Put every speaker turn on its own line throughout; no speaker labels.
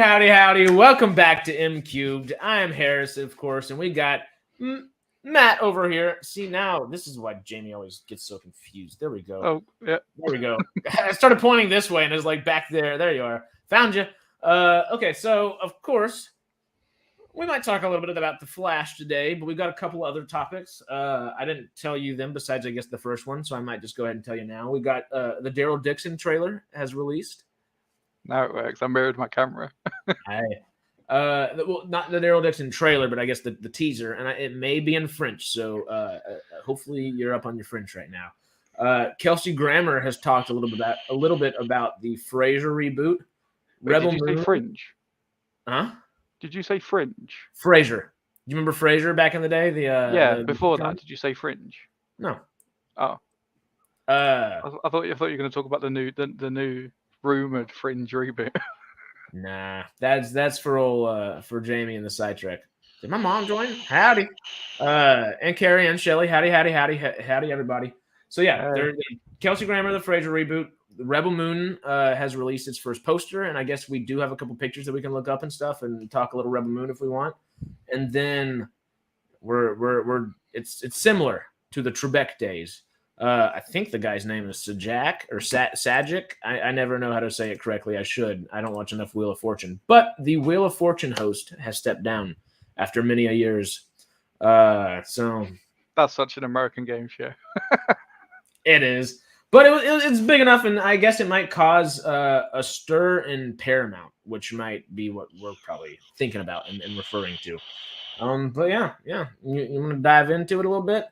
Howdy. Welcome back to MCubed. I am Harris, of course, and we got Matt over here. See, now this is why Jamie always gets so confused. There we go.
Oh, yeah.
There we go. I started pointing this way, and it's like back there. There you are. Found you. Okay, so, of course, we might talk a little bit about The Flash today, but we've got a couple other topics. I didn't tell you them besides, I guess, the first one, so I might just go ahead and tell you now. We got the Daryl Dixon trailer has released.
Now it works. I mirrored my camera.
Well, not the Daryl Dixon trailer, but I guess the teaser, and it may be in French, so hopefully you're up on your French right now. Kelsey Grammer has talked a little bit about the Frasier reboot.
Wait, did you say Fringe?
Huh?
Did you say Fringe?
Frasier. You remember Frasier back in the day?
Before that, did you say Fringe?
No.
Oh. I thought you were going to talk about the new rumored Fringe reboot.
Nah, that's for Jamie and the sidetrack. Did my mom join? Howdy. And Carrie and Shelly. Howdy, everybody. So yeah, Kelsey Grammer, the Frasier reboot. The Rebel Moon has released its first poster, and I guess we do have a couple pictures that we can look up and stuff and talk a little Rebel Moon if we want. And then it's similar to the Trebek days. I think the guy's name is Sajak or Sajic. I never know how to say it correctly. I should. I don't watch enough Wheel of Fortune. But the Wheel of Fortune host has stepped down after many a years. So
that's such an American game show.
It is. But it's big enough, and I guess it might cause a stir in Paramount, which might be what we're probably thinking about and referring to. But yeah. You want to dive into it a little bit?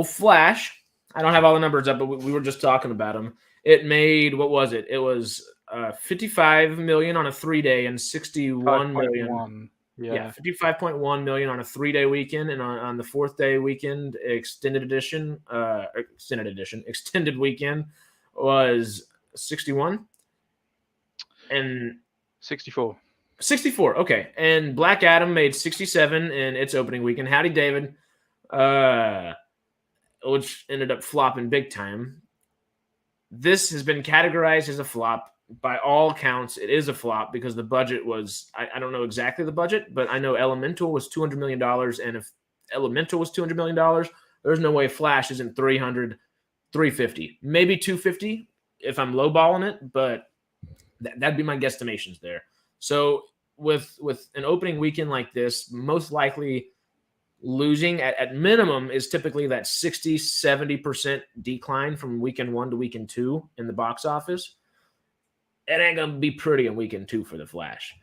Flash. I don't have all the numbers up, but we were just talking about them. It made, what was it? It was 55 million on a 3-day and 61 million. Yeah, 55.1 million on a 3-day weekend, and on the 4th-day weekend, extended weekend was 61 and
64.
64. Okay, and Black Adam made 67 in its opening weekend. Howdy, David. Which ended up flopping big time. This has been categorized as a flop. By all counts, it is a flop because the budget was, I don't know exactly the budget, but I know Elemental was $200 million. And if Elemental was $200 million, there's no way Flash isn't 300, 350, maybe 250 if I'm lowballing it, but that'd be my guesstimations there. So with an opening weekend like this, most likely losing at minimum is typically that 60-70% decline from weekend 1 to weekend 2 in the box office. It ain't gonna be pretty in weekend 2 for the Flash.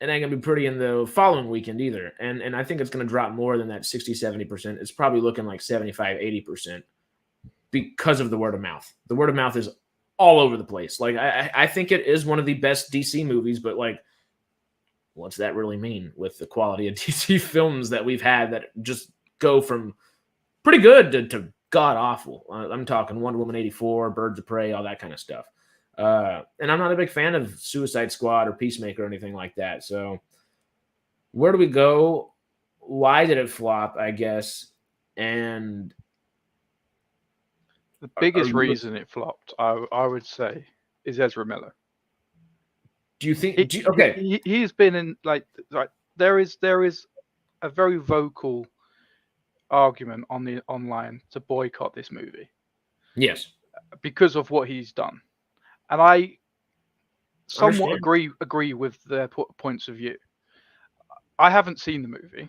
It ain't gonna be pretty in the following weekend either. And I think it's gonna drop more than that 60-70%. It's probably looking like 75-80% because of the word of mouth. The word of mouth is all over the place. Like I think it is one of the best DC movies, but like, what's that really mean with the quality of DC films that we've had that just go from pretty good to god awful? I'm talking Wonder Woman 84, Birds of Prey, all that kind of stuff. And I'm not a big fan of Suicide Squad or Peacemaker or anything like that. So where do we go? Why did it flop, I guess? And
the biggest reason it flopped, I would say, is Ezra Miller.
Do you think?
He's been in like there is a very vocal argument on the online to boycott this movie.
Yes,
because of what he's done, and I somewhat agree with their points of view. I haven't seen the movie,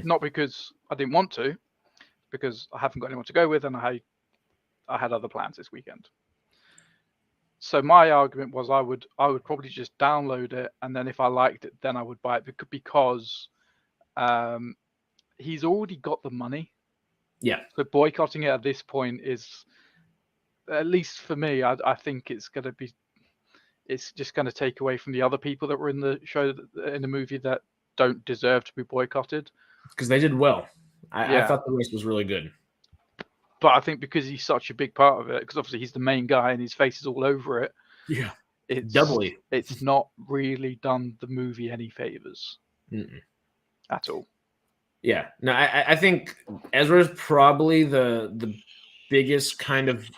not because I didn't want to, because I haven't got anyone to go with, and I had other plans this weekend. So my argument was I would probably just download it, and then if I liked it, then I would buy it because he's already got the money.
Yeah.
So boycotting it at this point is, at least for me, I think it's just going to take away from the other people that were in the show, in the movie, that don't deserve to be boycotted.
Because they did well. I thought the race was really good.
But I think because he's such a big part of it, because obviously he's the main guy and his face is all over it.
Yeah,
it's not really done the movie any favors at all.
Yeah, no, I think Ezra's probably the biggest kind of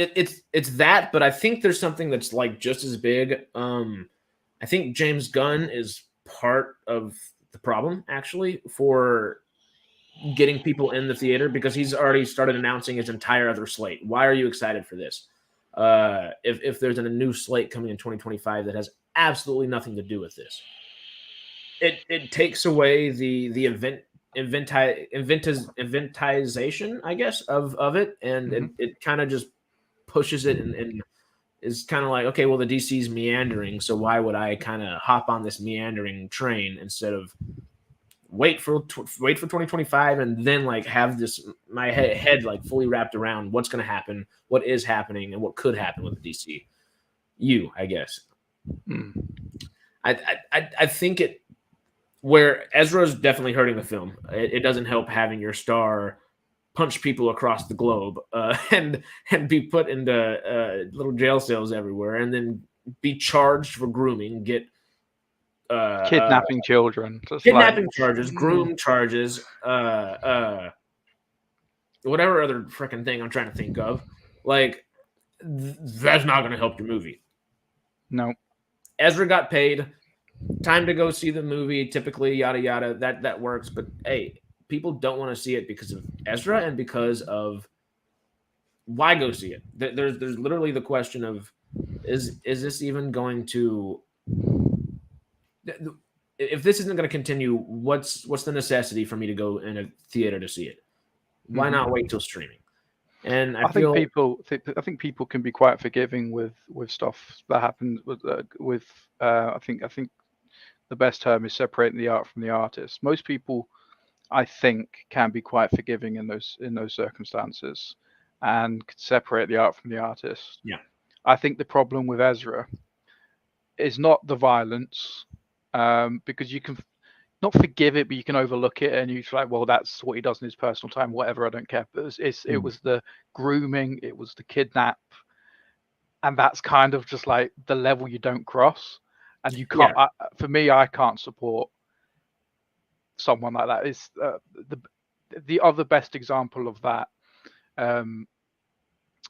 it's that, but I think there's something that's like just as big. I think James Gunn is part of the problem actually for getting people in the theater, because he's already started announcing his entire other slate. Why are you excited for this? If there's a new slate coming in 2025 that has absolutely nothing to do with this, it takes away the eventization, I guess, of it, and it kind of just pushes it and is kind of like, okay, well, the DC's meandering, so why would I kind of hop on this meandering train instead of wait for 2025 and then like have this my head like fully wrapped around what's going to happen, what is happening, and what could happen with the DCU, I guess. I think it where Ezra's definitely hurting the film. It doesn't help having your star punch people across the globe and be put into little jail cells everywhere, and then be charged for grooming, get
kidnapping children,
kidnapping charges, groom charges, whatever other freaking thing I'm trying to think of. Like, that's not going to help your movie.
No.
Ezra got paid. Time to go see the movie. Typically, yada yada. That works. But hey, people don't want to see it because of Ezra and because of why go see it. There's literally the question of is this even going to, if this isn't going to continue, what's the necessity for me to go in a theater to see it? Why not wait till streaming? And I
think people can be quite forgiving with stuff that happens with I think the best term is separating the art from the artist. Most people, I think, can be quite forgiving in those circumstances and could separate the art from the artist.
Yeah.
I think the problem with Ezra is not the violence, because you can not forgive it, but you can overlook it, and you're like, well, that's what he does in his personal time, whatever, I don't care. But it was the grooming, it was the kidnap, and that's kind of just like the level you don't cross. And you can't. Yeah. For me, I can't support someone like that. Is the other best example of that.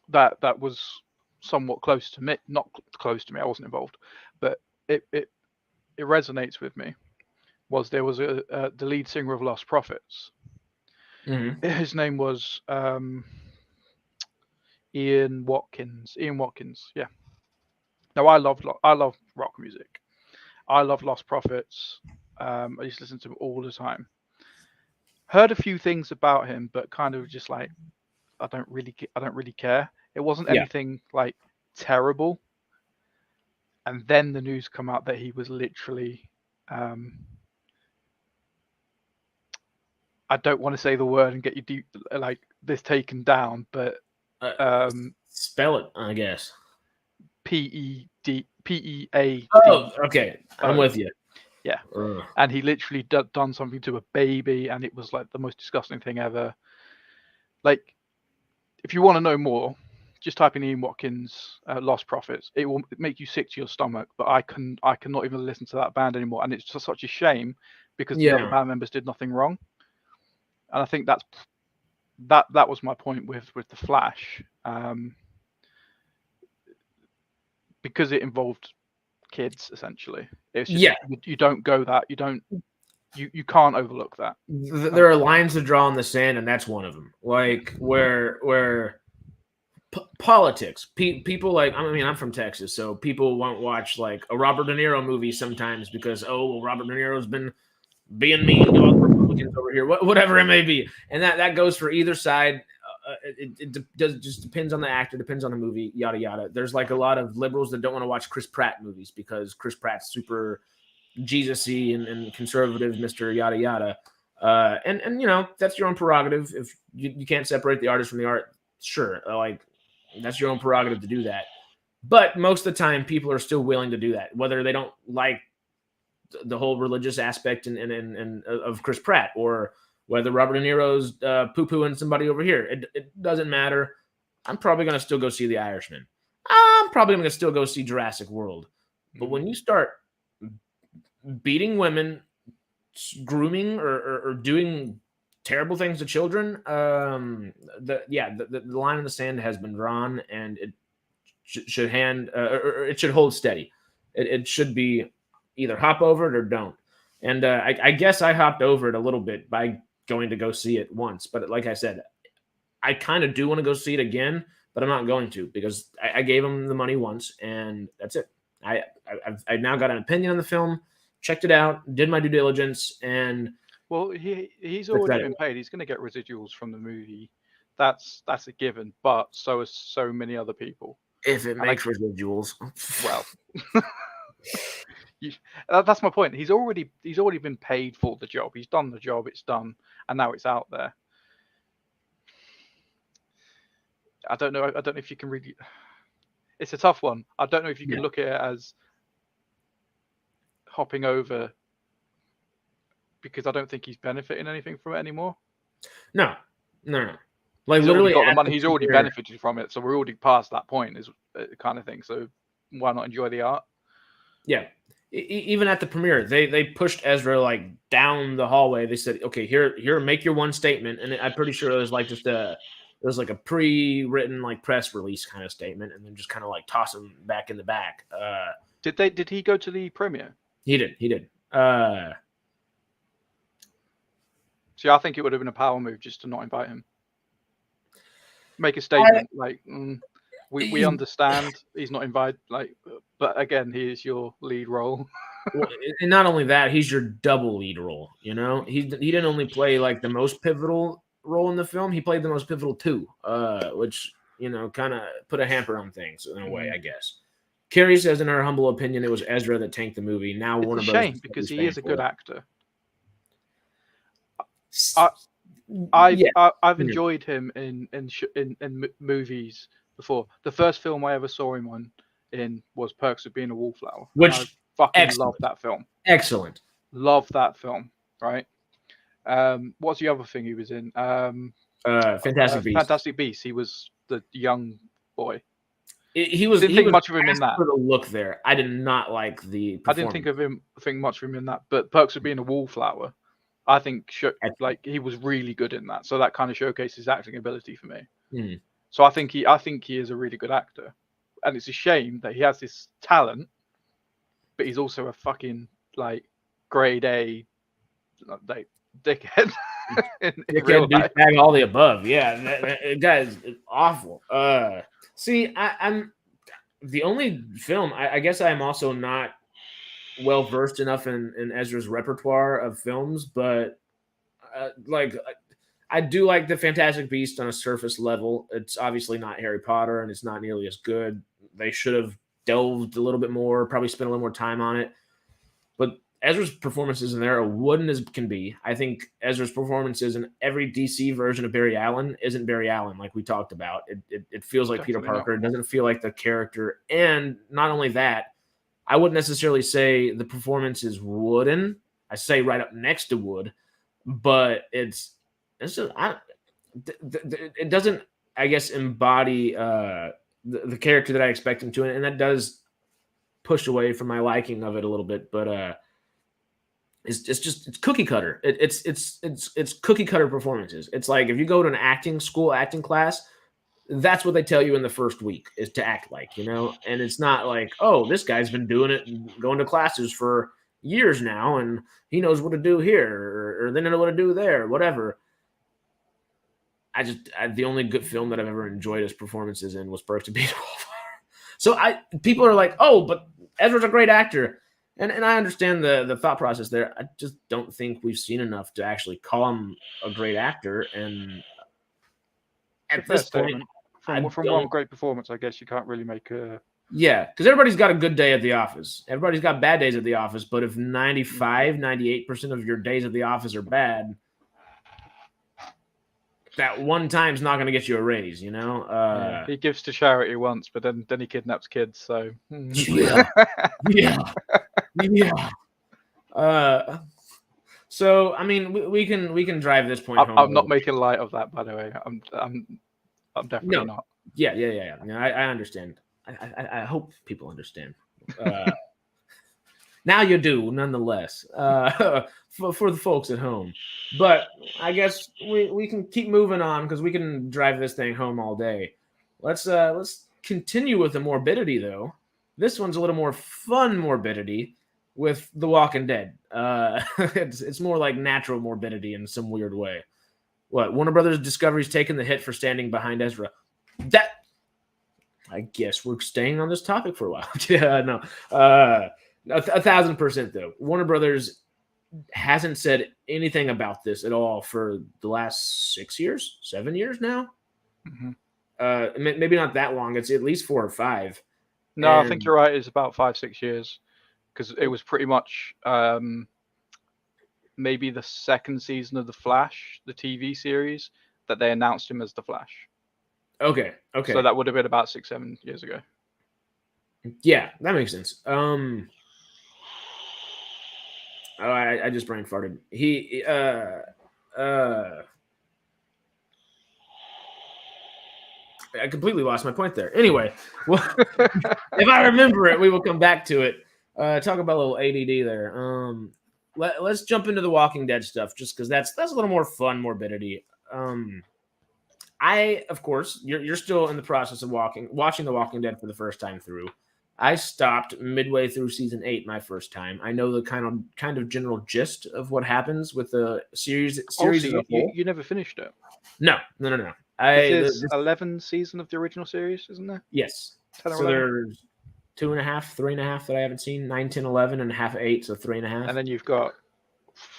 That was somewhat close to me. Not close to me. I wasn't involved, but it resonates with me. There was the lead singer of Lost Prophets. His name was Ian Watkins. Yeah. Now I love rock music. I love Lost Prophets. I used to listen to him all the time. Heard a few things about him, but kind of just like I don't really care. It wasn't anything like terrible. And then the news come out that he was literally I don't want to say the word and get you deep like this taken down, but
spell it, I guess.
PEA.
Oh, okay. I'm with you.
Yeah. And he literally done something to a baby, and it was like the most disgusting thing ever. Like, if you want to know more, just type in Ian Watkins Lost Prophets. It will make you sick to your stomach, but I cannot even listen to that band anymore. And it's just such a shame because the other band members did nothing wrong. And I think that was my point with the Flash. Because it involved kids, essentially. It's just, you don't go that. You can't overlook that.
There are lines to draw in the sand, and that's one of them. Like where politics, people like, I mean, I'm from Texas, so people won't watch like a Robert De Niro movie sometimes because, Robert De Niro's been being mean to all the Republicans over here, whatever it may be. And that goes for either side. It just depends on the actor, depends on the movie, yada yada. There's like a lot of liberals that don't want to watch Chris Pratt movies because Chris Pratt's super Jesus-y and conservative, Mr. Yada yada. And that's your own prerogative. If you can't separate the artist from the art, sure, like that's your own prerogative to do that. But most of the time, people are still willing to do that, whether they don't like the whole religious aspect and of Chris Pratt, or whether Robert De Niro's poo-pooing somebody over here. It doesn't matter. I'm probably going to still go see The Irishman. I'm probably going to still go see Jurassic World. But when you start beating women, grooming or doing terrible things to children. The line in the sand has been drawn, and it should hold steady. It should be either hop over it or don't. And I guess I hopped over it a little bit by going to go see it once. But like I said, I kind of do want to go see it again, but I'm not going to because I gave him the money once, and that's it. I've now got an opinion on the film, checked it out, did my due diligence, and
well, he's already been paid. He's going to get residuals from the movie. That's a given. But so are so many other people.
If it makes residuals,
well, that's my point. He's already been paid for the job. He's done the job. It's done, and now it's out there. I don't know if you can really. It's a tough one. I don't know if you can look at it as hopping over, because I don't think he's benefiting anything from it anymore.
No. Like
he's
literally
got the money. He's already benefited from it, so we're already past that point, is kind of thing. So why not enjoy the art?
Yeah. Even at the premiere, they pushed Ezra like down the hallway. They said, "Okay, here, make your one statement." And I'm pretty sure it was like just it was like a pre-written like press release kind of statement, and then just kind of like toss him back in the back.
Did he go to the premiere?
He did.
See, I think it would have been a power move just to not invite him. Make a statement we understand he's not invited, but again, he is your lead role.
Well, and not only that, he's your double lead role. You know, he didn't only play like the most pivotal role in the film; he played the most pivotal too, which kind of put a hamper on things in a way, I guess. Carrie says, in her humble opinion, it was Ezra that tanked the movie. Now Warner Bros.
It's a shame because he is a good actor. I've enjoyed him in movies before. The first film I ever saw him in was Perks of Being a Wallflower.
Which
I fucking love that film.
Excellent.
Love that film. Right. What's the other thing he was in?
Fantastic Beasts.
Fantastic Beasts. He was the young boy.
Didn't
think much of him in that.
For the look there, I did not like the.
I didn't think much of him in that. But Perks of Being a Wallflower, I think he was really good in that. So that kind of showcases his acting ability for me.
Mm.
So I think he is a really good actor, and it's a shame that he has this talent, but he's also a fucking grade A dickhead. in real life.
All the above. Yeah, that guy is awful. See, I'm the only film. I guess I am also not well versed enough in Ezra's repertoire of films, but I do like the Fantastic Beast on a surface level. It's obviously not Harry Potter, and it's not nearly as good. They should have delved a little bit more, probably spent a little more time on it. But Ezra's performances in there are wooden as can be. I think Ezra's performances in every DC version of Barry Allen isn't Barry Allen, like we talked about. It feels like Definitely Peter Parker. It doesn't feel like the character. And not only that, I wouldn't necessarily say the performance is wooden. I say right up next to wood, but it doesn't, I guess, embody the character that I expect him to, and that does push away from my liking of it a little bit. But it's cookie cutter. It's cookie cutter performances. It's like if you go to an acting class, that's what they tell you in the first week is to act like, and it's not like, oh, this guy's been doing it and going to classes for years now, and he knows what to do here, or they know what to do there, whatever. The only good film that I've ever enjoyed his performances in was Perks of Being a Wallflower. So people are like, oh, but Ezra's a great actor. And I understand the thought process there. I just don't think we've seen enough to actually call him a great actor. And at this point,
from one great performance, I guess you can't really make a...
Yeah, because everybody's got a good day at the office. Everybody's got bad days at the office. But if 98% of your days at the office are bad, that one time's not going to get you a raise,
Yeah, he gives to charity once, but then he kidnaps kids. So
yeah. So I mean, we can drive this point home.
I'm not making light of that, by the way. I'm definitely not.
Yeah. I understand. I hope people understand. Now you do, nonetheless, for the folks at home. But I guess we can keep moving on because we can drive this thing home all day. Let's continue with the morbidity, though. This one's a little more fun morbidity with The Walking Dead. It's more like natural morbidity in some weird way. What? Warner Brothers Discovery's taking the hit for standing behind Ezra. That, I guess we're staying on this topic for a while. Yeah, no. 1,000% though. Warner Brothers hasn't said anything about this at all for the last 7 years now. Maybe not that long. It's at least 4 or 5.
No, I think you're right. It's about 5-6 years because it was pretty much maybe the second season of The Flash, the TV series, that they announced him as the Flash.
Okay.
So that would have been about 6-7 years ago.
Yeah, that makes sense. I just brain farted. I completely lost my point there. Anyway, well, if I remember it, we will come back to it. Talk about a little ADD there. Let's jump into the Walking Dead stuff, just because that's a little more fun morbidity. Of course, you're still in the process of watching The Walking Dead for the first time through. I stopped midway through season 8 my first time. I know the kind of general gist of what happens with the series as a whole.
You never finished it?
No.
There's 11 season of the original series, isn't there?
Yes. So there's 2.5, 3.5 that I haven't seen. 9, 10, 11, and half 8, so 3.5.
And then you've got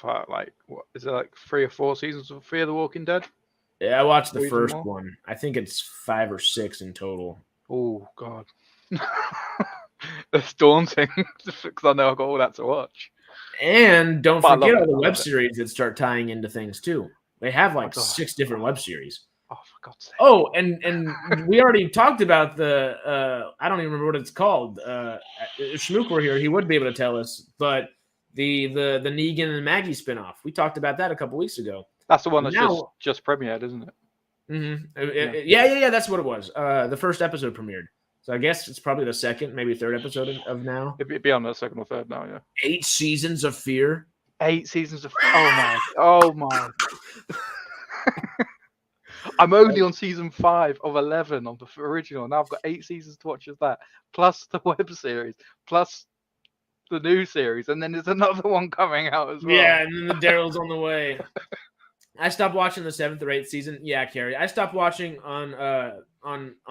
what is it, like 3 or 4 seasons of Fear the Walking Dead?
Yeah, I watched the first one. I think it's 5 or 6 in total.
Oh God. That's daunting because I know I've got all that to watch.
And don't forget all the web series that start tying into things too. They have like 6 different web series.
Oh, for God's sake.
Oh, and we already talked about the I don't even remember what it's called. If Schmook were here, he would be able to tell us. But the Negan and Maggie spinoff, we talked about that a couple weeks ago.
That's the one that's just premiered, isn't it?
Mm-hmm. Yeah. That's what it was. The first episode premiered. So I guess it's probably the second, maybe third episode of now.
It'd be on the second or third now, yeah.
8 seasons of Fear.
8 seasons of Oh my. I'm only on season 5 of 11 on the original. Now I've got 8 seasons to watch of that, plus the web series, plus the new series, and then there's another one coming out as well.
Yeah, and then the Daryl's on the way. I stopped watching the 7th or 8th season. Yeah, Carrie. I stopped watching on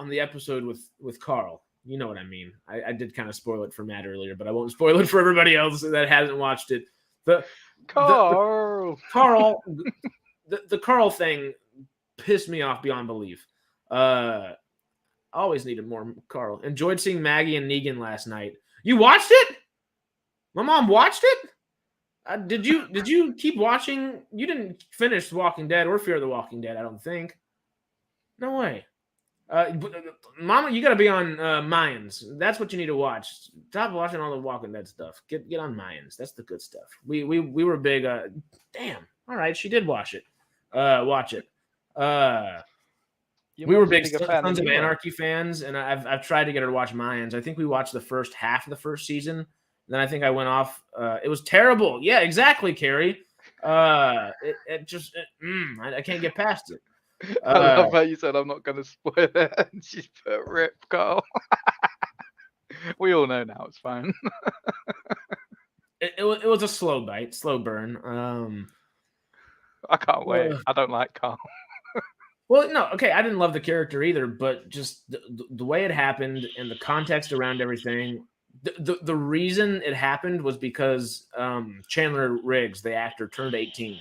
the episode with Carl. You know what I mean. I did kind of spoil it for Matt earlier, but I won't spoil it for everybody else that hasn't watched it.
Carl,
the Carl thing pissed me off beyond belief. Always needed more Carl. Enjoyed seeing Maggie and Negan last night. You watched it? My mom watched it? Did you keep watching? You didn't finish The Walking Dead or Fear the Walking Dead, I don't think. No way. Mama, you got to be on Mayans. That's what you need to watch. Stop watching all the Walking Dead stuff. Get on Mayans. That's the good stuff. We were big. Damn. All right, she did watch it. Watch it. We were big Sons of Anarchy fans, and I've tried to get her to watch Mayans. I think we watched the first half of the first season. Then I think I went off. It was terrible. Yeah, exactly, Carrie. I can't get past it.
I love how you said I'm not going to spoil it, and she put "Rip Carl." We all know now. It's fine.
It was a slow bite, slow burn.
I can't wait. I don't like Carl.
Well, no, okay. I didn't love the character either, but just the way it happened and the context around everything. The reason it happened was because Chandler Riggs, the actor, turned 18,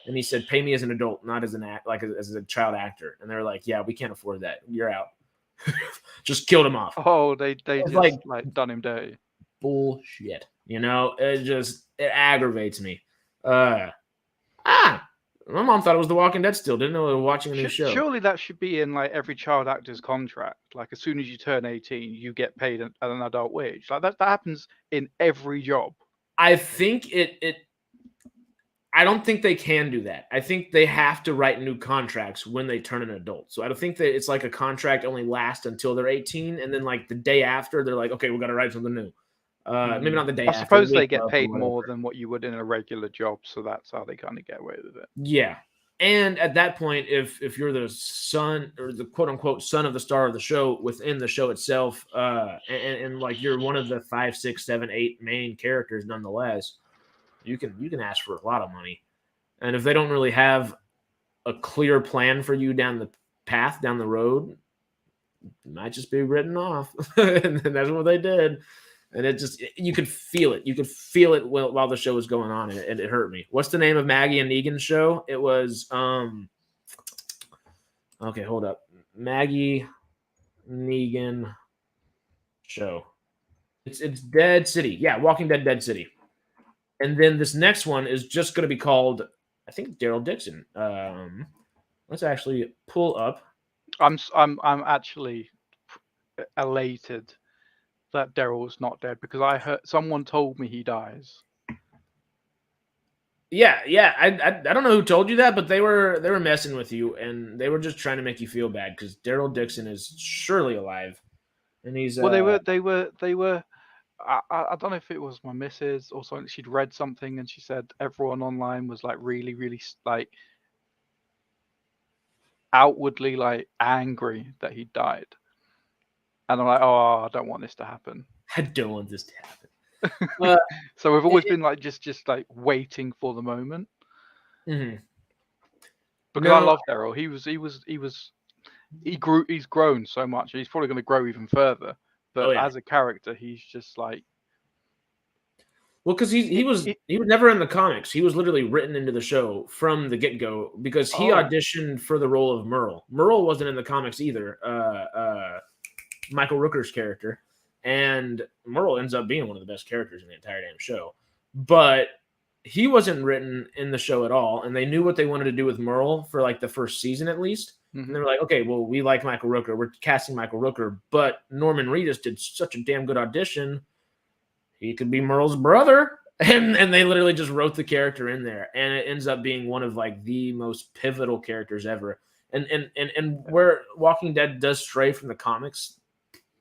and he said, "Pay me as an adult, not as as a child actor." And they're like, "Yeah, we can't afford that. You're out." Just killed him off.
Oh, they just like done him dirty.
Bullshit. You know, it aggravates me. My mom thought it was The Walking Dead still. Didn't know they were watching a new show.
Surely that should be in like every child actor's contract. Like as soon as you turn 18, you get paid an adult wage. Like that happens in every job.
I think I don't think they can do that. I think they have to write new contracts when they turn an adult. So I don't think that it's like a contract only lasts until they're 18, and then like the day after they're like, okay, we got to write something new. Maybe not the day
I
after.
suppose
the
they
week
get
of or
paid
whatever.
more than what you would in a regular job, so that's how they kind of get away with it.
Yeah. And at that point, if you're the son or the quote unquote son of the star of the show within the show itself, and like you're one of the 5, 6, 7, 8 main characters, nonetheless, you can ask for a lot of money. And if they don't really have a clear plan for you down the path, down the road, it might just be written off. And that's what they did. And it just, you could feel it. You could feel it while the show was going on, and it hurt me. What's the name of Maggie and Negan's show? It was, okay, hold up. Maggie Negan show. It's Dead City. Yeah, Walking Dead, Dead City. And then this next one is just going to be called, I think, Daryl Dixon. Let's actually pull up.
I'm actually elated that Daryl's not dead because I heard someone told me he dies.
Yeah. I don't know who told you that, but they were messing with you, and they were just trying to make you feel bad because Daryl Dixon is surely alive, and he's
well, they were. I don't know if it was my missus or something. She'd read something and she said everyone online was like really, really like outwardly like angry that he died, and I'm like, oh, I don't want this to happen.
I don't want this to happen.
So we've always been like just like waiting for the moment.
Mm-hmm.
Because I love Daryl. He's grown so much. He's probably going to grow even further. But as a character, he's just like,
well, because he was never in the comics. He was literally written into the show from the get-go because he auditioned for the role of Merle. Merle wasn't in the comics either. Michael Rooker's character, and Merle ends up being one of the best characters in the entire damn show. But he wasn't written in the show at all, and they knew what they wanted to do with Merle for like the first season at least. Mm-hmm. And they were like, okay, well, we like Michael Rooker. We're casting Michael Rooker, but Norman Reedus did such a damn good audition. He could be Merle's brother. And they literally just wrote the character in there. And it ends up being one of like the most pivotal characters ever. And where Walking Dead does stray from the comics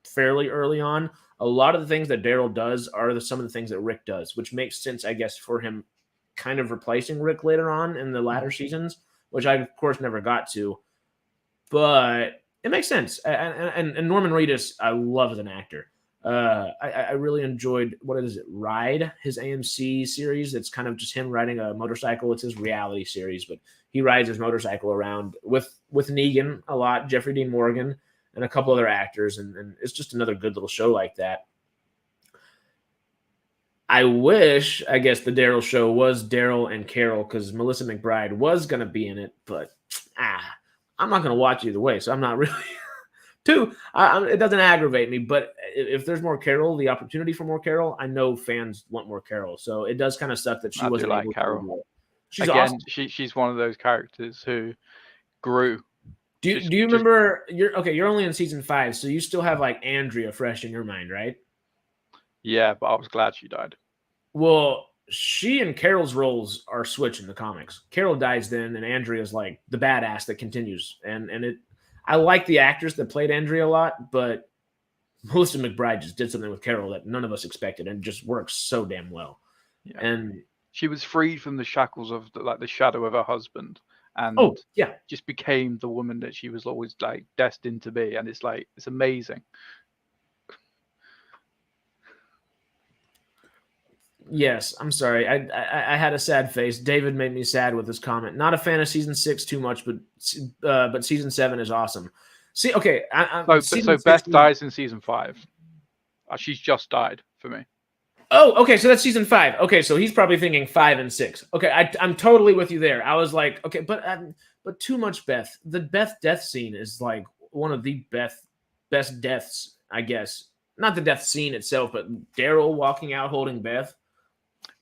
fairly early on, a lot of the things that Daryl does are some of the things that Rick does, which makes sense, I guess, for him kind of replacing Rick later on in the latter seasons, which I, of course, never got to. But it makes sense. And Norman Reedus, I love as an actor. I really enjoyed, what is it, Ride, his AMC series. It's kind of just him riding a motorcycle. It's his reality series, but he rides his motorcycle around with Negan a lot, Jeffrey Dean Morgan, and a couple other actors, and it's just another good little show like that. I wish, I guess, the Daryl show was Daryl and Carol, because Melissa McBride was going to be in it, but I'm not going to watch either way, so I'm not really it doesn't aggravate me, but if there's more Carol, the opportunity for more Carol, I know fans want more Carol, so it does kind of suck that she wasn't able
Carol.
To do it. She's
again,
awesome.
She's one of those characters who grew.
Do you remember? You're only in season 5, so you still have like Andrea fresh in your mind, right?
Yeah, but I was glad she died.
Well, she and Carol's roles are switched in the comics. Carol dies then, and Andrea's like the badass that continues. And it, I like the actress that played Andrea a lot, but Melissa McBride just did something with Carol that none of us expected, and just works so damn well. Yeah. And
she was freed from the shackles of the shadow of her husband, and just became the woman that she was always like destined to be. And it's amazing.
Yes, I'm sorry. I had a sad face. David made me sad with his comment. Not a fan of season 6 too much, but season 7 is awesome. See, okay.
So Beth dies in season 5. She's just died for me.
Oh, okay. So that's season 5. Okay, so he's probably thinking 5 and 6. Okay, I'm totally with you there. I was like, okay, but too much Beth. The Beth death scene is like one of the best deaths, I guess. Not the death scene itself, but Daryl walking out holding Beth.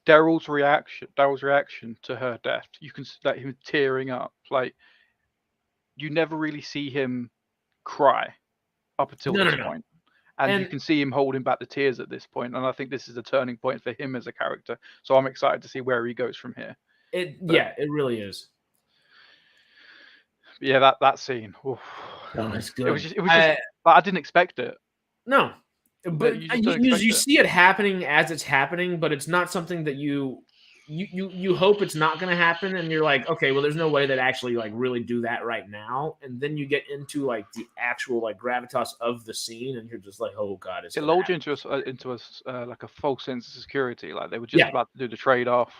Daryl's reaction to her death, you can see him tearing up. Like, you never really see him cry up until this point. And you can see him holding back the tears at this point. And I think this is a turning point for him as a character. So I'm excited to see where he goes from here.
It really is.
Yeah, that scene. Oof.
Oh, it's good.
It was just I didn't expect it.
No. But
You just don't expect
you
it.
see it happening as it's happening, but it's not something that you hope it's not going to happen, and you're like, okay, well, there's no way that actually like really do that right now, and then you get into like the actual like gravitas of the scene, and you're just like, oh god,
it lulled you into a like a false sense of security. Like they were just about to do the trade off,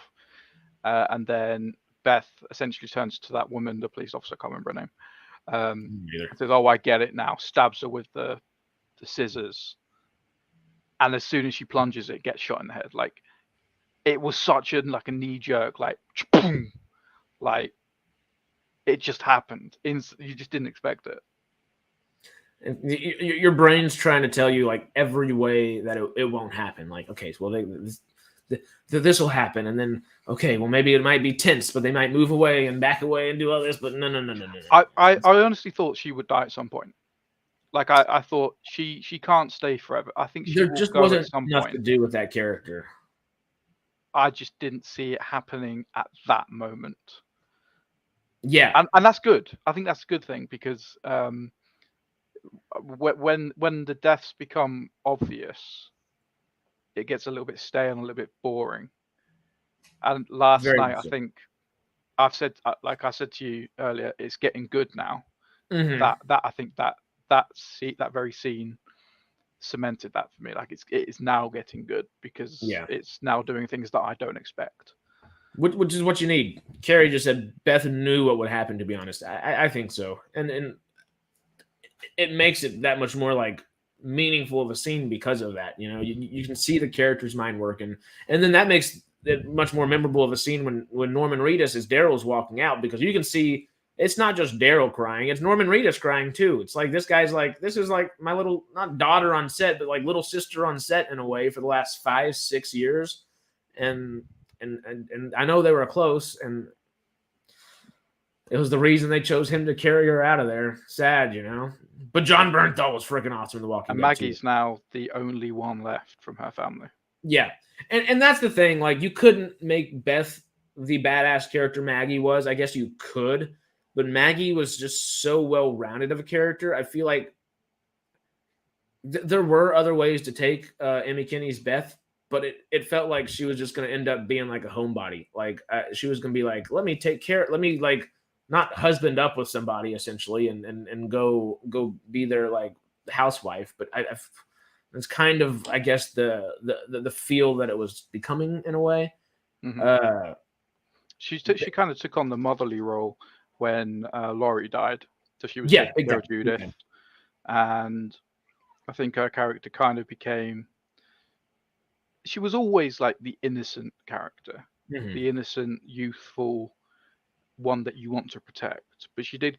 and then Beth essentially turns to that woman, the police officer, I can't remember her name, says, "Oh, I get it now." Stabs her with the scissors, and as soon as she plunges, it gets shot in the head. Like it was such a like a knee jerk, like like it just happened. You just didn't expect it.
And your brain's trying to tell you like every way that it won't happen. Like, okay, so well, this will happen, and then okay, well maybe it might be tense, but they might move away and back away and do all this. But no.
I honestly thought she would die at some point. Like I thought she can't stay forever. I think she
there
will
just
go
wasn't
at some
enough
point.
to do with that character.
I just didn't see it happening at that moment.
Yeah,
and that's good. I think that's a good thing because when the deaths become obvious, it gets a little bit stale and a little bit boring. And last night, I think I've said, like I said to you earlier, it's getting good now. That I think that very scene cemented that for me. Like it is now getting good because it's now doing things that I don't expect.
Which is what you need. Carrie just said Beth knew what would happen. To be honest, I think so, and it makes it that much more like meaningful of a scene because of that. You know, you can see the character's mind working, and then that makes it much more memorable of a scene when Norman Reedus as Daryl's walking out, because you can see it's not just Daryl crying, it's Norman Reedus crying too. It's like this guy's like, this is like my little, not daughter on set, but like little sister on set in a way for the last 5-6 years, and I know they were close, and it was the reason they chose him to carry her out of there. Sad, you know. But John Bernthal was freaking awesome in The Walking
Dead. And Maggie's now the only one left from her family.
Yeah. And that's the thing. Like, you couldn't make Beth the badass character Maggie was. I guess you could. But Maggie was just so well-rounded of a character. I feel like there were other ways to take Emmy Kinney's Beth, but it felt like she was just going to end up being like a homebody. Like, she was going to be like, let me like not husband up with somebody essentially and go be their like housewife. But it's kind of, I guess, the feel that it was becoming in a way.
Mm-hmm. She kind of took on the motherly role when Laurie died. So she was taking care of Judith. And I think her character kind of became, she was always like the innocent character, the innocent, youthful one that you want to protect. But she did,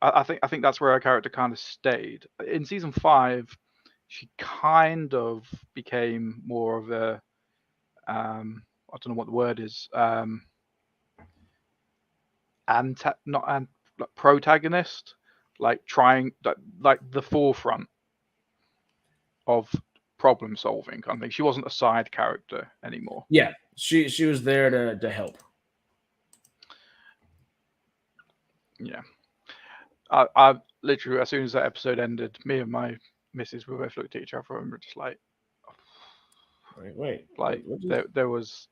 I think that's where her character kind of stayed. In season 5, she kind of became more of a, I don't know what the word is, protagonist, like trying, like the forefront of problem solving kind of thing. She wasn't a side character anymore.
Yeah, she was there to help.
Yeah, I literally, as soon as that episode ended, me and my missus were both looked at each other and were just like,
wait,
like there was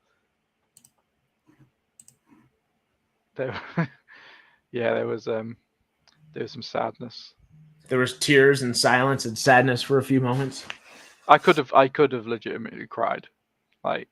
some sadness.
There was tears and silence and sadness for a few moments.
I could have legitimately cried. Like,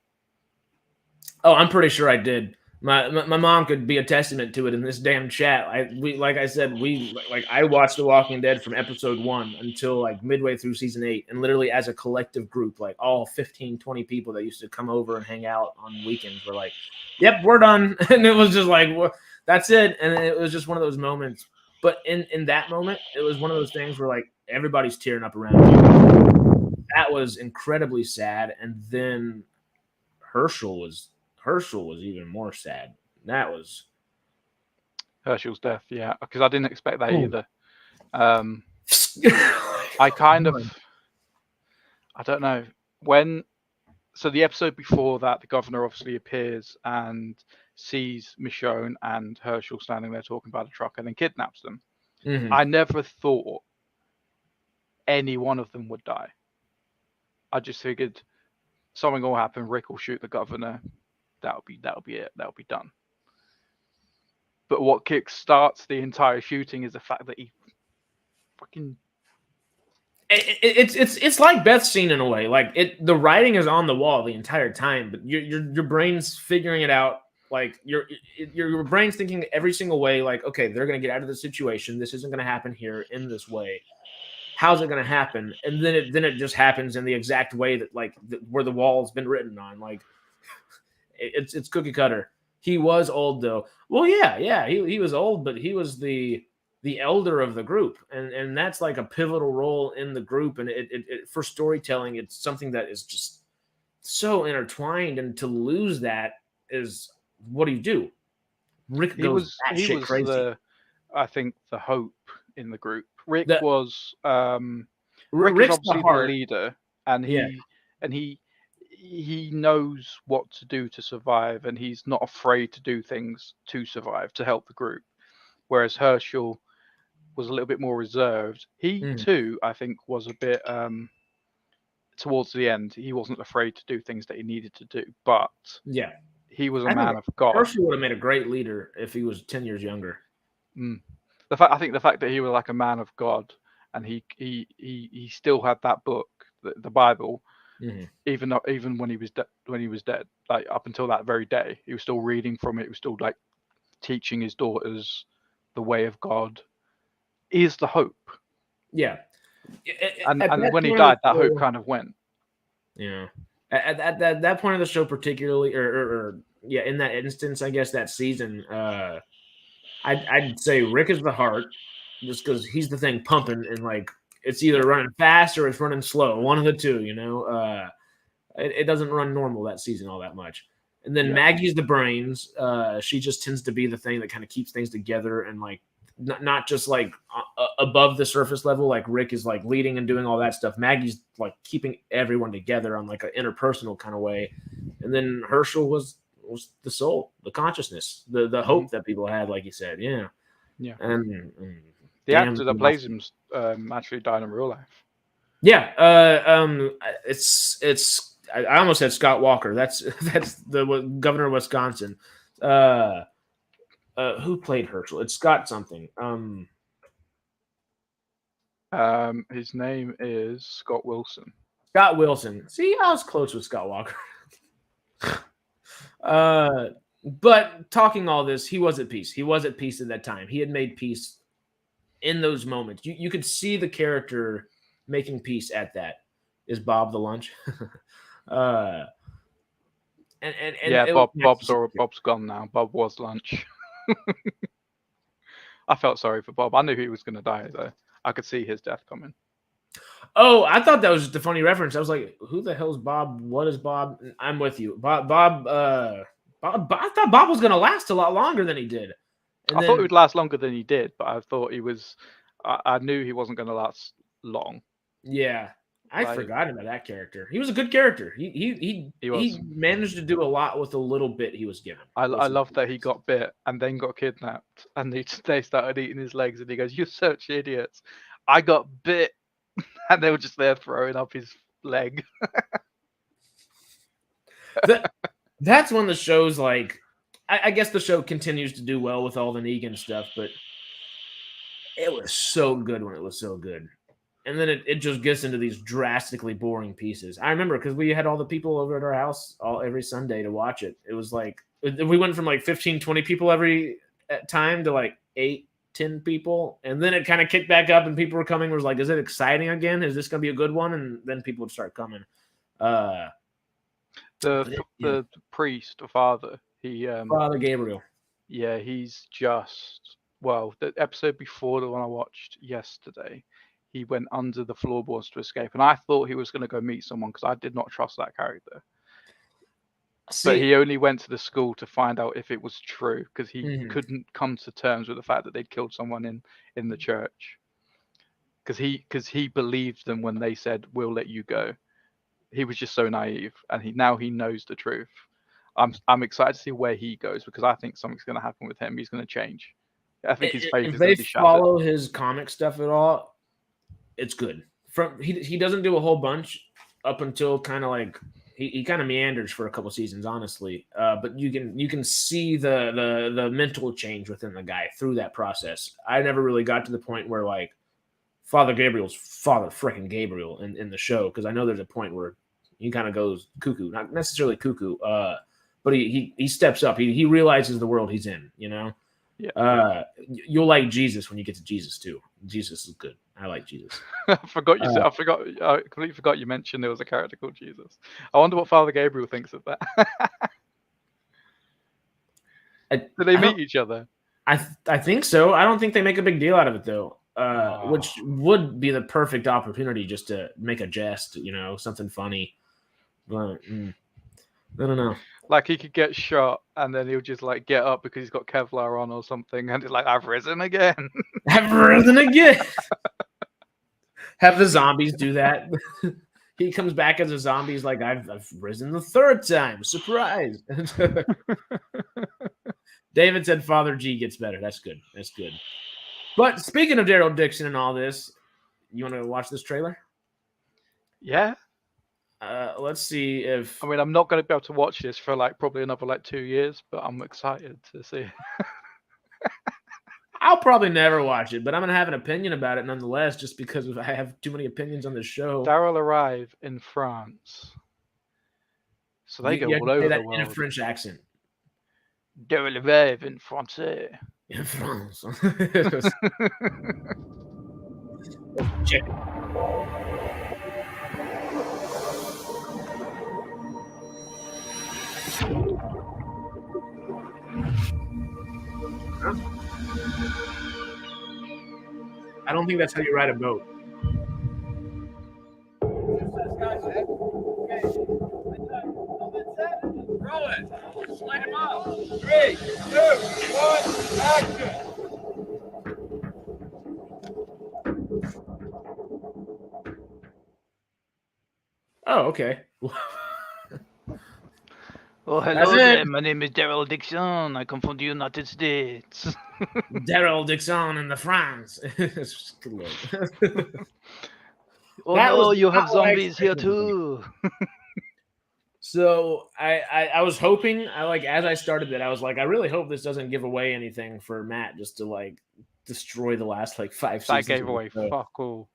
oh, I'm pretty sure I did. My mom could be a testament to it in this damn chat. I watched The Walking Dead from episode 1 until like midway through season 8, and literally as a collective group, like all 15, 20 people that used to come over and hang out on weekends were like, yep, we're done. And it was just like, well, that's it. And it was just one of those moments. But in that moment, it was one of those things where like everybody's tearing up around you. That was incredibly sad. And then Herschel was even more sad. That was
Herschel's death, yeah, because I didn't expect that either. I kind of, I don't know when. So the episode before that, the governor obviously appears and sees Michonne and Herschel standing there talking about a truck, and then kidnaps them. I never thought any one of them would die. I just figured something will happen. Rick will shoot the governor. That'll be it. That'll be done. But what kickstarts the entire shooting is the fact that he fucking.
It's like Beth's scene in a way. Like the writing is on the wall the entire time, but your brain's figuring it out. Like your brain's thinking every single way. Like, okay, they're gonna get out of the situation. This isn't gonna happen here in this way. How's it gonna happen? And then it just happens in the exact way that where the wall's been written on. Like it's cookie cutter. He was old though. Well, yeah, he was old, but he was the elder of the group, and that's like a pivotal role in the group. And it for storytelling, it's something that is just so intertwined, and to lose that is what do you do? Rick goes batshit crazy.
I think the hope in the group. Rick was Rick's obviously the leader, and he knows what to do to survive, and he's not afraid to do things to survive, to help the group. Whereas Herschel was a little bit more reserved. He too, I think, was a bit towards the end. He wasn't afraid to do things that he needed to do, but he was a man of God.
Herschel would have made a great leader if he was 10 years younger.
I think the fact that he was like a man of God, and he still had that book, the Bible, even when he was dead, like up until that very day, he was still reading from it. He was still like teaching his daughters the way of God. Is the hope.
Yeah.
And when he died, that hope kind of went.
Yeah. At that point of the show, particularly, or in that instance, I guess that season, I'd say Rick is the heart, just because he's the thing pumping, and like it's either running fast or it's running slow, one of the two. It doesn't run normal that season all that much. And then Maggie's the brains. She just tends to be the thing that kind of keeps things together, and like not just like above the surface level, like Rick is like leading and doing all that stuff. Maggie's like keeping everyone together on like an interpersonal kind of way. And then Herschel was the soul, the consciousness, the hope that people had, like you said. Yeah. And
the actor that plays him actually died in real life.
Yeah. It's I almost said Scott Walker. That's the governor of Wisconsin. Who played Herschel? It's Scott something.
His name is Scott Wilson.
Scott Wilson. See, I was close with Scott Walker. But talking all this, he was at peace. He was at peace at that time. He had made peace in those moments. You could see the character making peace at that. Is Bob the lunch? Bob's gone now. Bob was lunch. I felt sorry for Bob. I knew he was going to die, though. I could see his death coming. Oh, I thought that was just a funny reference. I was like, who the hell's Bob? What is Bob? I'm with you. Bob, I thought Bob was going to last a lot longer than he did.
I thought he would last longer than he did, but I thought he was... I knew he wasn't going to last long.
Yeah. I forgot about that character. He was a good character. He managed to do a lot with the little bit he was given.
I love that he got bit and then got kidnapped, and they started eating his legs, and he goes, "You're such idiots. I got bit," and they were just there throwing up his leg.
That's when the show's like, I guess the show continues to do well with all the Negan stuff, but it was so good when it was so good. And then it just gets into these drastically boring pieces. I remember because we had all the people over at our house every Sunday to watch it. It was like, we went from like 15, 20 people every time to like 8, 10 people. And then it kind of kicked back up and people were coming. It was like, is it exciting again? Is this going to be a good one? And then people would start coming.
The priest, the father,
Father Gabriel.
Yeah, he's just, the episode before the one I watched yesterday, he went under the floorboards to escape, and I thought he was going to go meet someone because I did not trust that character. But he only went to the school to find out if it was true, because he couldn't come to terms with the fact that they'd killed someone in the church. Because he believed them when they said, "We'll let you go." He was just so naive, and now he knows the truth. I'm excited to see where he goes, because I think something's going to happen with him. He's going to change. I think his faith is going to be shattered.
If they follow his comic stuff at all, it's good. He doesn't do a whole bunch up until kind of like he kind of meanders for a couple seasons, honestly. But you can see the mental change within the guy through that process. I never really got to the point where like Father Gabriel's Father freaking Gabriel in the show, because I know there's a point where he kind of goes cuckoo, not necessarily cuckoo, but he steps up. He realizes the world he's in. You know.
Yeah.
You'll like Jesus when you get to Jesus too. Jesus is good. I like Jesus.
I forgot you said. I completely forgot you mentioned there was a character called Jesus. I wonder what Father Gabriel thinks of that. Do they meet each other?
I think so. I don't think they make a big deal out of it though. Which would be the perfect opportunity just to make a jest, you know, something funny. But I don't know.
Like he could get shot and then he'll just like get up because he's got Kevlar on or something, and it's like, I've risen again.
I've risen again. Have the zombies do that. He comes back as a zombie. He's like, I've risen the third time. Surprise. David said Father G gets better. That's good. That's good. But speaking of Daryl Dixon and all this, you want to watch this trailer?
Yeah.
Let's see if...
I mean, I'm not going to be able to watch this for like probably another like 2 years, but I'm excited to see it.
I'll probably never watch it, but I'm going to have an opinion about it nonetheless, just because I have too many opinions on this show.
Daryl arrived in France. So they go all over the world.
In a French accent.
Daryl arrived in France.
In France. Check it. I don't think that's how you ride a boat.
Roll it. Slide him up. 3, 2, 1, action.
Oh, okay.
Oh, hello there. My name is Daryl Dixon. I come from the United States.
Daryl Dixon in the France.
Oh no, you have zombies here too.
So I was hoping, as I started it, I was like, I really hope this doesn't give away anything for Matt, just to like destroy the last like 5 seasons.
That gave away fuck all.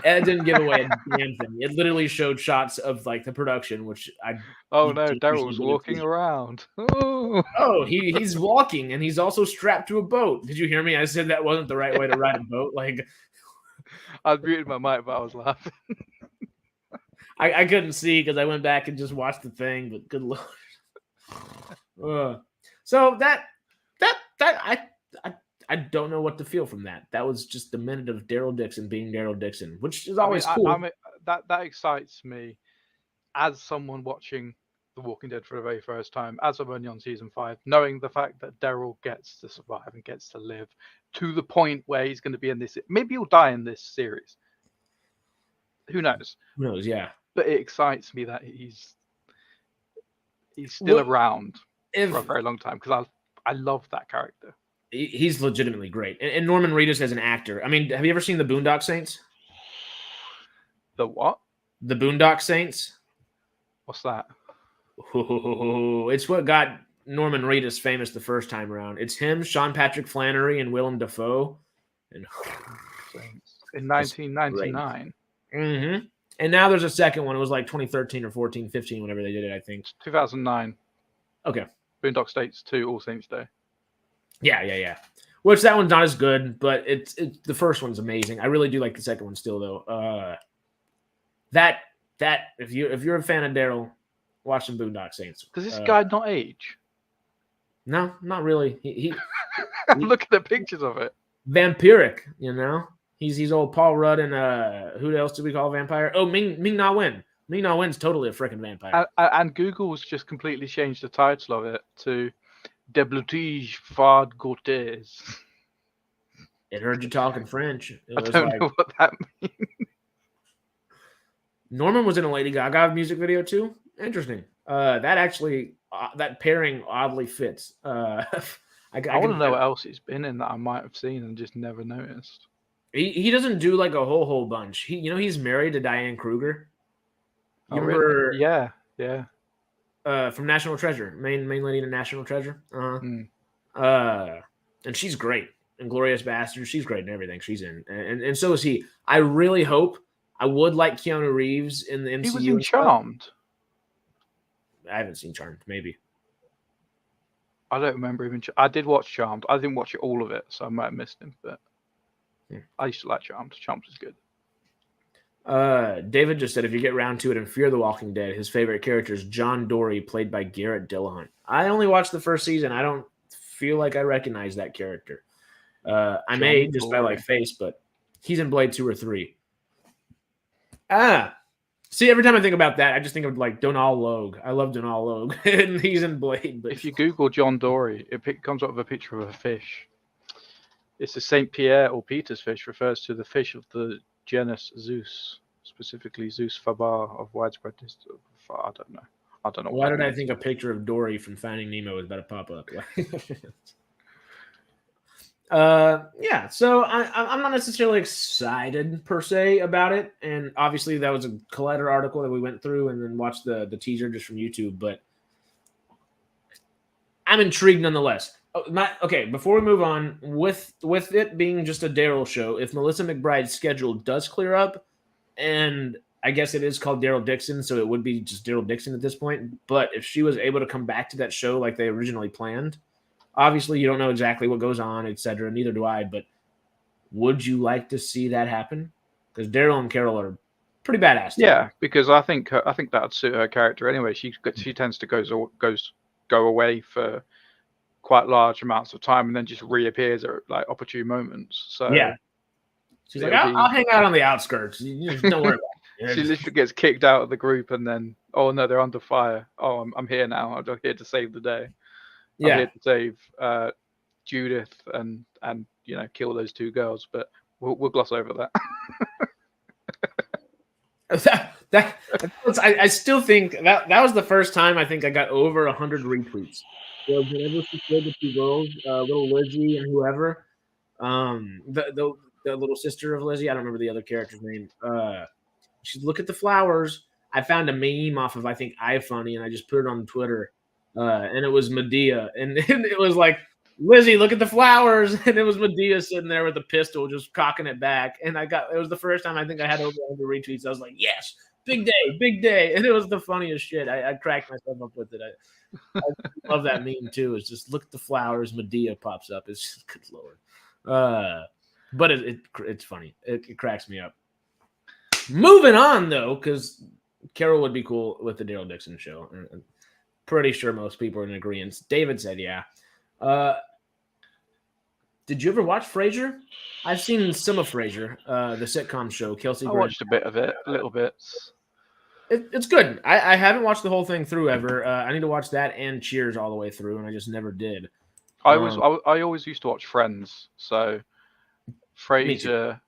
It didn't give away a damn thing. It literally showed shots of like the production, which I.
Oh no, Daryl's walking around.
Oh, he's walking, and he's also strapped to a boat. Did you hear me? I said that wasn't the right way to ride a boat. Like,
I muted my mic, but I was laughing.
I couldn't see because I went back and just watched the thing. But good lord. So that I don't know what to feel from that. That was just a minute of Daryl Dixon being Daryl Dixon, which is always cool.
I mean, that excites me as someone watching The Walking Dead for the very first time, as I'm only on season 5, knowing the fact that Daryl gets to survive and gets to live to the point where he's going to be in this. Maybe he'll die in this series. Who knows?
Who knows? Yeah.
But it excites me that he's still around for a very long time, because I love that character.
He's legitimately great. And Norman Reedus as an actor. I mean, have you ever seen The Boondock Saints?
The what?
The Boondock Saints.
What's that?
It's what got Norman Reedus famous the first time around. It's him, Sean Patrick Flannery, and Willem Dafoe. And
in 1999.
Mm-hmm. And now there's a second one. It was like 2013 or 14, 15, whenever they did it, I think.
2009.
Okay.
Boondock Saints 2, All Saints Day.
Yeah. Which that one's not as good, but it's the first one's amazing. I really do like the second one still, though. That if you're a fan of Daryl, watch some Boondock Saints.
Does this guy not age?
No, not really. He
look at the pictures of it.
Vampiric, you know. He's old Paul Rudd and who else do we call a vampire? Oh, Ming Na Wen. Ming Na Wen's totally a freaking vampire.
And Google's just completely changed the title of it to Deblutige Fard Cortez.
It heard you talking French.
I don't know what that means.
Norman was in a Lady Gaga music video too. Interesting. That actually, that pairing oddly fits. I
want to know what else he's been in that I might have seen and just never noticed.
He doesn't do like a whole bunch. He's married to Diane Kruger. You remember?
Really? Yeah.
From National Treasure, main lady in National Treasure.
Mm.
And she's great. Inglorious Bastards, she's great in everything she's in, and so is he. I really hope. I would like Keanu Reeves in the MCU.
He was in Charmed.
I haven't seen Charmed. Maybe.
I don't remember even. I did watch Charmed. I didn't watch all of it, so I might have missed him. But I used to like Charmed. Charmed was good.
David just said if you get round to it in Fear the Walking Dead, his favorite character is John Dory, played by Garrett Dillahunt. I only watched the first season. I don't feel like I recognize that character. I may just by like face, but he's in Blade 2 or 3. See, every time I think about that, I just think of like Donal Logue. I love Donal Logue, and he's in Blade. But
if you Google John Dory, it comes up with a picture of a fish. It's the Saint Pierre or Peter's fish, refers to the fish of the genus Zeus, specifically Zeus fabar of widespread distance. I don't know.
Why did I think a picture of Dory from Finding Nemo was about to pop up? Yeah, so I'm not necessarily excited per se about it, and obviously that was a Collider article that we went through and then watched the teaser just from YouTube, but I'm intrigued nonetheless. Okay, before we move on, with it being just a Daryl show, if Melissa McBride's schedule does clear up, and I guess it is called Daryl Dixon, so it would be just Daryl Dixon at this point, but if she was able to come back to that show like they originally planned, obviously, you don't know exactly what goes on, etc. Neither do I. But would you like to see that happen? Because Daryl and Carol are pretty badass.
Yeah, because I think that would suit her character anyway. She tends to go away for quite large amounts of time and then just reappears at like opportune moments. So
yeah, she's like, I'll hang out on the outskirts. You just don't worry about it.
She literally gets kicked out of the group and then, oh no, they're under fire. Oh, I'm here now. I'm here to save the day. I'm here to save Judith and kill those two girls, but we'll gloss over
that. I still think that was the first time I think I got over 100 retweets. So whenever she killed the two girls, little Lizzie and whoever, the little sister of Lizzie, I don't remember the other character's name. She look at the flowers. I found a meme off of I think iFunny, and I just put it on Twitter. And it was Medea, and it was like, Lizzie, look at the flowers, and it was Medea sitting there with a pistol, just cocking it back. And it was the first time I think I had over 100 retweets. I was like, yes, big day, and it was the funniest shit. I cracked myself up with it. I love that meme too. It's just look at the flowers, Medea pops up. It's just good lord. But it's funny. It cracks me up. Moving on though, because Carol would be cool with the Daryl Dixon show. Pretty sure most people are in agreement. David said, yeah. Did you ever watch Frasier? I've seen some of Frasier, the sitcom show. Kelsey
I watched a bit of it, little bits.
It's good. I haven't watched the whole thing through ever. I need to watch that and Cheers all the way through, and I just never did.
I always used to watch Friends, so Frasier,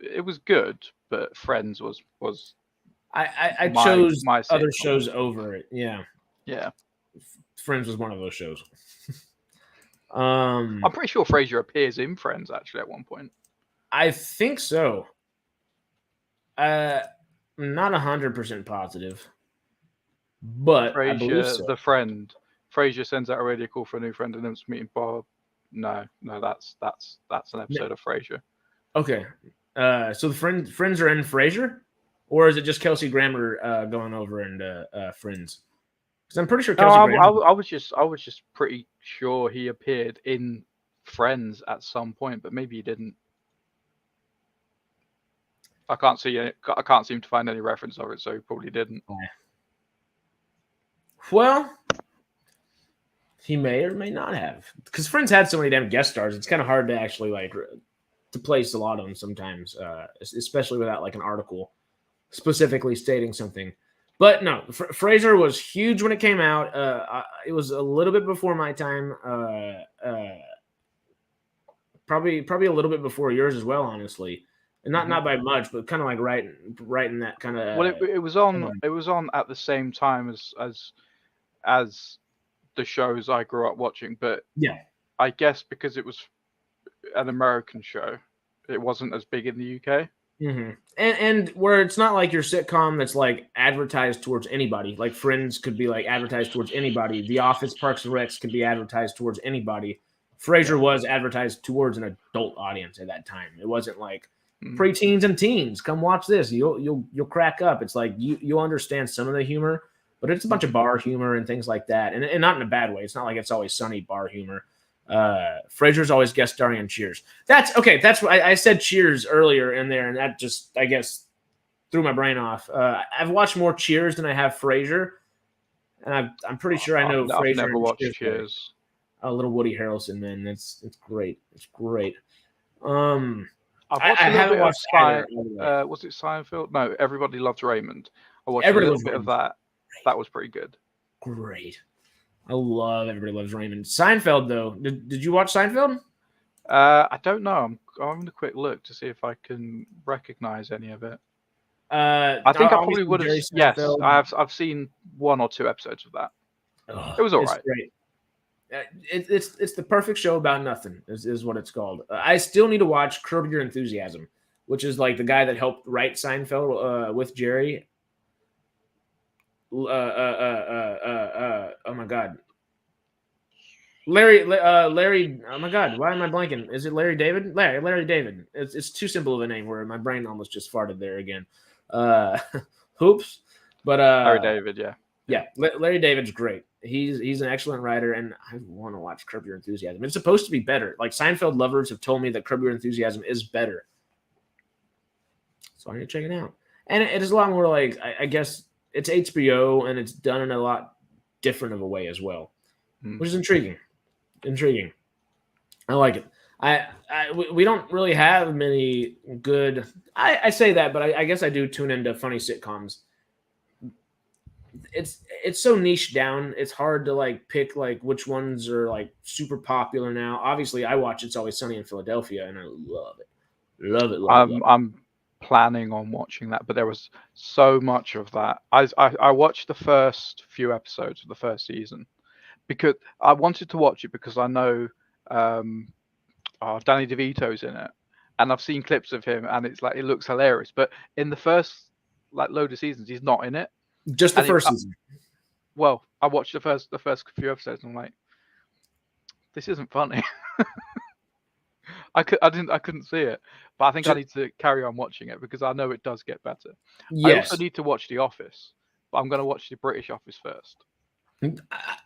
it was good, but Friends was
I chose other shows over it. Yeah.
Yeah.
Friends was one of those shows.
I'm pretty sure Frasier appears in Friends actually at one point.
I think so. Not 100% positive, but
Frasier,
I believe so.
The friend. Frasier sends out a radio call for a new friend and then meeting Bob. No, that's an episode of Frasier.
Okay, so the friends are in Frasier, or is it just Kelsey Grammer going over into Friends? Because I'm pretty sure Kelsey Grammer.
I was just pretty sure he appeared in Friends at some point, but maybe he didn't. I can't seem to find any reference of it, so he probably didn't.
Well, he may or may not have, because Friends had so many damn guest stars. It's kind of hard to actually to place a lot of them sometimes, especially without like an article specifically stating something. But no, Frasier was huge when it came out. It was a little bit before my time. Probably a little bit before yours as well, honestly. And not by much, but kind of like right in that kind of.
Well, it was on at the same time as the shows I grew up watching, but
yeah,
I guess because it was an American show, it wasn't as big in the UK.
Mm-hmm. And where it's not like your sitcom that's like advertised towards anybody. Like Friends could be like advertised towards anybody. The Office, Parks and Recs could be advertised towards anybody. Frasier was advertised towards an adult audience at that time. It wasn't like preteens and teens. Come watch this. You'll crack up. It's like you'll understand some of the humor, but it's a bunch of bar humor and things like that, and not in a bad way. It's not like It's Always Sunny bar humor. Frasier's always guest starring on Cheers. That's okay. That's what I said Cheers earlier in there, and that just, I guess, threw my brain off. I've watched more Cheers than I have Frasier, and I'm pretty sure I know Frasier.
I've never watched Cheers.
A little Woody Harrelson, man. It's great. It's great.
I haven't watched was it Seinfeld? No, Everybody Loves Raymond. I watched a little bit of that. That was pretty good.
Great. I love Everybody Loves Raymond. Seinfeld, though. Did you watch Seinfeld?
I don't know. I'm having a quick look to see if I can recognize any of it. I think I probably would have. Yes, I've seen 1 or 2 episodes of that. It was all right.
Great. It's the perfect show about nothing. Is what it's called. I still need to watch Curb Your Enthusiasm, which is like the guy that helped write Seinfeld with Jerry. Oh my god, Larry. Oh my god, why am I blanking? Is it Larry David? Larry David. It's too simple of a name where my brain almost just farted there again. Hoops. But
Larry David, yeah.
Larry David's great. He's an excellent writer, and I want to watch Curb Your Enthusiasm. It's supposed to be better. Like Seinfeld lovers have told me that Curb Your Enthusiasm is better, so I need to check it out. And it is a lot more like, I guess. It's HBO, and it's done in a lot different of a way as well, which is intriguing. I like it. We don't really have many good. I say that, but I guess I do tune into funny sitcoms. It's so niche down. It's hard to like pick like which ones are like super popular now. Obviously, I watch It's Always Sunny in Philadelphia, and I love it. Love it.
I'm planning on watching that, but there was so much of that. I watched the first few episodes of the first season because I wanted to watch it because I know Danny DeVito's in it, and I've seen clips of him, and it's like it looks hilarious. But in the first like load of seasons, he's not in it.
Just the first season.
Well, I watched the first few episodes, and I'm like, this isn't funny. I couldn't see it, but I think I need to carry on watching it because I know it does get better. Yes. I also need to watch The Office, but I'm going to watch the British Office first.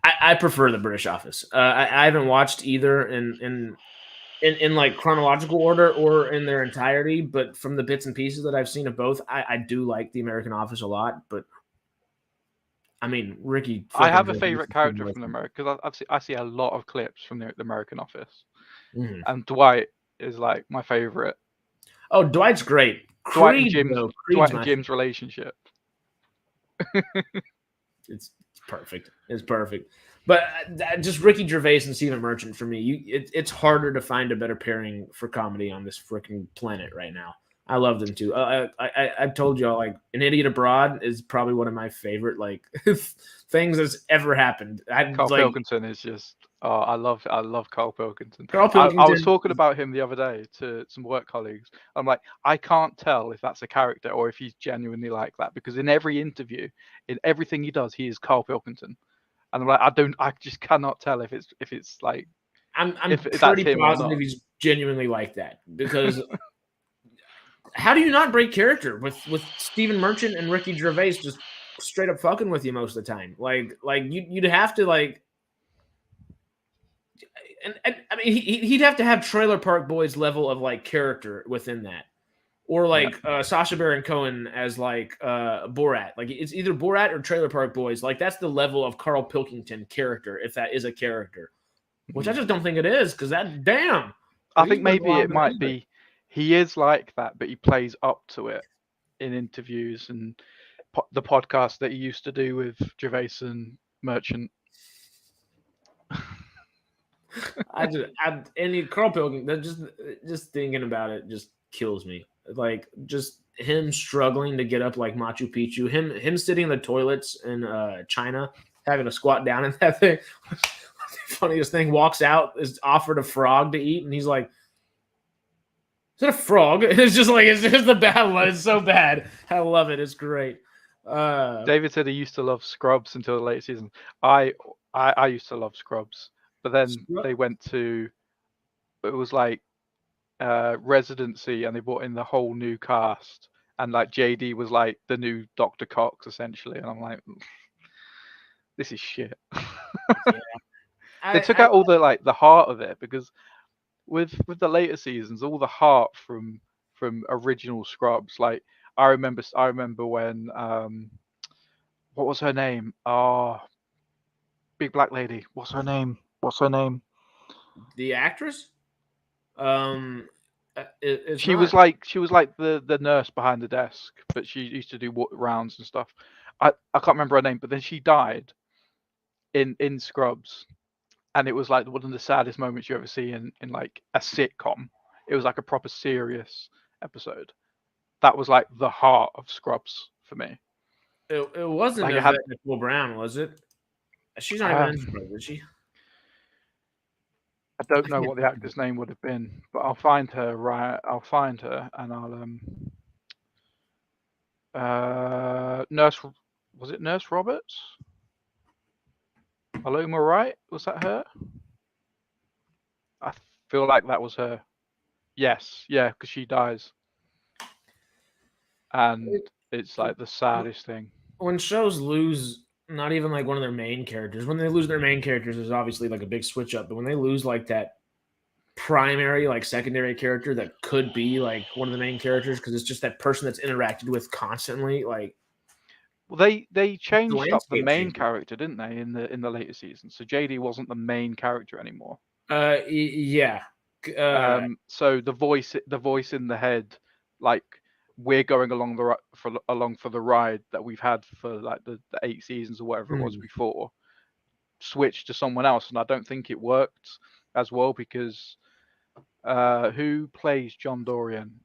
I prefer the British Office. I haven't watched either in like chronological order or in their entirety, but from the bits and pieces that I've seen of both, I do like the American Office a lot. But I mean, Ricky.
I have a favorite character from America because I see a lot of clips from the American Office. Mm-hmm. And Dwight is like my favorite.
Oh, Dwight's great.
Dwight and Jim's relationship.
It's perfect. It's perfect. But just Ricky Gervais and Stephen Merchant for me. It's harder to find a better pairing for comedy on this freaking planet right now. I love them too. I've told y'all, like, An Idiot Abroad is probably one of my favorite like things that's ever happened.
Carl Pilkington is just. Oh, I love Carl Pilkington. I was talking about him the other day to some work colleagues. I'm like, I can't tell if that's a character or if he's genuinely like that because in every interview, in everything he does, he is Carl Pilkington, and I'm like, I just cannot tell if it's like.
I'm pretty positive he's genuinely like that because. How do you not break character with Stephen Merchant and Ricky Gervais just straight up fucking with you most of the time? Like you'd have to like. And I mean, he'd have to have Trailer Park Boys level of like character within that, or like Sacha Baron Cohen as like Borat. Like it's either Borat or Trailer Park Boys. Like that's the level of Carl Pilkington character, if that is a character, which I just don't think it is. Because that damn,
I think maybe it might be. He is like that, but he plays up to it in interviews and the podcast that he used to do with Gervais and Merchant.
Carl Pilkington, just thinking about it just kills me. Like just him struggling to get up like Machu Picchu, him sitting in the toilets in China, having to squat down in that thing. The funniest thing, walks out, is offered a frog to eat, and he's like, Is it a frog? It's just the bad one. It's so bad. I love it. It's great.
David said he used to love Scrubs until the late season. I used to love Scrubs, but then they went to, it was like Residency, and they brought in the whole new cast, and like JD was like the new Dr. Cox essentially, and I'm like, this is shit. They took out all the heart of it, because with the later seasons, all the heart from original Scrubs. Like I remember when what was her name? Oh, big black lady. What's her name?
The actress.
She was like the nurse behind the desk, but she used to do rounds and stuff. I can't remember her name, but then she died in Scrubs, and it was like one of the saddest moments you ever see in like a sitcom. It was like a proper serious episode. That was like the heart of Scrubs for me.
It wasn't like Nicole Brown, was it? She's not even in Scrubs, is she?
I don't know what the actor's name would have been, but I'll find her. Right, I'll find her, and I'll Nurse. Was it Nurse Roberts? Aloma Wright? Was that her? I feel like that was her. Yes, yeah, because she dies, and it's like the saddest thing.
When shows lose not even like one of their main characters, when they lose their main characters, there's obviously like a big switch up. But when they lose like that primary, like secondary character that could be like one of the main characters, because it's just that person that's interacted with constantly, like.
Well, they changed up the main character, didn't they, in the later seasons? So JD wasn't the main character anymore.
Yeah.
So the voice in the head, like, we're going along for the ride that we've had for like the 8 seasons or whatever it was before, switched to someone else, and I don't think it worked as well, because who plays John Dorian?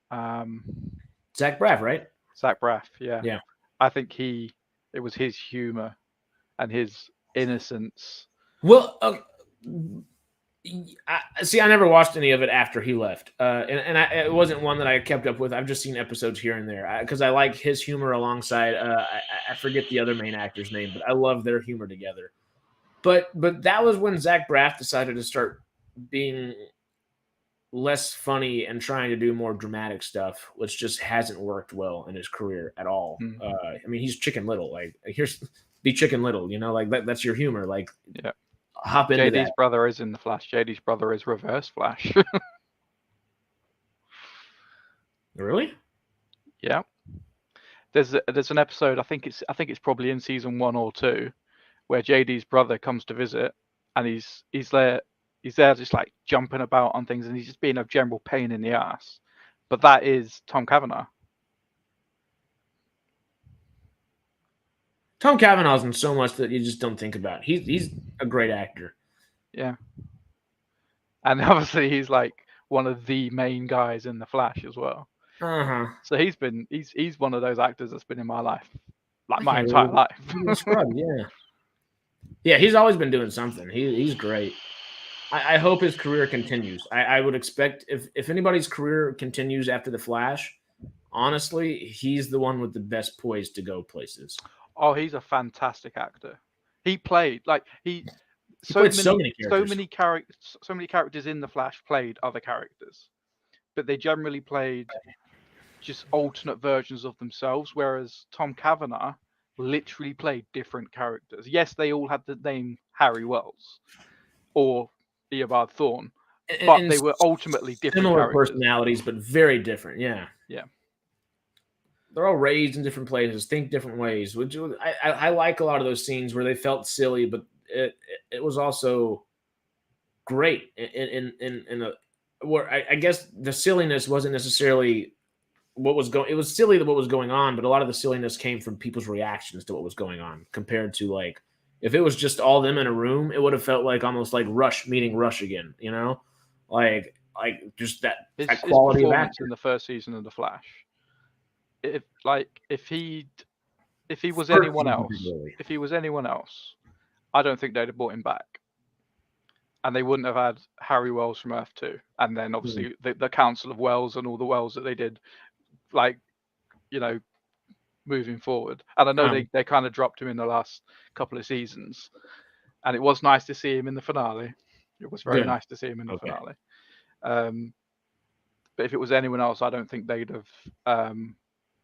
Zach Braff, right?
Zach Braff, yeah.
Yeah.
I think it was his humor and his innocence.
Well, I never watched any of it after he left, and it wasn't one that I kept up with. I've just seen episodes here and there because I like his humor alongside. I forget the other main actor's name, but I love their humor together. But that was when Zach Braff decided to start being less funny and trying to do more dramatic stuff, which just hasn't worked well in his career at all. I mean, he's Chicken Little. Like, here's be Chicken Little, like that's your humor. Like,
yeah.
Hop into
JD's brother is in the Flash. JD's brother is Reverse Flash.
Really?
Yeah. There's an episode. I think it's probably in season 1 or 2, where JD's brother comes to visit, and he's there just like jumping about on things, and he's just being a general pain in the ass. But that is Tom Cavanaugh.
Tom Cavanaugh's in so much that you just don't think about. He's a great actor.
Yeah. And obviously he's like one of the main guys in the Flash as well. So he's one of those actors that's been in my life, like my entire life.
Yeah, he's always been doing something. He's great. I hope his career continues. I would expect if anybody's career continues after the Flash, honestly, he's the one with the best poise to go places.
Oh, he's a fantastic actor. He played so many characters in the Flash played other characters, but they generally played just alternate versions of themselves. Whereas Tom Cavanaugh literally played different characters. Yes, they all had the name Harry Wells or Eobard Thawne, but they were ultimately different
similar
characters.
Personalities, but very different. Yeah. They're all raised in different places, think different ways. Which I like a lot of those scenes where they felt silly, but it was also great in a where I guess the silliness wasn't necessarily what was going. It was silly that what was going on, but a lot of the silliness came from people's reactions to what was going on. Compared to like if it was just all them in a room, it would have felt like almost like Rush meeting Rush again. Like just that quality of acting
in the first season of The Flash. If he was anyone else, I don't think they'd have brought him back. and they wouldn't have had Harry Wells from Earth 2, and then obviously the Council of Wells and all the Wells that they did, like, you know, moving forward. And I know they kind of dropped him in the last couple of seasons, and it was nice to see him in the finale. It was very nice to see him in the finale. But if it was anyone else, I don't think they'd have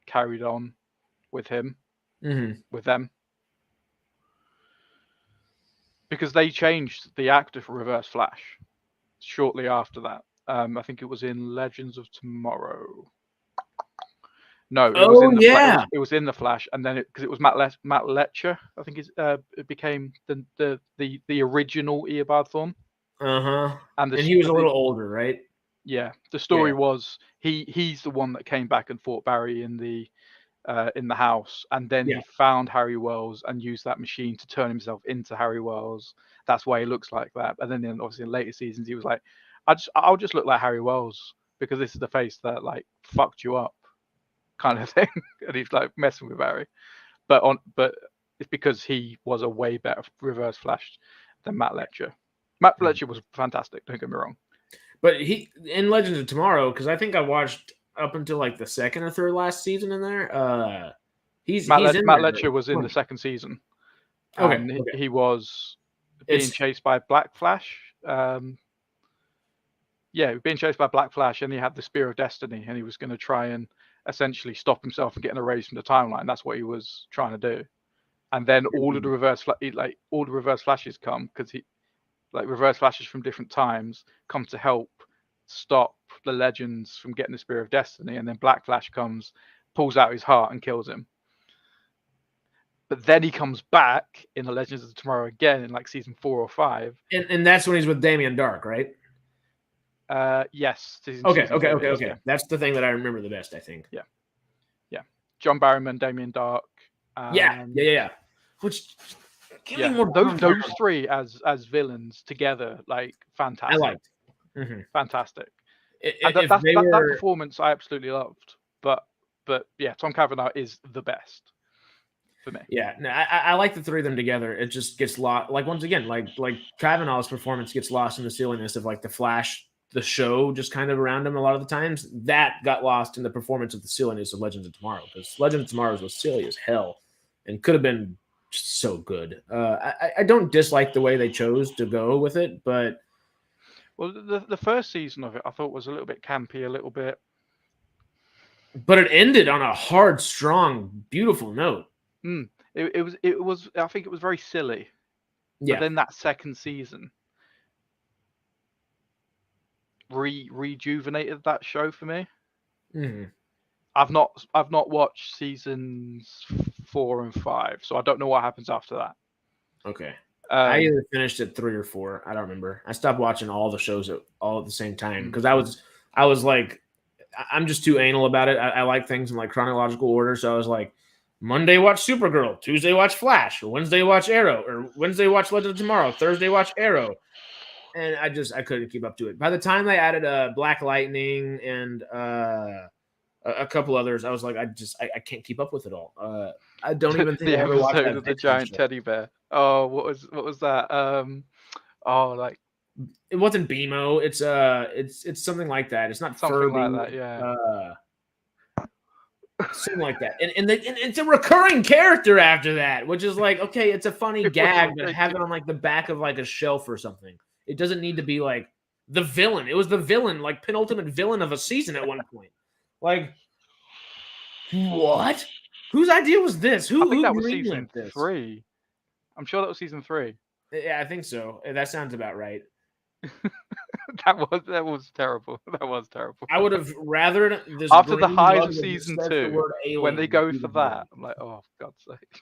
carried on with him, with them. Because they changed the actor for Reverse Flash shortly after that. I think it was in Legends of Tomorrow. No, it was in the it was in the Flash, and then because it was Matt Letcher, I think it became the original Eobard Thawne. And he was a little older, right? Yeah. The story was he's the one that came back and fought Barry in the house, and then he found Harry Wells and used that machine to turn himself into Harry Wells. That's why he looks like that. And then obviously in later seasons he was like, I'll just look like Harry Wells because this is the face that like fucked you up, kind of thing. And he's like messing with Barry, but it's because he was a way better Reverse Flash than Matt Letcher. Matt Letcher was fantastic, don't get me wrong, but he in Legends of Tomorrow, because I think I watched up until like the second or third last season in there. Matt Letcher was in the second season. He was being chased by Black Flash. Being chased by Black Flash, and he had the Spear of Destiny, and he was going to try and essentially stop himself from getting erased from the timeline. That's what he was trying to do. And then all of the reverse flashes come, because Reverse Flashes from different times come to help stop the Legends from getting the Spear of Destiny, and then Black Flash comes, pulls out his heart and kills him. But then he comes back in the Legends of Tomorrow again in like season 4 or 5.
And that's when he's with Damien Dark, right?
Yes.
Okay. That's the thing that I remember the best, I think.
Yeah. John Barrowman, Damien Dark.
Yeah. Which
those three as villains together, like fantastic. I liked. Fantastic. That performance I absolutely loved. But yeah, Tom Cavanaugh is the best for me.
Yeah, no, I like the three of them together. It just gets lost. Like once again, like Cavanaugh's performance gets lost in the silliness of like the Flash, the show, just kind of around him a lot of the times. That got lost in the performance of the silliness of Legends of Tomorrow, because Legends of Tomorrow was silly as hell and could have been just so good. I don't dislike the way they chose to go with it, but
the first season of it I thought was a little bit campy, a little bit.
But it ended on a hard, strong, beautiful note.
It was. I think it was very silly. Yeah. But then that second season rejuvenated that show for me. I've not watched seasons 4 and 5, so I don't know what happens after that.
Okay. I either finished at 3 or 4. I don't remember. I stopped watching all the shows all at the same time because I was like, I'm just too anal about it. I like things in like chronological order, so I was like, Monday watch Supergirl, Tuesday watch Flash, Wednesday watch Arrow, or Wednesday watch Legend of Tomorrow, Thursday watch Arrow, and I couldn't keep up to it. By the time they added Black Lightning and a couple others, I was like, I can't keep up with it all. I don't even think
the episode of the giant teddy bear. Oh, what was that? Like
it wasn't BMO. It's something like that. It's not
something
Furby.
Like that. Yeah.
Something like that, and it's a recurring character after that, which is like, okay, it's a funny gag, but have it on like the back of like a shelf or something. It doesn't need to be like the villain. It was the villain, like penultimate villain of a season at one point. Like, what? Whose idea was this?
I think that was season 3. I'm sure that was season 3.
Yeah, I think so. That sounds about right.
That was terrible. That was terrible.
I would have rather this
after the highs of season 2 when they go for that. I'm like, oh, for God's sake.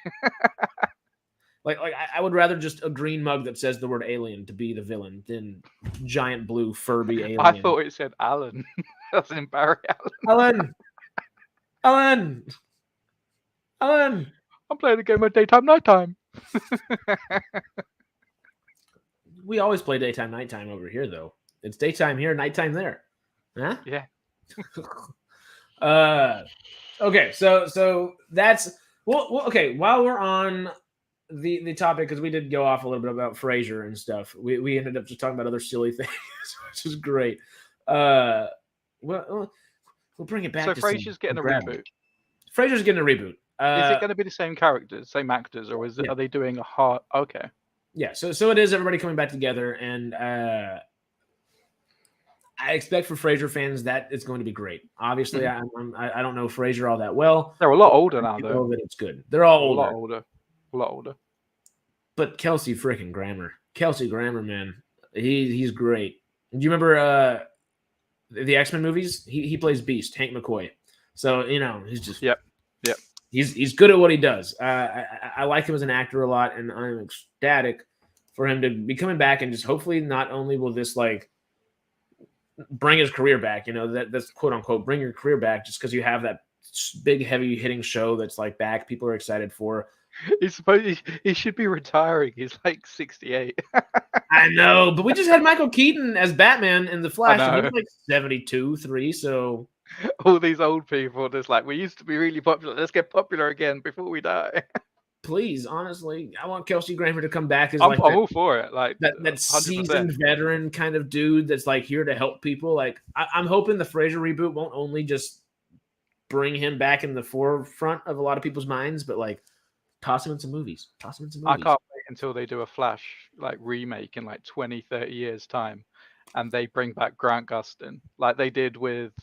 like I would rather just a green mug that says the word alien to be the villain than giant blue Furby alien.
I thought it said Alan. That's in Barry
Allen. Alan.
I'm playing the game of daytime, nighttime.
We always play daytime, nighttime over here, though. It's daytime here, nighttime there. Huh?
Yeah.
Okay, so that's well. Okay, while we're on the topic, because we did go off a little bit about Frasier and stuff. We ended up just talking about other silly things, which is great. We'll bring it back.
So
to
Frasier's getting a reboot.
Frasier's getting a reboot.
Is it going to be the same characters, same actors, or are they doing a hard? Okay.
Yeah, so it is everybody coming back together, and I expect for Frasier fans that it's going to be great. Obviously, I don't know Frasier all that well.
They're a lot older now, though.
That it's good. They're all older.
A lot older.
But Kelsey freaking Grammer, man, he's great. Do you remember the X-Men movies? He plays Beast, Hank McCoy. So he's just
yep.
He's good at what he does. I like him as an actor a lot, and I'm ecstatic for him to be coming back, and just hopefully not only will this like bring his career back, that's quote unquote bring your career back, just because you have that big heavy hitting show that's like back, people are excited for.
He should be retiring. He's like 68.
I know, but we just had Michael Keaton as Batman in The Flash, and he's like 72, 3, so.
All these old people just like, we used to be really popular. Let's get popular again before we die.
Please, honestly, I want Kelsey Grammer to come back as
I'm all for it. Like
that seasoned veteran kind of dude that's like here to help people. Like I'm hoping the Frasier reboot won't only just bring him back in the forefront of a lot of people's minds, but like toss him in some movies. I can't
wait until they do a Flash like remake in like 20, 30 years time. And they bring back Grant Gustin, like they did with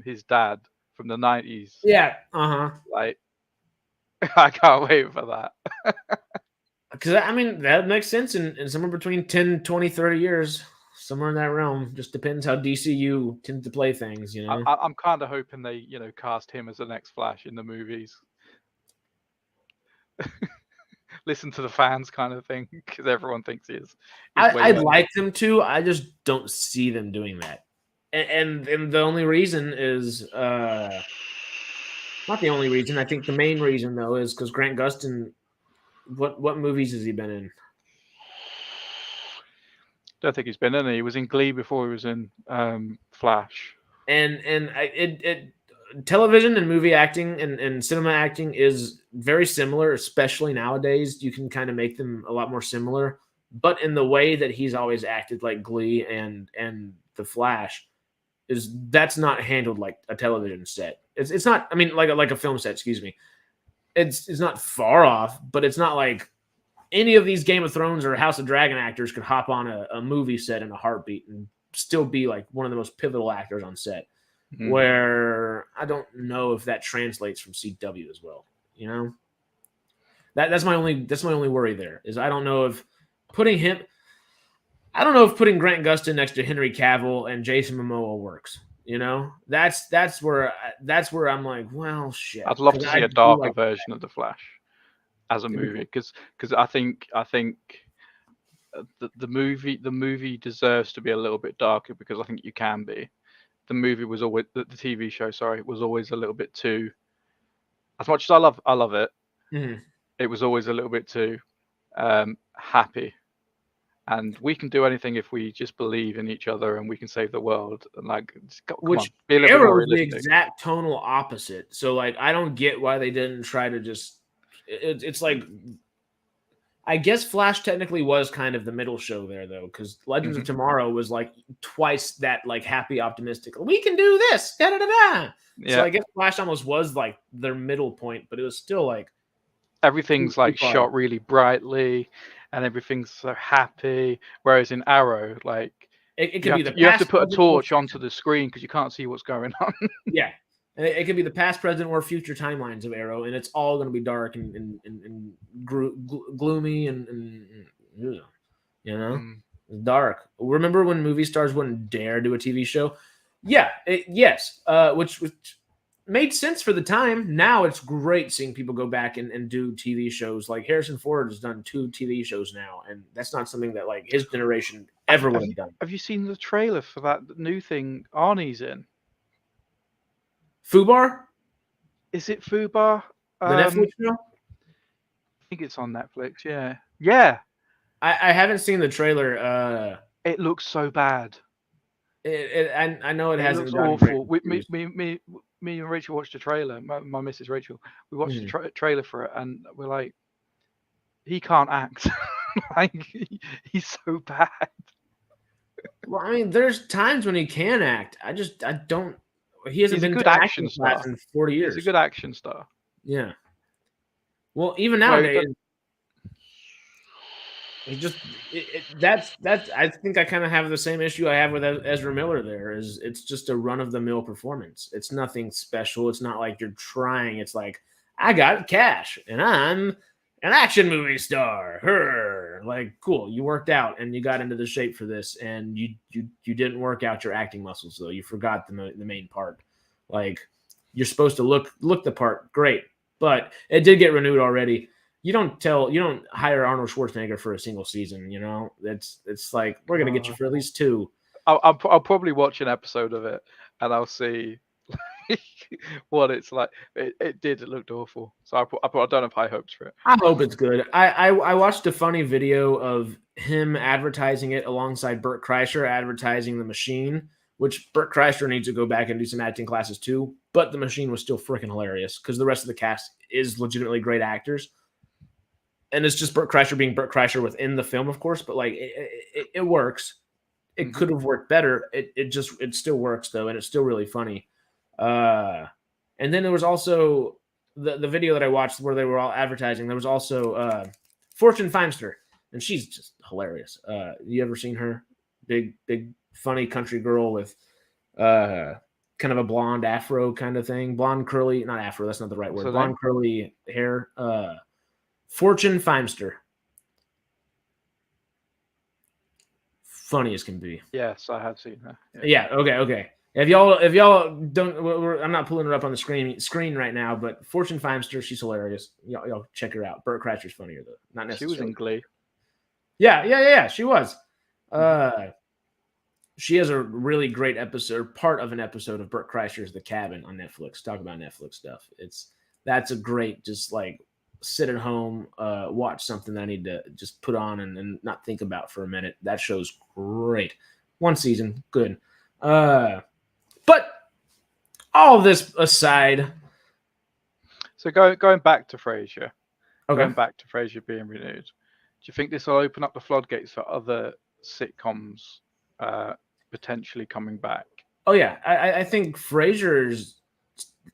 his dad from the 90s.
Yeah,
Like, I can't wait for that.
Because, that makes sense in somewhere between 10, 20, 30 years. Somewhere in that realm. Just depends how DCU tends to play things,
I'm kind of hoping they, cast him as the next Flash in the movies. Listen to the fans kind of thing, because everyone thinks he is.
I'd like them to. I just don't see them doing that. And the only reason is not the only reason. I think the main reason though is because Grant Gustin. What movies has he been in?
Don't think he's been in. He was in Glee before he was in Flash.
Television and movie acting and cinema acting is very similar, especially nowadays. You can kind of make them a lot more similar, but in the way that he's always acted, like Glee and The Flash, that's not handled like a television set. It's not. Like a film set. Excuse me. It's not far off, but it's not like any of these Game of Thrones or House of Dragon actors could hop on a movie set in a heartbeat and still be like one of the most pivotal actors on set. Mm-hmm. Where I don't know if that translates from CW as well. That's my only worry there, is I don't know if putting Grant Gustin next to Henry Cavill and Jason Momoa works. That's where I'm like, well, shit.
I'd love to see a darker version of The Flash as a movie, because I think the movie deserves to be a little bit darker, because I think you can be. The movie was always the TV show. Sorry, was always a little bit too. As much as I love it,
mm-hmm.
It was always a little bit too happy. And we can do anything if we just believe in each other, and we can save the world. And
Arrow is the exact tonal opposite. So like, I don't get why they didn't try to just. It's like. I guess Flash technically was kind of the middle show there, though, because Legends of Tomorrow was like twice that like happy, optimistic. We can do this. Da da da da. Yeah. So I guess Flash almost was like their middle point, but it was still like
everything's like shot really brightly, and everything's so happy. Whereas in Arrow, like
it could be
you have to put a torch onto the screen because you can't see what's going on.
Yeah. It could be the past, present, or future timelines of Arrow, and it's all going to be dark and gloomy and dark. Remember when movie stars wouldn't dare do a TV show? Yeah, yes, which made sense for the time. Now it's great seeing people go back and do TV shows. Like Harrison Ford has done 2 TV shows now, and that's not something that like his generation ever would have done.
Have you seen the trailer for that new thing Arnie's in?
Fubar?
Is it Fubar?
The Netflix show?
I think it's on Netflix, yeah. Yeah.
I haven't seen the trailer.
It looks so bad.
I know it hasn't.
It looks awful. Me and Rachel watched the trailer. My missus Rachel. We watched the trailer for it, and we're like, he can't act. Like he's so bad.
Well, I mean, there's times when he can act. I don't. He hasn't
He's a
been
good
to
action
acting class
star.
in 40 years.
He's a good action star.
Yeah. Well, even
Well,
nowadays, he just that's. I think I kind of have the same issue I have with Ezra Miller. There is, it's just a run of the mill performance. It's nothing special. It's not like you're trying. It's like, I got cash and I'm an action movie star. Her, like, cool. You worked out and you got into the shape for this, and you didn't work out your acting muscles though. You forgot the main part. Like, you're supposed to look the part, great, but it did get renewed already. You don't hire Arnold Schwarzenegger for a single season. You know, it's like, we're gonna get you for at least 2.
I'll probably watch an episode of it and I'll see what it's like. It looked awful, so I don't have high hopes for it.
I hope it's good. I watched a funny video of him advertising it alongside Bert Kreischer advertising The Machine, which Bert Kreischer needs to go back and do some acting classes too. But The Machine was still freaking hilarious because the rest of the cast is legitimately great actors. And it's just Bert Kreischer being Bert Kreischer within the film, of course, but like it works. It could have worked better. It still works though, and it's still really funny. And then there was also the video that I watched where they were all advertising. There was also Fortune Feimster, and she's just hilarious. You ever seen her? Big funny country girl with kind of a blonde afro kind of thing. Blonde curly, not afro, that's not the right word.
So
blonde curly hair. Fortune Feimster. Funny as can be.
Yes, I have seen her.
Yeah. Okay. If y'all don't, I'm not pulling her up on the screen right now, but Fortune Feimster, she's hilarious. Y'all check her out. Bert Kreischer's funnier though, not necessarily.
She was in Glee.
Yeah. She was. She has a really great episode, part of an episode of Bert Kreischer's The Cabin on Netflix. Talk about Netflix stuff. That's a great, just like, sit at home, watch something that I need to just put on and not think about for a minute. That show's great. 1 season, good. But all this aside,
so going back to Frasier,
okay.
Going back to Frasier being renewed, do you think this will open up the floodgates for other sitcoms potentially coming back?
Oh yeah, I think Frasier's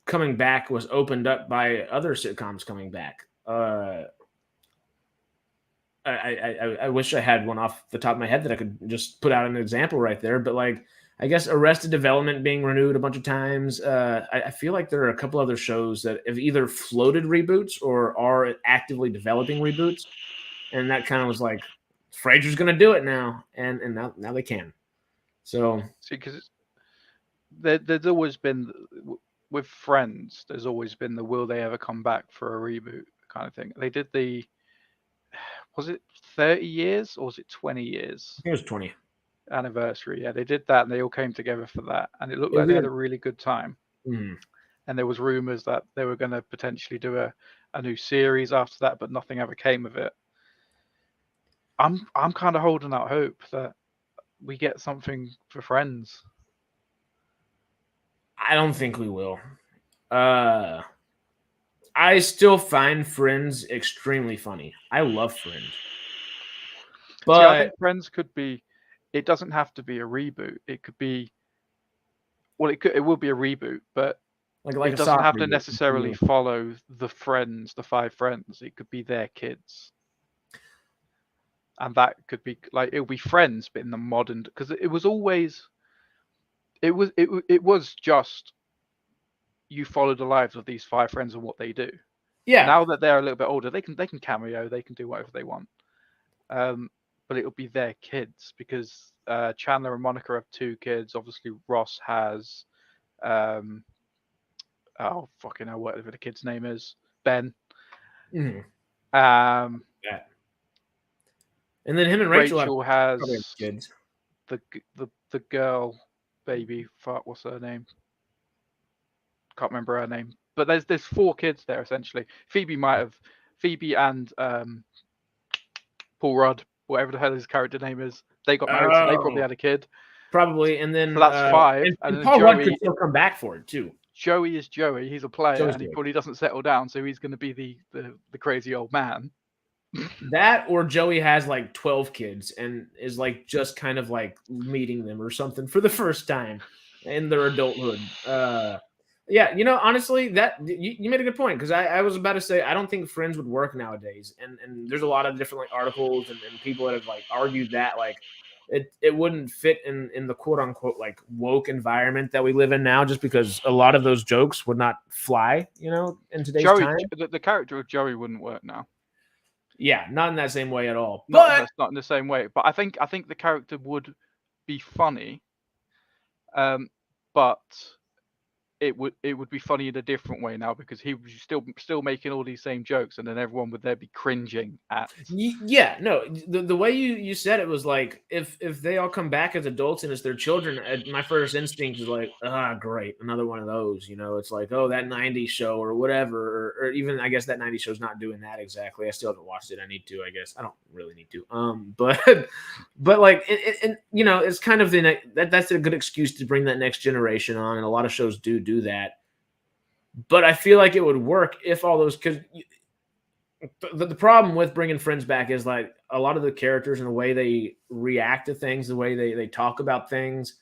coming back was opened up by other sitcoms coming back. I wish I had one off the top of my head that I could just put out an example right there, but like, I guess Arrested Development being renewed a bunch of times. I feel like there are a couple other shows that have either floated reboots or are actively developing reboots, and that kind of was like, Frasier's going to do it now, and now they can. So
see, because there's always been with Friends, there's always been the will they ever come back for a reboot kind of thing. They did was it 30 years or was it 20 years?
It was 20.
Anniversary. Yeah, they did that and they all came together for that. And it looked like they had a really good time.
Mm.
And there was rumors that they were going to potentially do a new series after that, but nothing ever came of it. I'm kind of holding out hope that we get something for Friends.
I don't think we will. I still find Friends extremely funny. I love Friends. But
see, I think Friends could be, it doesn't have to be a reboot. It could be, well, it will be a reboot, but
like
it doesn't have to necessarily follow the 5 friends. It could be their kids. And that could be like, it'll be Friends, but in the modern, because it was always, it was just, you follow the lives of these 5 friends and what they do.
Yeah.
Now that they're a little bit older, they can cameo, they can do whatever they want. But it'll be their kids because Chandler and Monica have 2 kids. Obviously, Ross has, oh fucking hell, whatever the kid's name is, Ben.
Mm-hmm.
Yeah.
And then him and Rachel
has
kids.
The girl baby. Fuck, what's her name? Can't remember her name. But there's 4 kids there essentially. Phoebe and Paul Rudd, whatever the hell his character name is. They got married, so they probably had a kid.
Probably, and then
so that's 5.
And Paul Rudd could still come back for it too.
Joey is Joey. He's a player, and he probably doesn't settle down, so he's going to be the crazy old man.
That or Joey has like 12 kids and is like just kind of like meeting them or something for the first time in their adulthood. Yeah, honestly, that you made a good point because I was about to say I don't think Friends would work nowadays, and there's a lot of different like articles and people that have like argued that like it wouldn't fit in the quote unquote like woke environment that we live in now, just because a lot of those jokes would not fly, in today's time.
The character of Joey wouldn't work now.
Yeah, not in that same way at all.
That's not in the same way. But I think the character would be funny, but it would be funny in a different way now because he was still making all these same jokes, and then everyone would there be cringing at.
Yeah, no, the way you said it was like if they all come back as adults and it's their children, my first instinct is like, great, another one of those. It's like, oh, that 90s show or whatever, or even I guess that 90s show's not doing that exactly. I still haven't watched it. I need to. I guess I don't really need to. But like it's kind of that's a good excuse to bring that next generation on, and a lot of shows do that. But I feel like it would work if all those because. The problem with bringing Friends back is like a lot of the characters and the way they react to things, the way they talk about things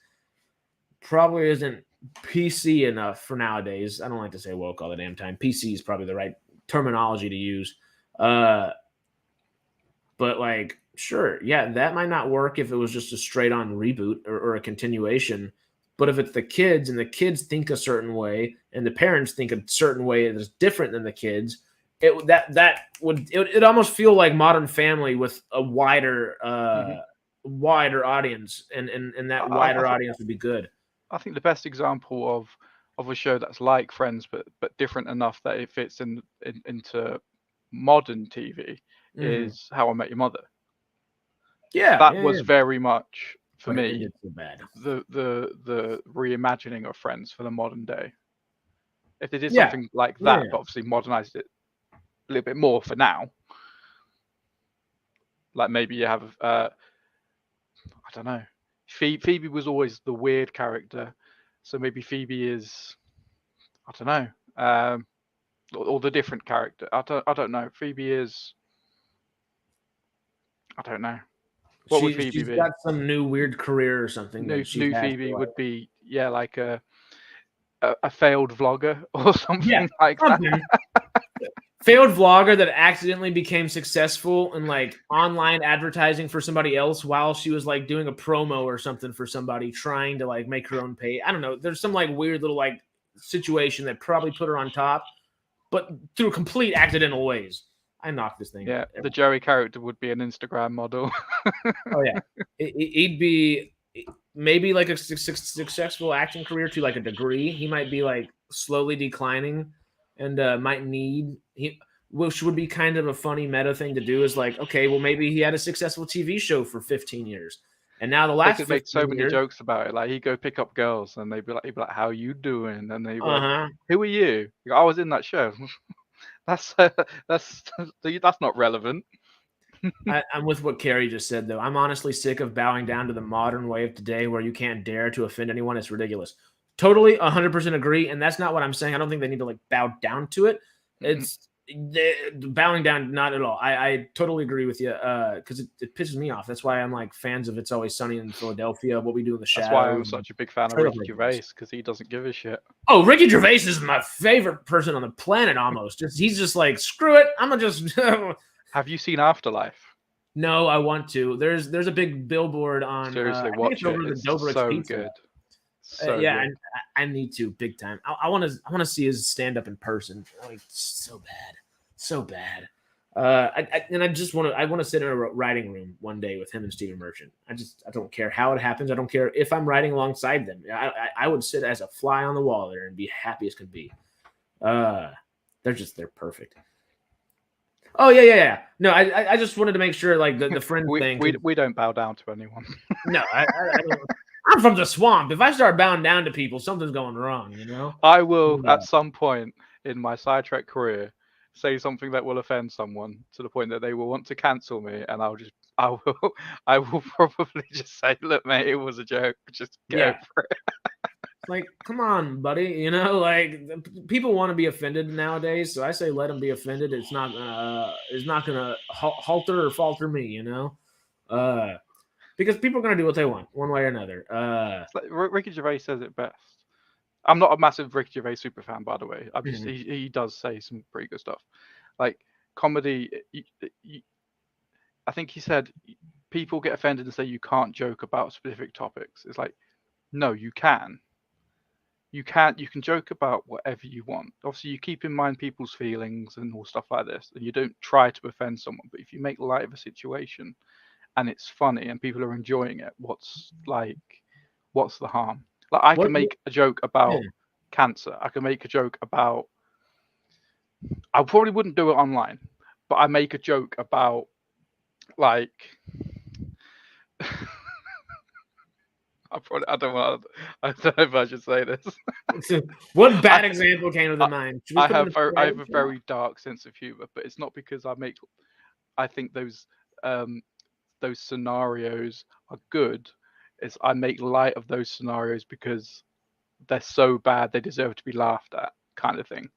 probably isn't PC enough for nowadays. I don't like to say woke all the damn time. PC is probably the right terminology to use. But like, sure, yeah, that might not work if it was just a straight on reboot or a continuation. But if it's the kids and the kids think a certain way and the parents think a certain way that's different than the kids, it almost feel like Modern Family with a wider audience, and that wider audience would be good.
I think the best example of a show that's like Friends but different enough that it fits into modern TV is How I Met Your Mother.
Yeah,
that was very much for me
so bad.
The reimagining of Friends for the modern day. If they did something like that, but obviously modernized it a little bit more for now, like maybe you have I don't know, Phoebe was always the weird character, so maybe Phoebe is, I don't know, or the different character. I don't know. Phoebe is, I don't know. What would Phoebe
she's
be?
Got some new weird career or something.
New Phoebe would be like a failed vlogger or something like that.
Failed vlogger that accidentally became successful in like online advertising for somebody else while she was like doing a promo or something for somebody trying to like make her own pay. I don't know. There's some like weird little like situation that probably put her on top, but through complete accidental ways. I knocked this thing.
Yeah, the Joey character would be an Instagram model.
Oh yeah, he'd be maybe like a successful acting career to like a degree. He might be like slowly declining. And might need which would be kind of a funny meta thing to do is like, okay, well maybe he had a successful TV show for 15 years, and now the last 15
make so many
years,
jokes about it. Like he'd go pick up girls, and he'd be like, "How you doing?" And they'd be like, "Who are you?" Go, I was in that show. that's not relevant.
I'm with what Carrie just said though. I'm honestly sick of bowing down to the modern way of today, where you can't dare to offend anyone. It's ridiculous. Totally 100% agree, and that's not what I'm saying. I don't think they need to like bow down to it. It's bowing down, not at all. I totally agree with you because it pisses me off. That's why I'm like fans of It's Always Sunny in Philadelphia, What We Do in the Shadows.
That's why I'm such a big fan of Ricky Gervais, because he doesn't give a shit.
Oh, Ricky Gervais is my favorite person on the planet almost. He's just like, screw it, I'm gonna just...
Have you seen Afterlife?
No, I want to. There's a big billboard on...
Seriously, watch it. It's so
Pizza.
Good.
I need to big time. I want to see his stand up in person. Like so bad. I just want to sit in a writing room one day with him and Stephen Merchant. I don't care how it happens. I don't care if I'm writing alongside them. I would sit as a fly on the wall there and be happy as could be. They're perfect. Oh yeah. No, I just wanted to make sure like the friend thing.
We don't bow down to anyone.
No, I don't. I'm from the swamp. If I start bowing down to people, something's going wrong,
I will, at some point in my sidetrack career, say something that will offend someone to the point that they will want to cancel me, and I will probably just say, "Look, mate, it was a joke. Just get over it."
Like, come on, buddy. You know, like people want to be offended nowadays. So I say let them be offended. It's not gonna halter or falter me. You know, because people are gonna do what they want, one way or another.
It's like Ricky Gervais says it best. I'm not a massive Ricky Gervais super fan, by the way. I'm just he does say some pretty good stuff. Like comedy, I think he said people get offended and say you can't joke about specific topics. It's like, no, you can. You can joke about whatever you want. Obviously, you keep in mind people's feelings and all stuff like this, and you don't try to offend someone. But if you make light of a situation and it's funny and people are enjoying it, what's the harm? Like I can make a joke about cancer. I can make a joke about. I probably wouldn't do it online, but I make a joke about like. I don't know if I should say this.
What bad example came to the mind?
I have a very dark sense of humor, but it's not because I think those scenarios are good. It's I make light of those scenarios because they're so bad they deserve to be laughed at, kind of thing.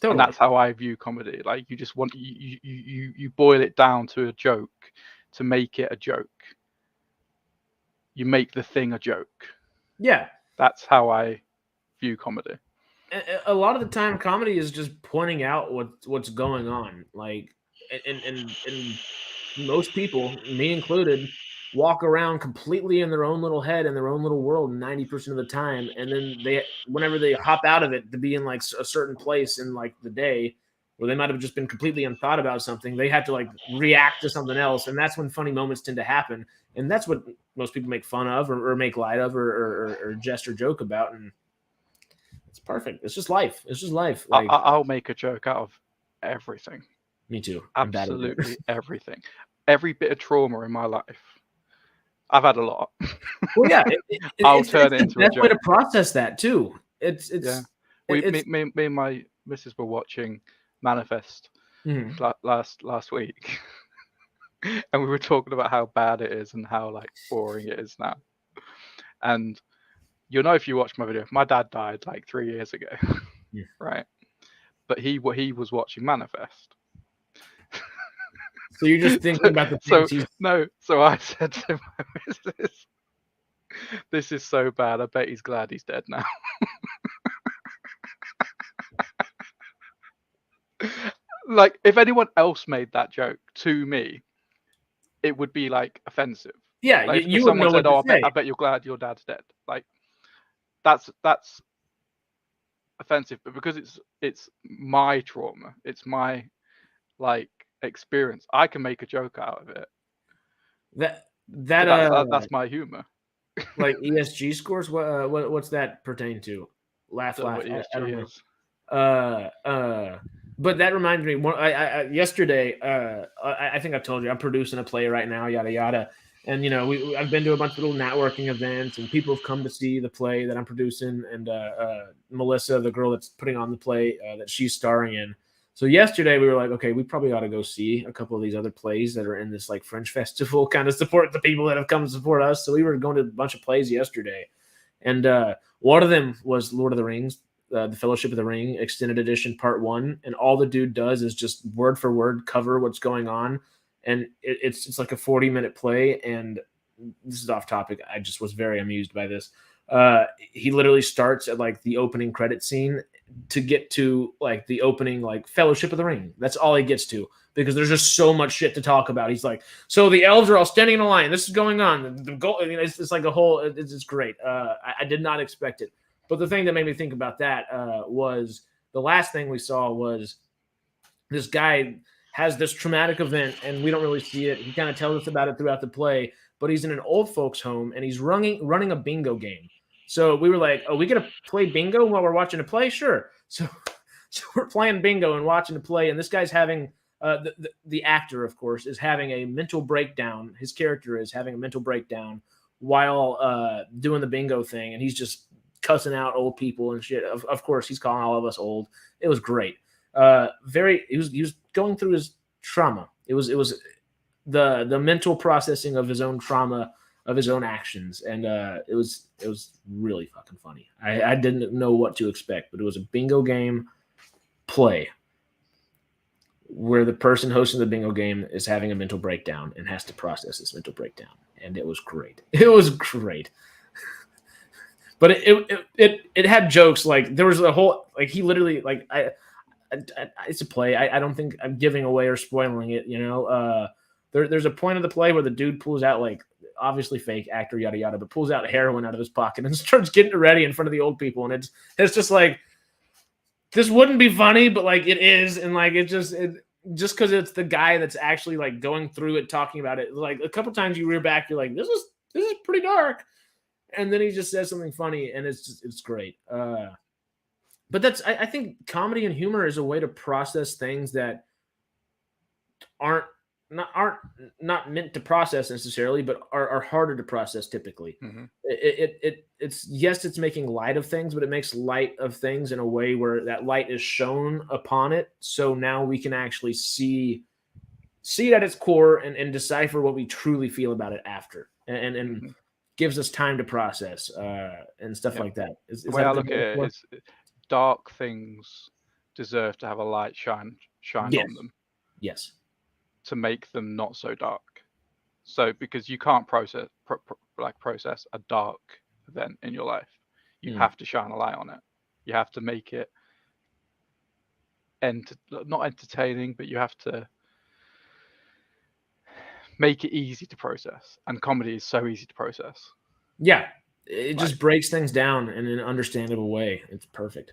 Totally. And that's how I view comedy. Like you just want you boil it down to a joke to make it a joke. You make the thing a joke. Yeah. That's how I view comedy.
A lot of the time, comedy is just pointing out what's going on. Like, and most people, me included, walk around completely in their own little head in their own little world 90% of the time. And then whenever they hop out of it to be in like a certain place in like the day where they might have just been completely unthought about something, they have to like react to something else. And that's when funny moments tend to happen. And that's what most people make fun of or make light of or jest or joke about. And it's perfect. It's just life. It's just life.
Like, I'll make a joke out of everything.
Me too.
Absolutely everything. Every bit of trauma in my life. I've had a lot.
Well, yeah.
I'll turn it into a joke.
That's the way to process that too.
Yeah. Me and my missus were watching Manifest last week. And we were talking about how bad it is and how like boring it is now. And you'll know if you watch my video. My dad died like 3 years ago, right? But he was watching Manifest.
So you're just thinking about the
So I said to my missus, "This is so bad. I bet he's glad he's dead now." Like if anyone else made that joke to me, it would be like offensive.
Yeah,
like,
you
if someone said, "Oh, I bet you're glad your dad's dead." Like that's offensive, but because it's my trauma, it's my like experience, I can make a joke out of it. That's my humor.
Like ESG scores. What's that pertain to? Laugh. I don't know. But that reminds me. Yesterday, I think I've told you I'm producing a play right now. Yada yada. And you know, I've been to a bunch of little networking events, and people have come to see the play that I'm producing. And Melissa, the girl that's putting on the play, that she's starring in. So yesterday we were like, okay, we probably ought to go see a couple of these other plays that are in this like Fringe Festival, kind of support the people that have come to support us. So we were going to a bunch of plays yesterday, and one of them was Lord of the Rings, the Fellowship of the Ring Extended Edition Part 1, and all the dude does is just word for word cover what's going on, and it's like a 40-minute play. And this is off topic. I just was very amused by this. He literally starts at like the opening credit scene to get to like the opening like Fellowship of the Ring. That's all he gets to because there's just so much shit to talk about. He's like, so the elves are all standing in a line. This is going on. The goal, it's like a whole. It's great. I did not expect it. But the thing that made me think about that was the last thing we saw was this guy has this traumatic event, and we don't really see it. He kind of tells us about it throughout the play, but he's in an old folks home, and he's running a bingo game. So we were like, oh, we get to play bingo while we're watching a play? Sure. So we're playing bingo and watching the play, and this guy's having the actor, of course, is having a mental breakdown. His character is having a mental breakdown while doing the bingo thing, and he's just cussing out old people and shit. Of course, he's calling all of us old. It was great. He was going through his trauma. It was the mental processing of his own trauma of his own actions, and it was really fucking funny. I didn't know what to expect, but it was a bingo game play where the person hosting the bingo game is having a mental breakdown and has to process this mental breakdown, and it was great. It was great. But it had jokes, like there was a whole, like he literally, like it's a play. I don't think I'm giving away or spoiling it. There's a point of the play where the dude pulls out, like, obviously fake actor, yada yada, but pulls out heroin out of his pocket and starts getting it ready in front of the old people, and it's just like, this wouldn't be funny, but like it is, and like just because it's the guy that's actually like going through it, talking about it. Like a couple times you rear back, you're like, this is pretty dark. And then he just says something funny, and it's great. But I think comedy and humor is a way to process things that aren't not meant to process necessarily, but are harder to process typically. Mm-hmm. It's making light of things, but it makes light of things in a way where that light is shown upon it. So now we can actually see it at its core and decipher what we truly feel about it after. And mm-hmm. gives us time to process and stuff like that.
The way I look at it is, dark things deserve to have a light shine on them.
Yes.
To make them not so dark. So because you can't process a dark event in your life, you have to shine a light on it. You have to make it not entertaining, but you have to make it easy to process, and comedy is so easy to process.
Yeah, it just breaks things down in an understandable way. It's perfect.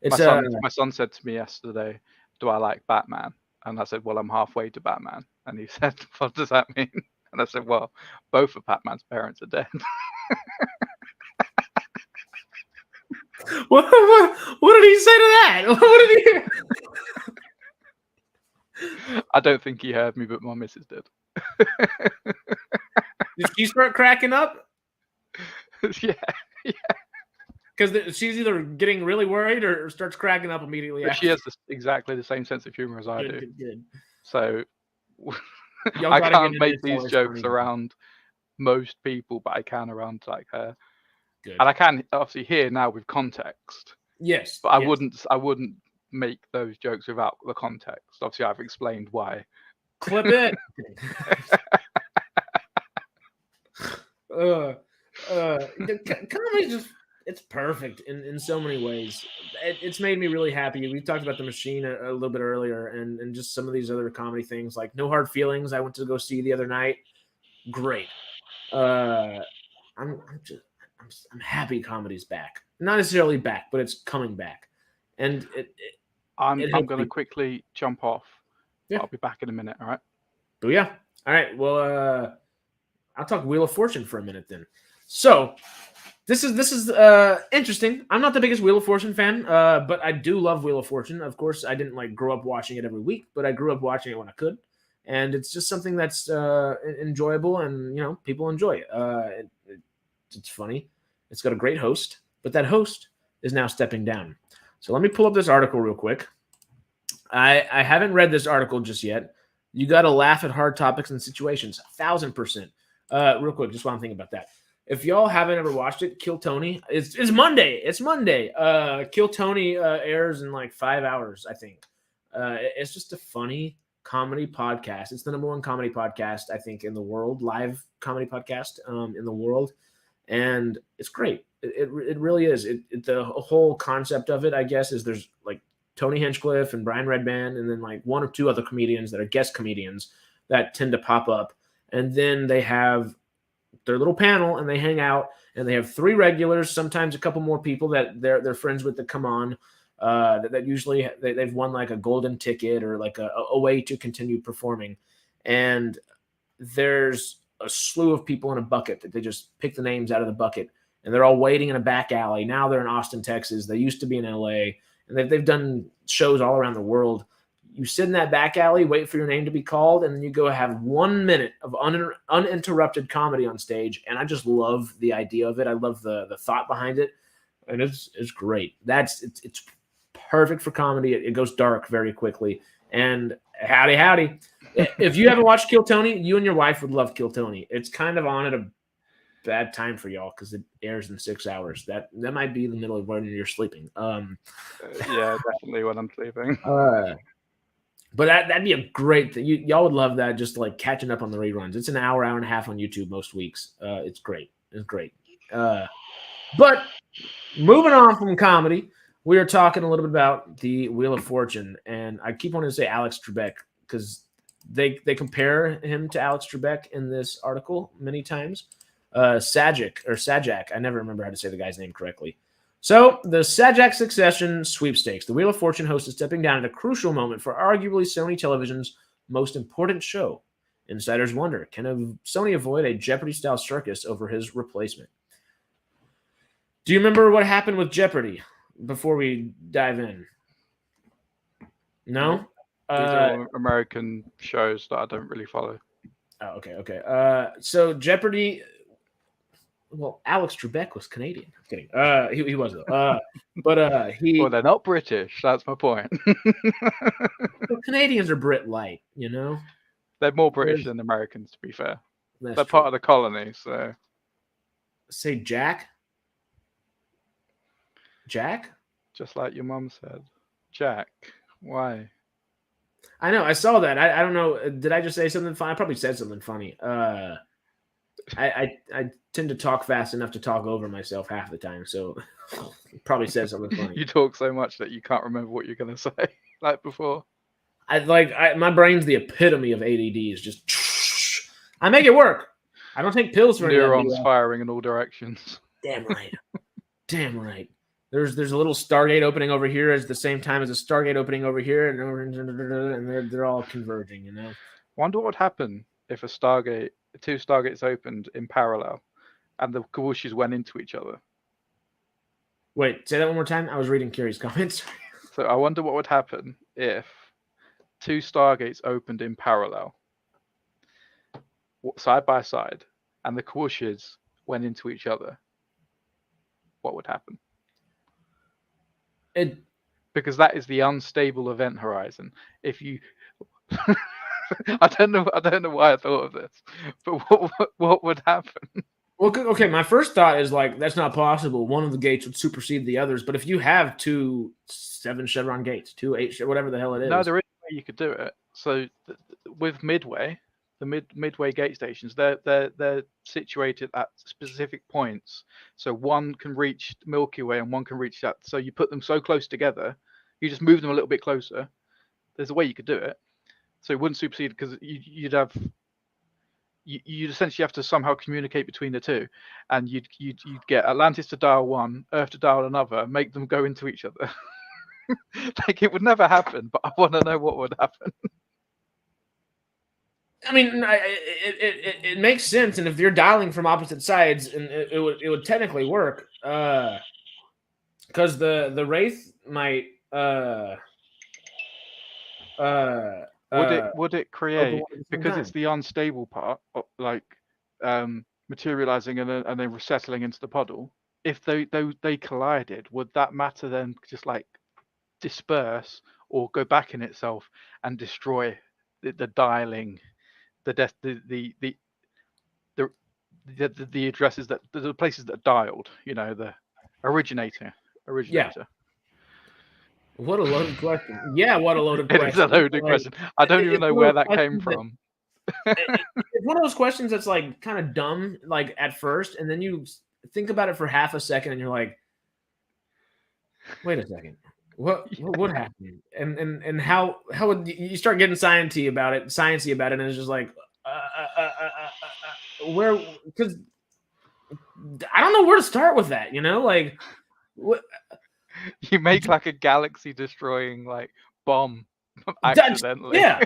My son said to me yesterday, "Do I like Batman?" And I said, "Well, I'm halfway to Batman." And he said, "What does that mean?" And I said, "Well, both of Batman's parents are dead."
What did he say to that? What did
he? I don't think he heard me, but my missus did.
Did she start cracking up?
Yeah.
Because she's either getting really worried or starts cracking up immediately.
But she has exactly the same sense of humor as I do.
Good.
So I can't make these jokes around most people, but I can around like her.
Good.
And I can obviously hear now with context.
Yes.
But I wouldn't make those jokes without the context. Obviously, I've explained why.
Clip it. Comedy just, it's perfect in so many ways. It's made me really happy. We talked about The Machine a little bit earlier, and just some of these other comedy things like No Hard Feelings. I went to go see the other night. Great. I'm happy comedy's back. Not necessarily back, but it's coming back. And
I'm going to quickly jump off. Yeah. I'll be back in a minute. All right.
Oh yeah. All right. Well, I'll talk Wheel of Fortune for a minute then. So this is interesting. I'm not the biggest Wheel of Fortune fan, but I do love Wheel of Fortune. Of course, I didn't like grow up watching it every week, but I grew up watching it when I could, and it's just something that's enjoyable, and people enjoy it. It's funny. It's got a great host, but that host is now stepping down. So let me pull up this article real quick. I haven't read this article just yet. You got to laugh at hard topics and situations. 1,000%. Real quick, just while I'm thinking about that. If y'all haven't ever watched it, Kill Tony. It's Monday. It's Monday. Kill Tony airs in like 5 hours, I think. It's just a funny comedy podcast. It's the #1 comedy podcast, I think, in the world. Live comedy podcast in the world. And it's great. It really is. The whole concept of it, I guess, is there's like Tony Hinchcliffe and Brian Redband, and then like one or two other comedians that are guest comedians that tend to pop up. And then they have their little panel, and they hang out, and they have 3 regulars, sometimes a couple more people that they're friends with that come on. That usually they've won like a golden ticket or like a way to continue performing. And there's a slew of people in a bucket that they just pick the names out of the bucket, and they're all waiting in a back alley. Now they're in Austin, Texas. They used to be in LA, and they've done shows all around the world. You sit in that back alley, wait for your name to be called, and then you go have 1 minute of uninterrupted comedy on stage. And I just love the idea of it. I love the thought behind it, and it's great. It's perfect for comedy. It goes dark very quickly. And howdy. If you haven't watched Kill Tony, you and your wife would love Kill Tony. It's kind of on at a bad time for y'all because it airs in 6 hours. That might be the middle of when you're sleeping.
Yeah, definitely when I'm sleeping.
But that'd be a great thing. Y'all would love that. Just like catching up on the reruns. It's an hour and a half on YouTube most weeks. It's great. It's great. But moving on from comedy, we are talking a little bit about the Wheel of Fortune, and I keep wanting to say Alex Trebek because they compare him to Alex Trebek in this article many times. Sajak. I never remember how to say the guy's name correctly. So, the Sajak Succession Sweepstakes. The Wheel of Fortune host is stepping down at a crucial moment for arguably Sony Television's most important show. Insiders wonder, can Sony avoid a Jeopardy-style circus over his replacement? Do you remember what happened with Jeopardy before we dive in? No?
These are American shows that I don't really follow.
Oh, okay. So Jeopardy... Well, Alex Trebek was Canadian. I'm kidding. He was though. But he.
Well, they're not British. That's my point.
Well, Canadians are Brit light, you know.
They're more British than Americans, to be fair. They're
true.
part of the colony, so.
Say Jack. Jack.
Just like your mum said, Jack. Why?
I know. I saw that. I don't know. Did I just say something funny? I probably said something funny. I tend to talk fast enough to talk over myself half the time, so probably said something funny.
You talk so much that you can't remember what you're going to say, like before.
My brain's the epitome of ADD. Is just I make it work. I don't take pills for
neurons firing in all directions.
Damn right. Damn right. There's a little Stargate opening over here at the same time as a Stargate opening over here, and they're all converging. You know.
Wonder what would happen if two Stargates opened in parallel, and the Kawushis went into each other.
Wait, say that one more time. I was reading Kiri's comments.
So I wonder what would happen if two Stargates opened in parallel, side by side, and the Kawushis went into each other. What would happen? Because that is the unstable event horizon. If you I don't know why I thought of this, but what would happen?
Well, okay, my first thought is like that's not possible. One of the gates would supersede the others. But if you have 2 7 chevron gates, 2 8, whatever the hell it is,
no, there is a way you could do it. So with Midway, the Midway gate stations, they're situated at specific points. So one can reach Milky Way and one can reach that. So you put them so close together, you just move them a little bit closer. There's a way you could do it. So it wouldn't supersede because you'd essentially have to somehow communicate between the two, and you'd get Atlantis to dial one, Earth to dial another, make them go into each other. Like it would never happen, but I want to know what would happen.
I mean, it makes sense, and if you're dialing from opposite sides, and it would technically work, because the Wraith might.
Would it create, because it's the unstable part, like materializing and then resettling into the puddle? If they collided, would that matter then? Just like disperse or go back in itself and destroy the dialing, the addresses that the places that dialed, you know, the originator.
Yeah. What a loaded question. Yeah, what a loaded question.
It's a loaded question. I don't even know where that came from.
It's one of those questions that's like kind of dumb, like at first, and then you think about it for half a second, and you're like, "Wait a second, what happened?" And how would you start getting sciencey about it, and it's just like, where? Because I don't know where to start with that. You know, like what.
You make like a galaxy destroying like bomb accidentally.
Yeah.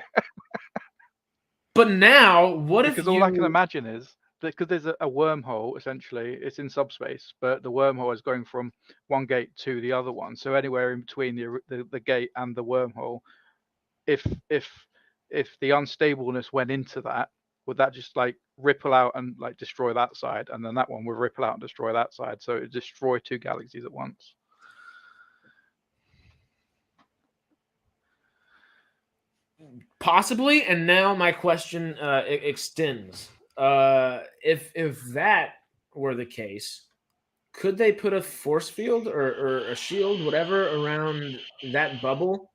But now, what if?
Because all I can imagine is that because there's a wormhole, essentially, it's in subspace, but the wormhole is going from one gate to the other one. So anywhere in between the gate and the wormhole, if the unstableness went into that, would that just like ripple out and like destroy that side, and then that one would ripple out and destroy that side, so it would destroy two galaxies at once?
Possibly, and now my question extends. If that were the case, could they put a force field or a shield, whatever, around that bubble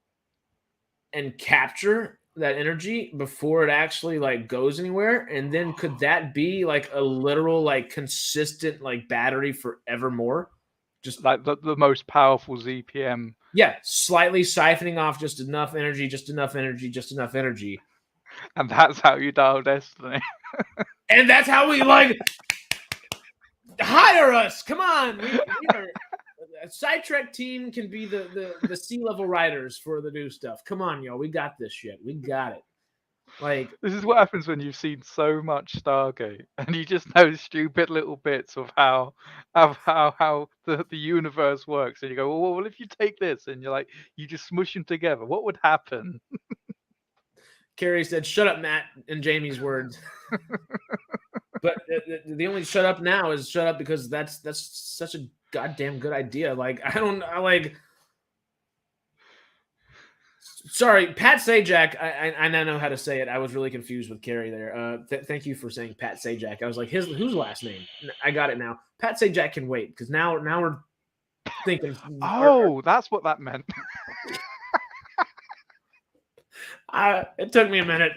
and capture that energy before it actually like goes anywhere? And then could that be like a literal, like consistent, like battery forevermore?
Just like the most powerful ZPM.
Yeah, slightly siphoning off just enough energy, just enough energy, just enough energy.
And that's how you dial Destiny.
And that's how we like hire us. Come on. We are, a Sidetrack team can be the C-level writers for the new stuff. Come on, y'all. We got this shit. We got it. Like,
this is what happens when you've seen so much Stargate and you just know stupid little bits of how the universe works, and you go, well, if you take this and you're like, you just smush them together, what would happen?
Carrie said, "Shut up, Matt," in Jamie's words. But the only shut up now is shut up because that's such a goddamn good idea. Like, sorry, Pat Sajak. I now know how to say it. I was really confused with Carrie there. Thank you for saying Pat Sajak. I was like, whose last name? I got it now. Pat Sajak can wait because now we're thinking.
Oh, that's what that meant.
It took me a minute.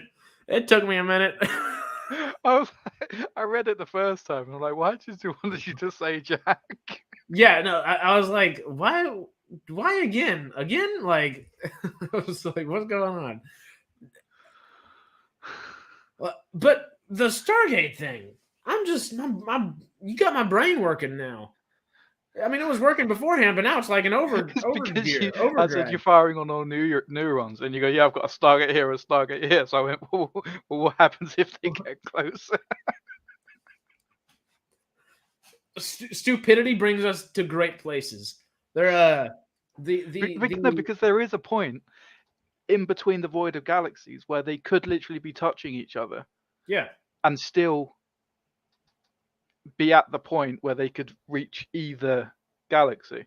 I read it the first time, and I'm like, why did you want you to say Jack?
Yeah, no, I was like, why again? Like, I was like, what's going on? But the Stargate thing, you got my brain working now. I mean, it was working beforehand, but now it's like an overdrive.
I said you're firing on all neurons, and you go, yeah, I've got a Stargate here, a Stargate here. So I went, well, what happens if they get closer?
Stupidity brings us to great places. Because
there is a point in between the void of galaxies where they could literally be touching each other.
Yeah.
And still be at the point where they could reach either galaxy.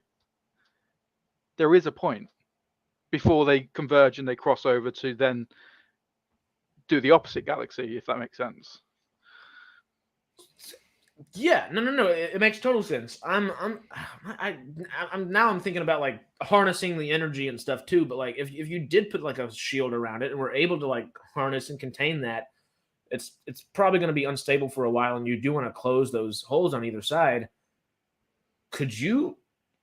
There is a point before they converge and they cross over to then do the opposite galaxy, if that makes sense.
Yeah, no. It makes total sense. I'm thinking about like harnessing the energy and stuff too. But like, if you did put like a shield around it and we're able to like harness and contain that, it's probably going to be unstable for a while, and you do want to close those holes on either side. Could you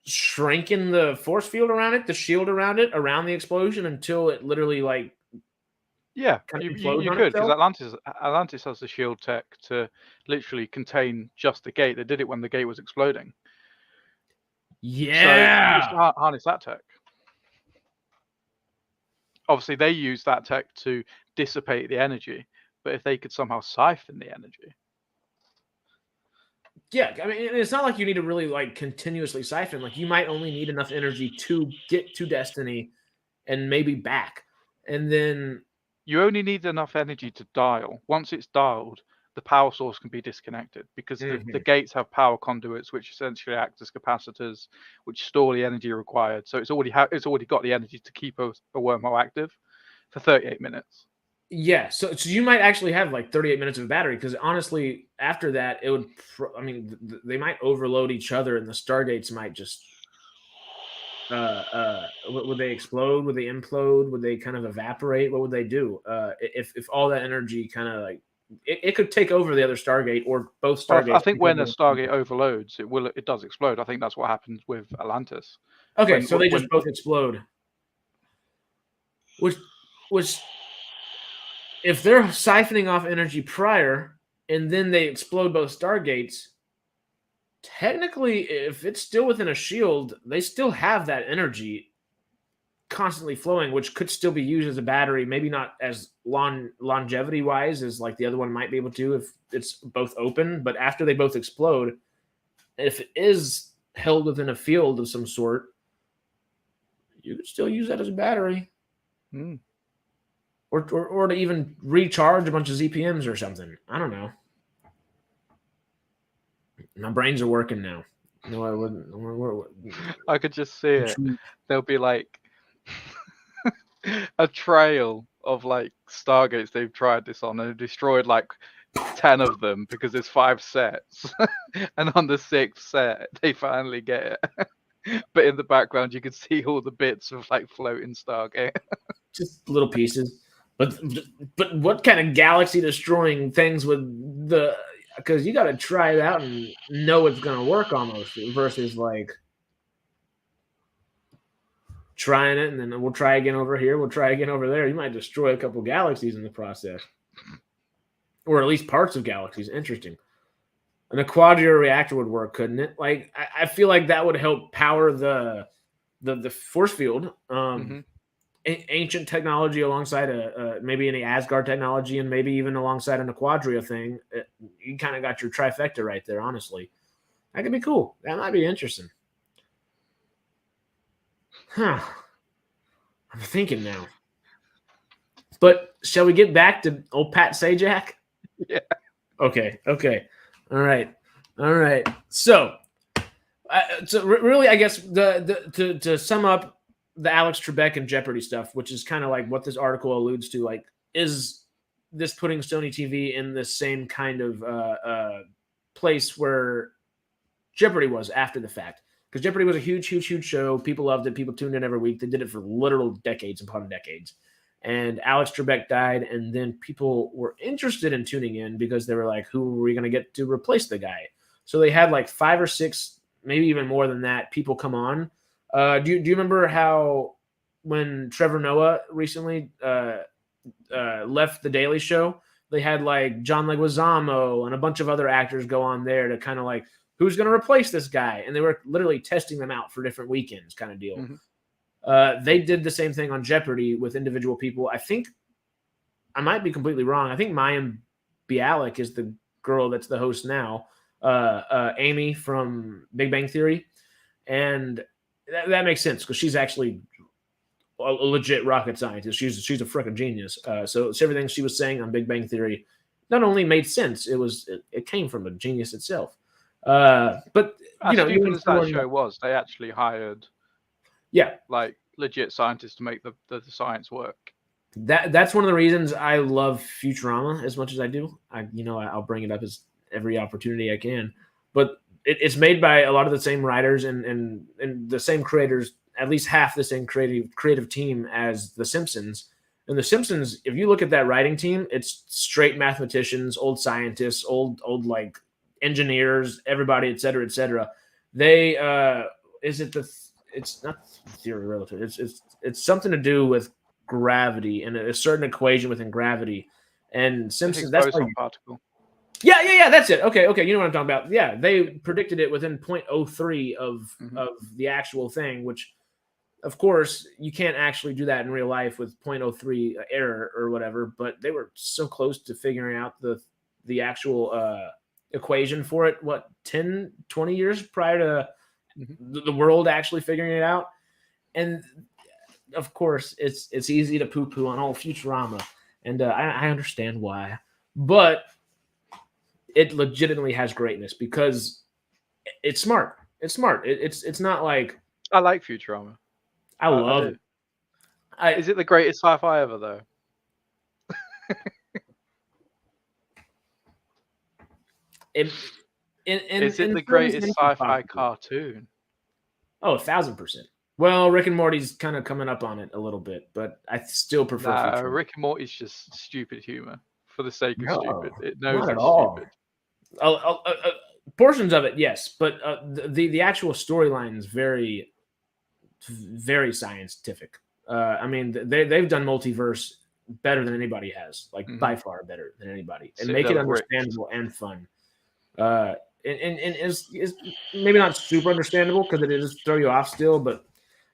shrinking the force field around it, the shield around it, around the explosion until it literally like?
Yeah, you could, because Atlantis has the shield tech to literally contain just the gate. They did it when the gate was exploding.
Yeah,
so just harness that tech. Obviously, they use that tech to dissipate the energy, but if they could somehow siphon the energy.
Yeah, I mean, it's not like you need to really like continuously siphon. Like, you might only need enough energy to get to Destiny and maybe back, and then
you only need enough energy to dial. Once it's dialed, the power source can be disconnected because the gates have power conduits, which essentially act as capacitors, which store the energy required. So it's already got the energy to keep a wormhole active for 38 minutes.
Yeah, so you might actually have like 38 minutes of battery, because honestly, after that, it would. They might overload each other, and the Stargates might just. Would they explode? Would they implode? Would they kind of evaporate? What would they do? If all that energy kind of like it could take over the other Stargate or both Stargates.
I think when a Stargate overloads, it does explode. I think that's what happens with Atlantis.
Okay, so they just both explode. Which if they're siphoning off energy prior and then they explode both Stargates, technically, if it's still within a shield, they still have that energy constantly flowing, which could still be used as a battery. Maybe not as longevity-wise as like the other one might be able to if it's both open. But after they both explode, if it is held within a field of some sort, you could still use that as a battery. Or to even recharge a bunch of ZPMs or something. I don't know. My brains are working now. No, I wouldn't.
I could just see it. There'll be like a trail of like Stargates they've tried this on and destroyed like 10 of them because there's 5 sets, and on the 6th set they finally get it. But in the background you can see all the bits of like floating Stargate.
Just little pieces. But what kind of galaxy destroying things would the? Because you got to try it out and know it's going to work almost versus like trying it and then we'll try again over here, we'll try again over there. You might destroy a couple galaxies in the process, or at least parts of galaxies. Interesting. And a quadrior reactor would work, couldn't it? Like I feel like that would help power the force field. Ancient technology alongside maybe any Asgard technology, and maybe even alongside an Aquadria thing. You kind of got your trifecta right there. Honestly, that could be cool. That might be interesting. Huh. I'm thinking now. But shall we get back to old Pat Sajak?
Yeah.
Okay. All right. So really, I guess to sum up the Alex Trebek and Jeopardy stuff, which is kind of like what this article alludes to, like, is this putting Sony TV in the same kind of place where Jeopardy was after the fact? Because Jeopardy was a huge show. People loved it. People tuned in every week. They did it for literal decades upon decades. And Alex Trebek died, and then people were interested in tuning in because they were like, who are we going to get to replace the guy? So they had like 5 or 6, maybe even more than that, people come on. Do you remember how when Trevor Noah recently left The Daily Show, they had like John Leguizamo and a bunch of other actors go on there to kind of like, who's going to replace this guy? And they were literally testing them out for different weekends kind of deal. Mm-hmm. They did the same thing on Jeopardy with individual people. I think I might be completely wrong. I think Mayim Bialik is the girl that's the host now, Amy from Big Bang Theory. And that makes sense because she's actually a legit rocket scientist. She's a freaking genius. So everything she was saying on Big Bang Theory not only made sense, it came from a genius itself. But
as stupid as that show was, they actually hired like legit scientists to make the science work.
That's one of the reasons I love Futurama as much as I do. I'll bring it up as every opportunity I can. But it's made by a lot of the same writers and the same creators, at least half the same creative team as The Simpsons. And The Simpsons, if you look at that writing team, it's straight mathematicians, old scientists, old like engineers, everybody, et cetera, et cetera. They it's not theory of relativity. It's something to do with gravity and a certain equation within gravity. And Simpsons, that's
particle.
Yeah, that's it. Okay, you know what I'm talking about. Yeah, they predicted it within 0.03 of the actual thing, which, of course, you can't actually do that in real life with 0.03 error or whatever, but they were so close to figuring out the actual equation for it, 10, 20 years prior to the world actually figuring it out. And, of course, it's easy to poo-poo on all Futurama, and I understand why. But it legitimately has greatness because it's smart. It's smart. It's not like...
I like Futurama.
I love it.
Is it the greatest sci-fi ever, though? Is it the greatest sci-fi cartoon?
Oh, 1,000%. Well, Rick and Morty's kind of coming up on it a little bit, but I still prefer Futurama.
Rick and Morty's just stupid humor for the sake of stupid. It knows
not
it's
at all.
Stupid.
Portions of it, yes, but the actual storyline is very, very scientific. I mean, they've done multiverse better than anybody has, like by far better than anybody, and make it understandable and fun. And is maybe not super understandable because it is throw you off still, but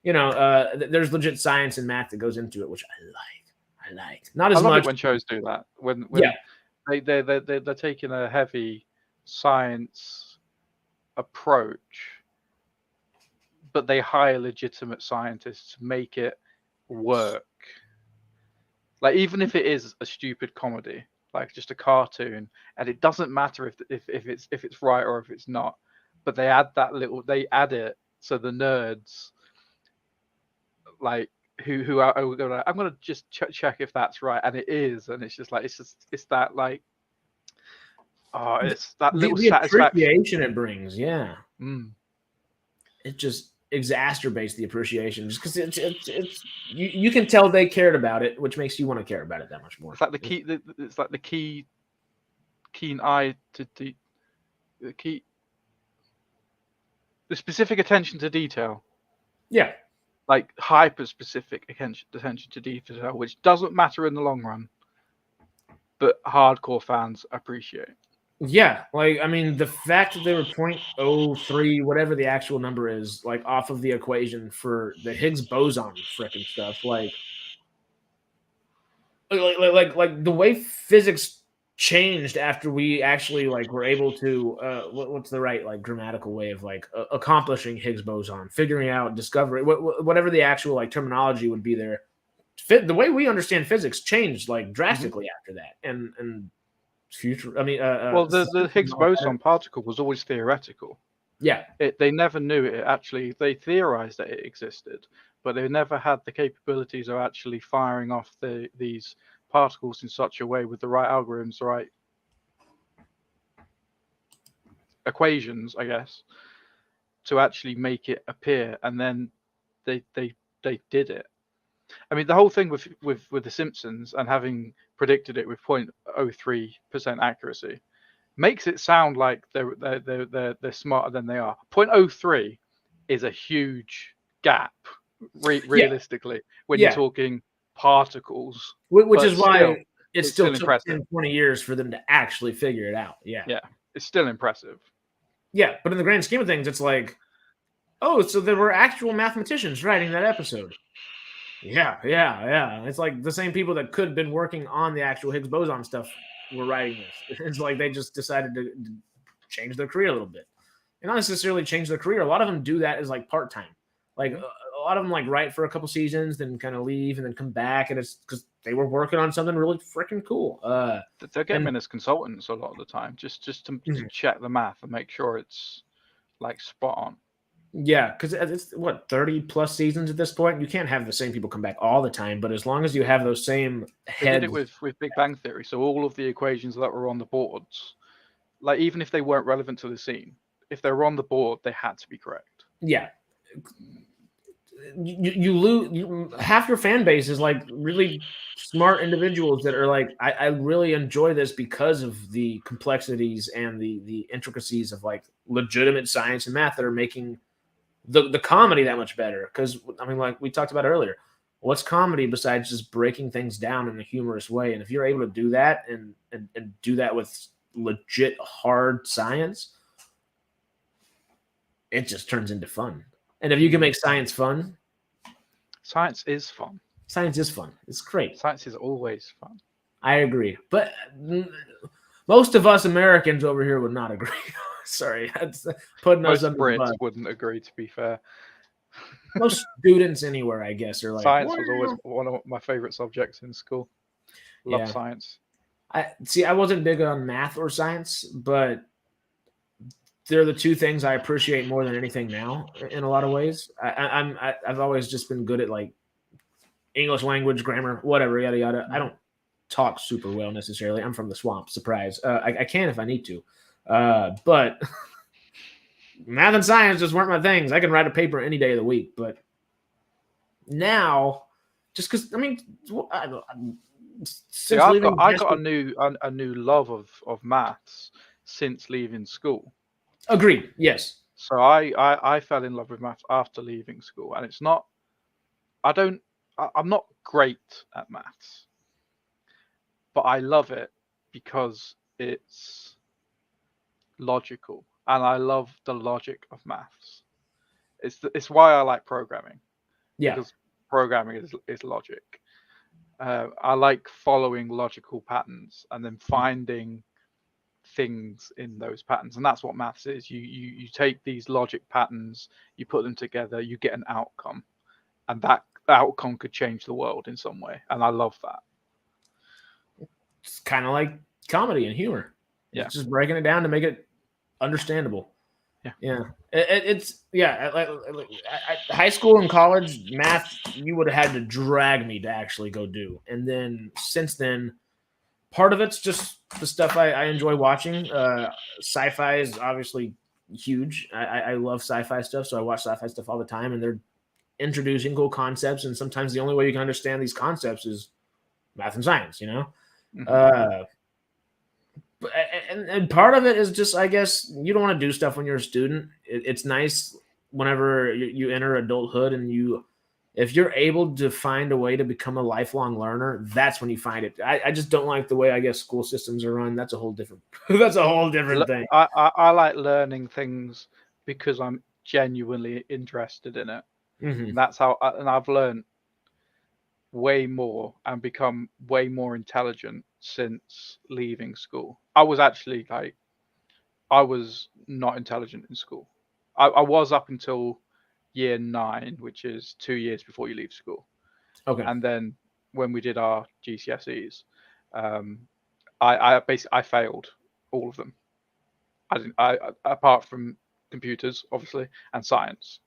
there's legit science and math that goes into it, which I like. Not as
I love
much
it when shows do that. When they're taking a heavy science approach, but they hire legitimate scientists to make it work. Like, even if it is a stupid comedy, like just a cartoon, and it doesn't matter if it's right or if it's not, but they add it so the nerds like who are going, I'm going to just check if that's right, and it is, and it's just like it's that like, oh, it's that little
the
satisfaction
appreciation it brings. Yeah,
Mm.
it just exacerbates the appreciation just because it's you can tell they cared about it, which makes you want to care about it that much more.
It's like it's like the keen eye to the specific attention to detail.
Yeah.
Like hyper specific attention to detail, which doesn't matter in the long run, but hardcore fans appreciate.
Yeah, like I mean, the fact that they were 0.03, whatever the actual number is, like off of the equation for the Higgs boson frickin' stuff, like the way physics changed after we actually like were able to what's the right like grammatical way of like accomplishing Higgs boson, figuring out discovery, whatever the actual like terminology would be there. The way we understand physics changed like drastically after that, and future. I mean,
well, the Higgs boson particle was always theoretical.
Yeah,
they never knew it actually. They theorized that it existed, but they never had the capabilities of actually firing off these particles in such a way with the right algorithms, the right equations, I guess, to actually make it appear. And then they did it. I mean, the whole thing with the Simpsons and having predicted it with 0.03% accuracy makes it sound like they're smarter than they are. 0.03 is a huge gap, realistically, when you're talking particles.
Which is why it still took
impressive.
10, 20 years for them to actually figure it out. Yeah.
Yeah, it's still impressive.
Yeah, but in the grand scheme of things, it's like, oh, so there were actual mathematicians writing that episode. Yeah. It's like the same people that could have been working on the actual Higgs boson stuff were writing this. It's like they just decided to change their career a little bit. And not necessarily change their career. A lot of them do that as like part-time. Like a lot of them like write for a couple seasons, then kind of leave and then come back. And it's because they were working on something really freaking cool.
They'll get them in as consultants a lot of the time, just to check the math and make sure it's like spot on.
Yeah, because it's what 30 plus seasons at this point. You can't have the same people come back all the time, but as long as you have those same heads.
They did it with Big Bang Theory, so all of the equations that were on the boards, like even if they weren't relevant to the scene, if they were on the board, they had to be correct.
Yeah, you lose half your fan base is like really smart individuals that are like, I really enjoy this because of the complexities and the intricacies of like legitimate science and math that are making the comedy that much better. Because I mean, like we talked about earlier, what's comedy besides just breaking things down in a humorous way? And if you're able to do that and do that with legit hard science, it just turns into fun. And if you can make science fun,
science is fun.
Science is fun. It's great.
Science is always fun.
I agree, but most of us Americans over here would not agree. Sorry, that's putting
most
us
Brits wouldn't agree. To be fair,
most students anywhere, I guess, are like
science was always one of my favorite subjects in school. Love science.
I wasn't big on math or science, but they're the two things I appreciate more than anything now. In a lot of ways, I've always just been good at like English language, grammar, whatever, yada yada. I don't talk super well necessarily. I'm from the swamp. Surprise. I can if I need to. But math and science just weren't my things. I can write a paper any day of the week, but now, just because I mean, I
got a new love of maths since leaving school.
Agreed. Yes.
So I fell in love with maths after leaving school, and it's not. I'm not great at maths, but I love it because it's logical, and I love the logic of maths. It's why I like programming.
Yeah,
because programming is logic. I like following logical patterns and then finding things in those patterns, and that's what maths is. You take these logic patterns, you put them together, you get an outcome, and that outcome could change the world in some way, and I love that.
It's kind of like comedy and humor.
Yeah,
it's just breaking it down to make it understandable. Yeah. High school and college math, you would have had to drag me to actually go do. And then since then, part of it's just the stuff I enjoy watching. Sci-fi is obviously huge. I love sci-fi stuff, so I watch sci-fi stuff all the time, and they're introducing cool concepts. And sometimes the only way you can understand these concepts is math and science, you know? Mm-hmm. And part of it is just, I guess, you don't want to do stuff when you're a student. It's nice whenever you enter adulthood and if you're able to find a way to become a lifelong learner, that's when you find it. I just don't like the way, I guess, school systems are run. That's a whole different thing.
I like learning things because I'm genuinely interested in it.
Mm-hmm.
And that's how, and I've learned way more and become way more intelligent since leaving school. I was not intelligent in school. I was up until year 9, which is 2 years before you leave school.
Okay.
And then when we did our GCSEs, I failed all of them. I apart from computers, obviously, and science.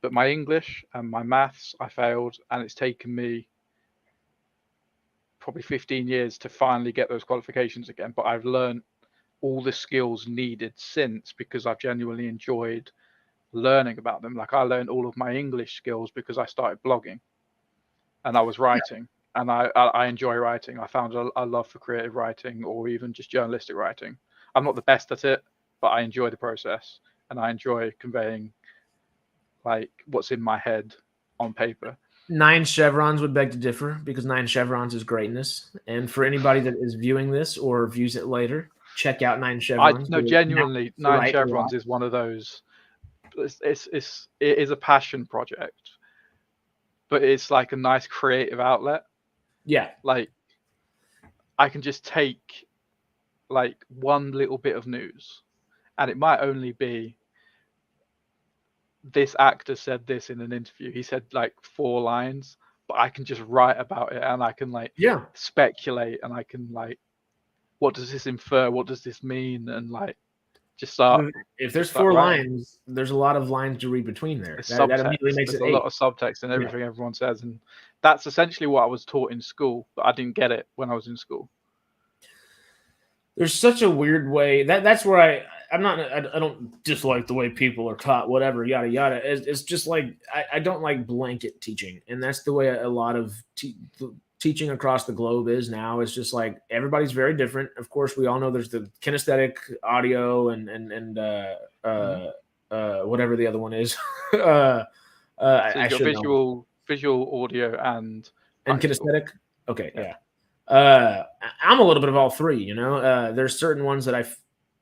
But my English and my maths, I failed, and it's taken me probably 15 years to finally get those qualifications again. But I've learned all the skills needed since because I've genuinely enjoyed learning about them. Like I learned all of my English skills because I started blogging and I was writing, and I enjoy writing. I found a love for creative writing or even just journalistic writing. I'm not the best at it, but I enjoy the process and I enjoy conveying like what's in my head on paper.
9 chevrons would beg to differ because 9 chevrons is greatness. And for anybody that is viewing this or views it later, check out 9 chevrons.
No, genuinely, 9 chevrons is one of those. It is a passion project, but it's like a nice creative outlet.
Yeah.
Like I can just take like one little bit of news, and it might only be this actor said this in an interview. He said like 4 lines, but I can just write about it and I can like speculate and I can like, what does this infer? What does this mean? And like just start.
If there's 4 lines, there's a lot of lines to read between there. That immediately makes
there's
it
a lot of subtext in everything everyone says, and that's essentially what I was taught in school, but I didn't get it when I was in school.
There's such a weird way that's where I don't dislike the way people are taught, whatever, yada yada. It's just like I don't like blanket teaching, and that's the way a lot of teaching across the globe is now. It's just like everybody's very different. Of course, we all know there's the kinesthetic audio and whatever the other one is.
So visual, audio, and
kinesthetic. Okay, yeah. I'm a little bit of all 3, you know. There's certain ones that I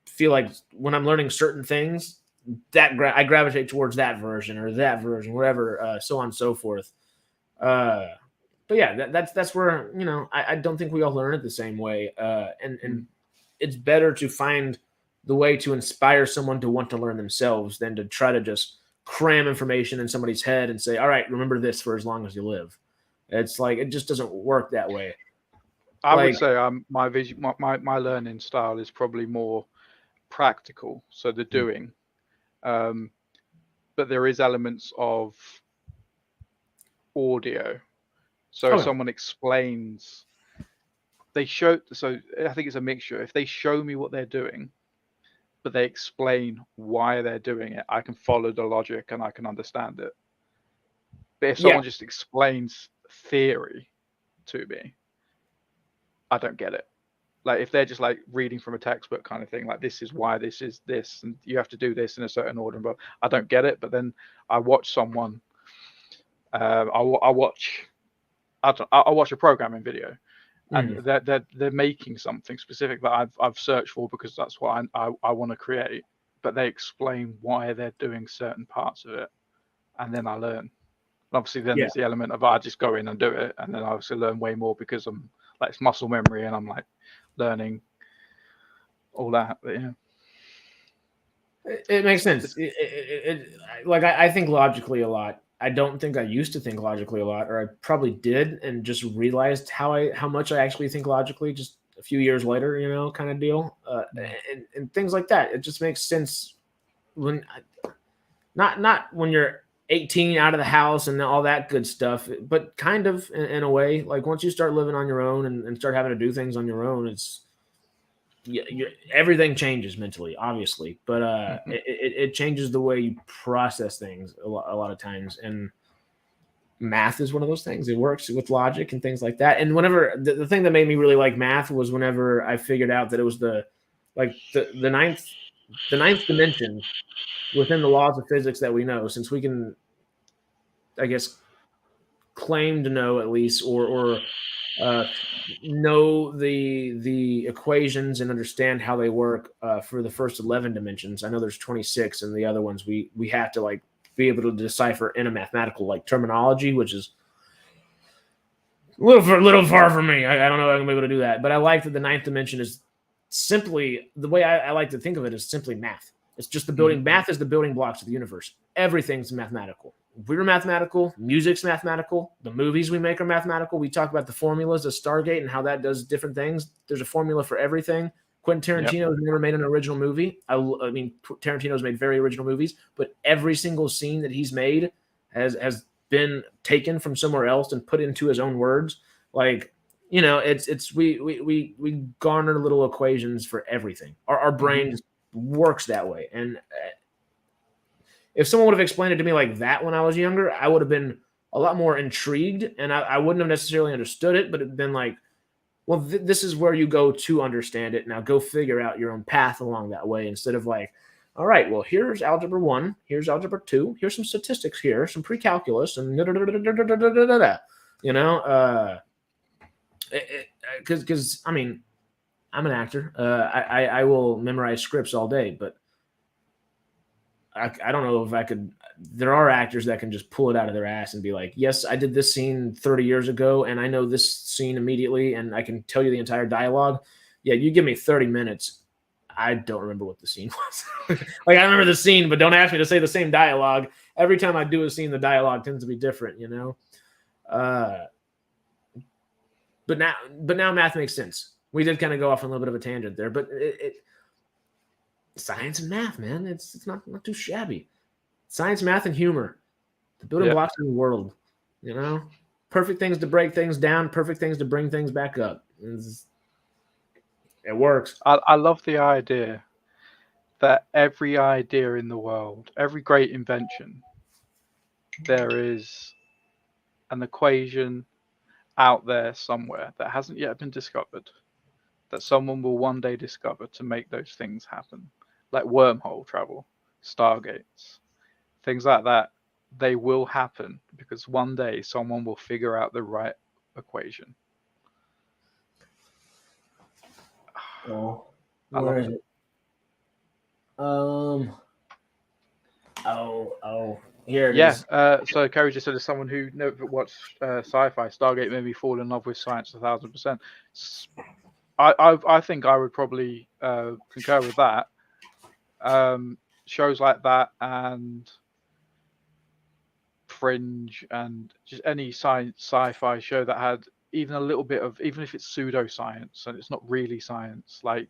feel like when I'm learning certain things that I gravitate towards that version or that version, whatever, so on and so forth. But yeah, that's where, you know, I don't think we all learn it the same way. And it's better to find the way to inspire someone to want to learn themselves than to try to just cram information in somebody's head and say, all right, remember this for as long as you live. It's like, it just doesn't work that way.
I would say my learning style is probably more practical, so the doing, but there is elements of audio. So if someone explains, so I think it's a mixture. If they show me what they're doing, but they explain why they're doing it, I can follow the logic and I can understand it. But if someone just explains theory to me, I don't get it. Like if they're just like reading from a textbook kind of thing, like this is why this is this, and you have to do this in a certain order, but I don't get it. But then I watch someone, I'll watch a programming video, and they're making something specific that I've searched for because that's what I want to create. But they explain why they're doing certain parts of it, and then I learn. And obviously, then there's the element of I just go in and do it, and then I obviously learn way more because I'm like it's muscle memory, and I'm like learning all that. But yeah,
it makes sense. Like I think logically a lot. I don't think I used to think logically a lot, or I probably did and just realized how much I actually think logically just a few years later, you know, kind of deal. And things like that. It just makes sense not when you're 18 out of the house and all that good stuff, but kind of in a way, like once you start living on your own and start having to do things on your own, everything changes mentally, obviously, but it changes the way you process things a lot of times. And math is one of those things. It works with logic and things like that. And whenever the thing that made me really like math was whenever I figured out that it was the ninth dimension within the laws of physics that we know, since we can, I guess, claim to know at least, or know the equations and understand how they work for the first 11 dimensions. I know there's 26, and the other ones we have to like be able to decipher in a mathematical like terminology, which is a little far from me. I don't know if I'm able to do that, but I like that the ninth dimension is simply the way I like to think of it is simply math. It's just the building. Math is the building blocks of the universe. Everything's mathematical. We're mathematical. Music's mathematical. The movies we make are mathematical. We talk about the formulas of Stargate and how that does different things. There's a formula for everything. Quentin Tarantino has never made an original movie. I mean, Tarantino's made very original movies, but every single scene that he's made has been taken from somewhere else and put into his own words. Like, you know, we garner little equations for everything. Our brain works that way. And if someone would have explained it to me like that when I was younger, I would have been a lot more intrigued, and I wouldn't have necessarily understood it, but it'd been like, well, this is where you go to understand it. Now go figure out your own path along that way, instead of like, all right, well, here's algebra 1, here's algebra 2, here's some statistics here, some pre-calculus, and you know, because I mean, I'm an actor. I will memorize scripts all day, but I don't know if I could. There are actors that can just pull it out of their ass and be like, yes, I did this scene 30 years ago, and I know this scene immediately, and I can tell you the entire dialogue. Yeah, you give me 30 minutes. I don't remember what the scene was. Like, I remember the scene, but don't ask me to say the same dialogue. Every time I do a scene, the dialogue tends to be different, you know? But now math makes sense. We did kind of go off on a little bit of a tangent there, but science and math, man, it's not too shabby. Science, math, and humor, the building blocks of the world. You know, perfect things to break things down, perfect things to bring things back up. It works.
I love the idea that every idea in the world, every great invention, there is an equation out there somewhere that hasn't yet been discovered, that someone will one day discover to make those things happen, like wormhole travel, stargates, things like that. They will happen because one day someone will figure out the right equation.
Oh, where is it? Here it is.
So Kerry just said, as someone who never watched sci-fi, Stargate made me fall in love with science 1,000%. I think I would probably concur with that. Shows like that and Fringe and just any sci-fi show that had even a little bit of, even if it's pseudoscience and it's not really science, like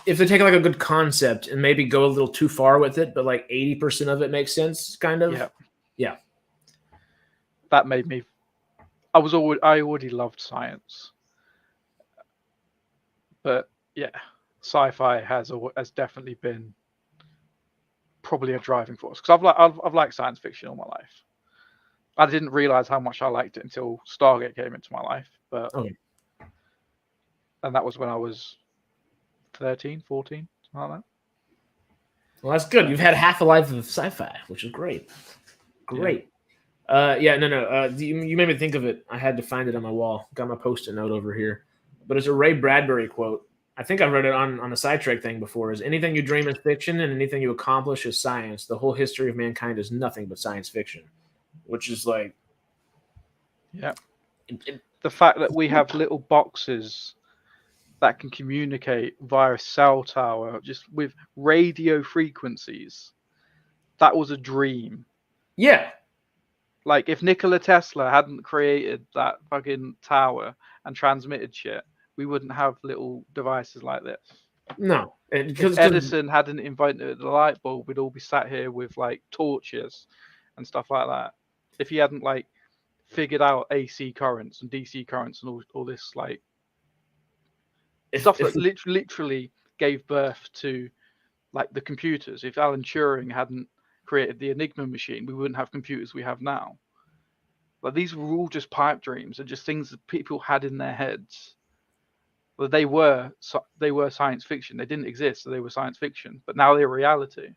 if they take like a good concept and maybe go a little too far with it, but like 80% of it makes sense, kind of. Yeah.
That made me. I already loved science, but yeah, sci-fi has definitely been probably a driving force, because I've liked science fiction all my life. I didn't realize how much I liked it until Stargate came into my life, but and that was when I was 13, 14, something like that.
Well, that's good. You've had half a life of sci-fi, which is great. Great. No. You made me think of it. I had to find it on my wall. Got my Post-it note over here. But it's a Ray Bradbury quote. I think I've read it on a sidetrack thing before. Is anything you dream is fiction, and anything you accomplish is science. The whole history of mankind is nothing but science fiction. Which is like,
the fact that we have little boxes that can communicate via a cell tower, just with radio frequencies. That was a dream.
Yeah.
Like, if Nikola Tesla hadn't created that fucking tower and transmitted shit, we wouldn't have little devices like this.
No,
If Edison hadn't invented the light bulb, we'd all be sat here with like torches and stuff like that. If he hadn't like figured out AC currents and DC currents and all this like stuff that literally gave birth to like the computers. If Alan Turing hadn't created the Enigma machine, we wouldn't have computers we have now. Like these were all just pipe dreams and just things that people had in their heads. But they were science fiction. They didn't exist, so they were science fiction. But now they're reality.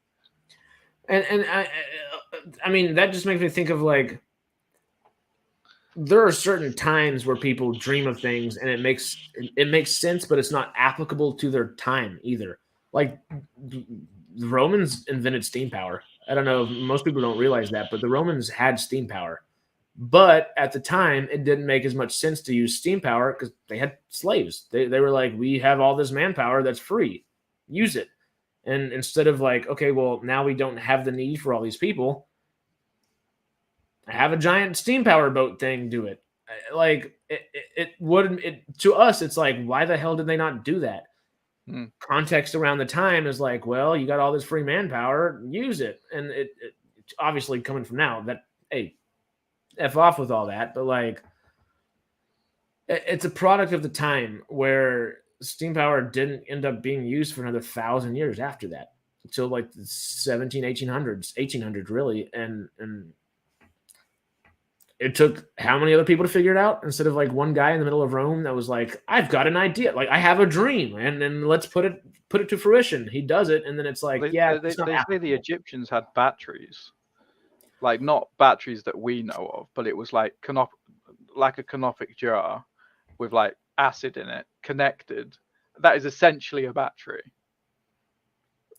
And I mean, that just makes me think of like, there are certain times where people dream of things and it makes sense, but it's not applicable to their time either. Like the Romans invented steam power. I don't know if most people don't realize that, but the Romans had steam power. But at the time, it didn't make as much sense to use steam power because they had slaves. They were like, we have all this manpower that's free. Use it. And instead of like, okay, well, now we don't have the need for all these people, have a giant steam power boat thing do it. Like it wouldn't to us, it's like, why the hell did they not do that? Context around the time is like, well, you got all this free manpower, use it. And it obviously coming from now that, hey, F off with all that, but like it's a product of the time where steam power didn't end up being used for another 1,000 years after that, until like the 1800s really. And it took how many other people to figure it out instead of like one guy in the middle of Rome that was like, I've got an idea, like I have a dream, and then let's put it to fruition. He does it, and then it's like,
they say the Egyptians had batteries. Like not batteries that we know of, but it was like like a canopic jar with like acid in it connected. That is essentially a battery.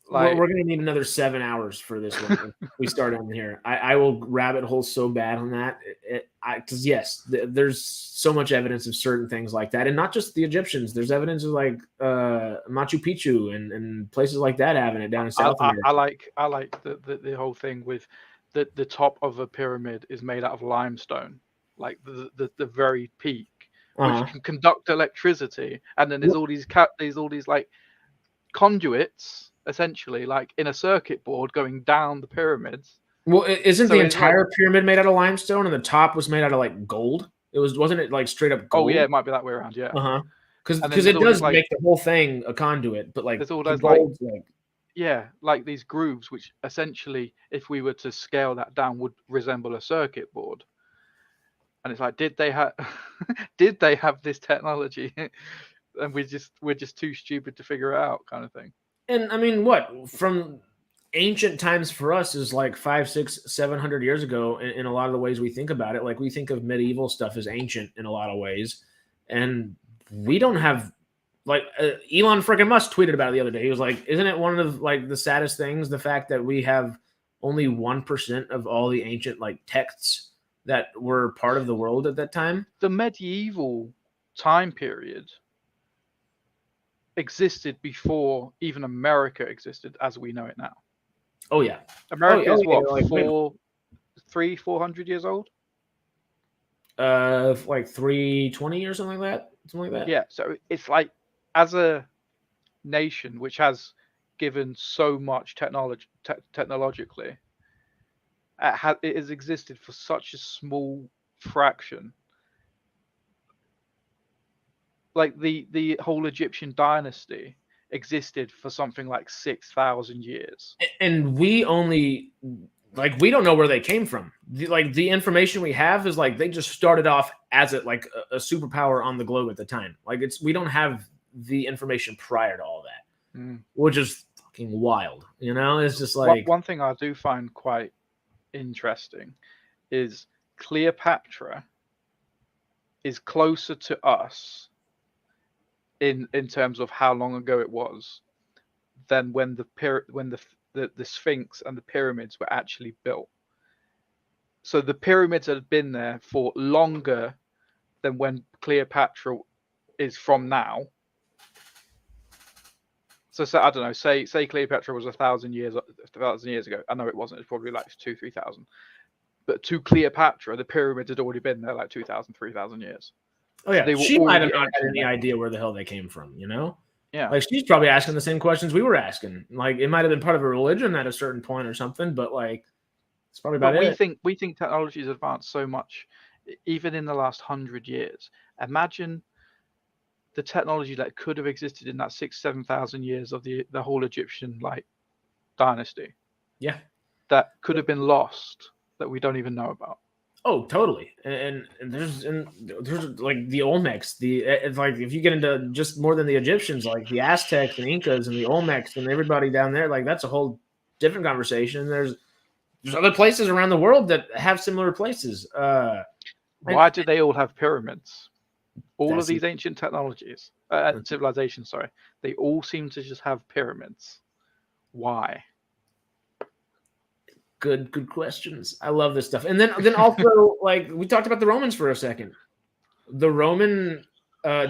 Like, well, we're going to need another 7 hours for this one. If we start on here. I will rabbit hole so bad on that. Because yes, there's so much evidence of certain things like that. And not just the Egyptians. There's evidence of like Machu Picchu and places like that having it down in South America.
I like the whole thing with the top of a pyramid is made out of limestone, like the very peak, which can conduct electricity, and then there's all these like conduits essentially like in a circuit board going down the pyramids.
Well, isn't the entire pyramid made out of limestone and the top was made out of like gold? Wasn't it like straight up gold?
Oh yeah, it might be that way around. Yeah.
Because it does make the whole thing a conduit, but like
there's all those like these grooves, which essentially, if we were to scale that down, would resemble a circuit board. And it's like, did they have this technology, and we're just too stupid to figure it out, kind of thing.
And I mean, what from ancient times for us is like 500, 600, 700 years ago. In a lot of the ways we think about it, like we think of medieval stuff as ancient in a lot of ways, and we don't have. Like Elon freaking Musk tweeted about it the other day. He was like, "Isn't it one of like the saddest things, the fact that we have only 1% of all the ancient like texts that were part of the world at that time?"
The medieval time period existed before even America existed as we know it now.
Oh yeah,
America is what, like 400 years old?
Like 320 or something like that. Something like that.
Yeah, so it's like, as a nation which has given so much technologically, it has existed for such a small fraction. Like the whole Egyptian dynasty existed for something like 6,000 years,
and we only we don't know where they came from. The information we have is like they just started off as a superpower on the globe at the time. Like we don't have the information prior to all that, which is fucking wild. You know, it's just like
one thing I do find quite interesting is Cleopatra is closer to us in terms of how long ago it was than when the Sphinx and the pyramids were actually built. So the pyramids had been there for longer than when Cleopatra is from now. So I don't know. Say Cleopatra was 1,000 years ago. I know it wasn't. It's probably like 2,000-3,000. But to Cleopatra, the pyramids had already been there like 2,000-3,000 years.
Oh yeah, she might have not had any idea where the hell they came from. You know.
Yeah.
Like she's probably asking the same questions we were asking. Like it might have been part of a religion at a certain point or something, but like it's probably about
But
it.
we think technology has advanced so much, even in the last 100 years. Imagine the technology that could have existed in that 7,000 years of the whole Egyptian like dynasty.
Yeah.
That could have been lost that we don't even know about.
Oh, totally. And there's like the Olmecs. It's like if you get into just more than the Egyptians, like the Aztecs and Incas and the Olmecs and everybody down there, like that's a whole different conversation. There's other places around the world that have similar places.
Why do they all have pyramids? All of these ancient technologies, civilizations, sorry, they all seem to just have pyramids. Why?
Good questions. I love this stuff. And then also like we talked about the Romans for a second. The Roman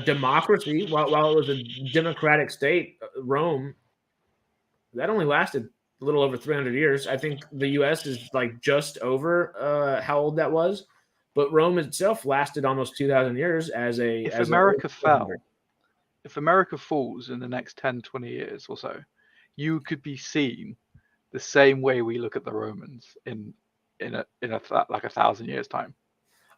democracy, while it was a democratic state, Rome, that only lasted a little over 300 years. I think the U.S. is like just over how old that was, but Rome itself lasted almost 2,000 years as a.
If America fell, if America falls in the next 10, 20 years or so, you could be seen the same way we look at the Romans in like 1,000 years time.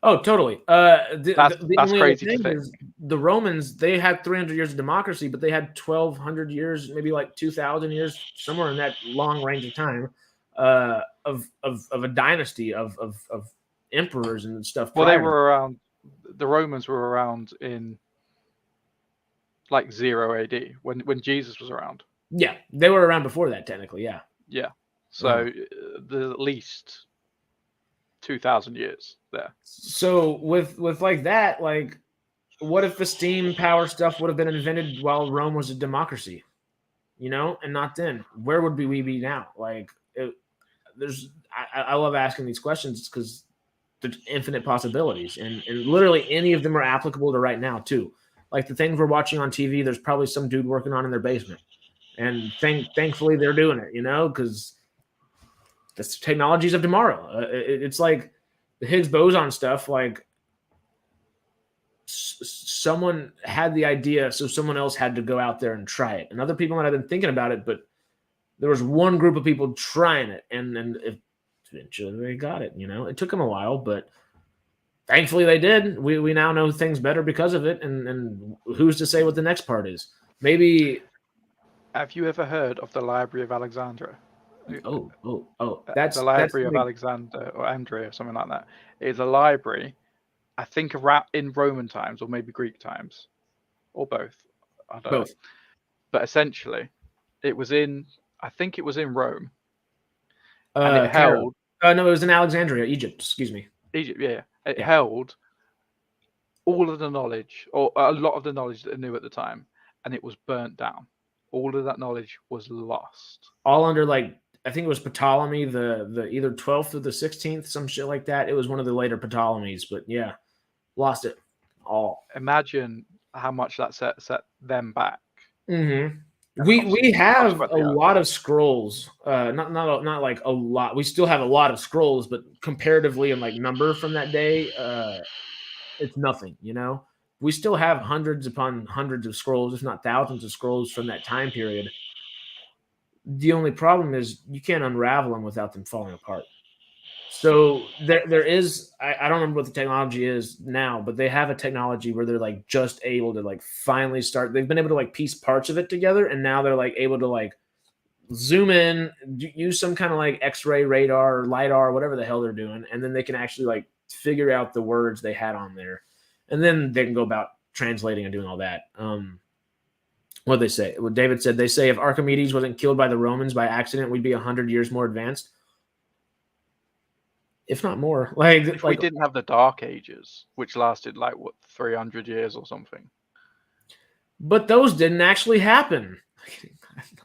Oh, totally.
That's crazy to think.
The Romans, they had 300 years of democracy, but they had 1,200 years, maybe like 2,000 years, somewhere in that long range of time of a dynasty of emperors and stuff.
Well, they were around. The Romans were around in like 0 AD when Jesus was around.
Yeah, they were around before that, technically. Yeah.
Yeah. So there's at least 2,000 years there.
So with like that, like, what if the steam power stuff would have been invented while Rome was a democracy, and not then? Where would we be now? Like, I love asking these questions because there's infinite possibilities, and literally any of them are applicable to right now too. Like the things we're watching on TV, there's probably some dude working on in their basement, and thankfully they're doing it, because the technologies of tomorrow. It's like the Higgs boson stuff. Like someone had the idea, so someone else had to go out there and try it. And other people might have been thinking about it, but there was one group of people trying it, and eventually they got it. It took them a while, but thankfully they did. We now know things better because of it, and who's to say what the next part is? Maybe.
Have you ever heard of the Library of Alexandria?
Oh!
That's the Library of Alexander or Andrea, something like that. It's a library, I think, around in Roman times or maybe Greek times, or both. I don't know. But essentially, it was in. I think it was in Rome. And it held.
No, it was in Alexandria, Egypt. Excuse me.
Egypt, yeah. It held all of the knowledge, or a lot of the knowledge that they knew at the time, and it was burnt down. All of that knowledge was lost.
All under I think it was Ptolemy, the either 12th or the 16th, some shit like that. It was one of the later Ptolemies, but yeah, lost it all.
Imagine how much that set them back.
Mm-hmm. We have a lot of scrolls. Not like a lot. We still have a lot of scrolls, but comparatively in like number from that day, it's nothing. We still have hundreds upon hundreds of scrolls, if not thousands of scrolls from that time period. The only problem is you can't unravel them without them falling apart. So there is, I don't remember what the technology is now, but they have a technology where they're like just able to like finally start. They've been able to like piece parts of it together, and now they're like able to like zoom in, use some kind of like X-ray radar or LiDAR, whatever the hell they're doing, and then they can actually like figure out the words they had on there, and then they can go about translating and doing all that. What they say? What David said. They say if Archimedes wasn't killed by the Romans by accident, we'd be 100 years more advanced, if not more. If
we didn't have the Dark Ages, which lasted 300 years or something.
But those didn't actually happen.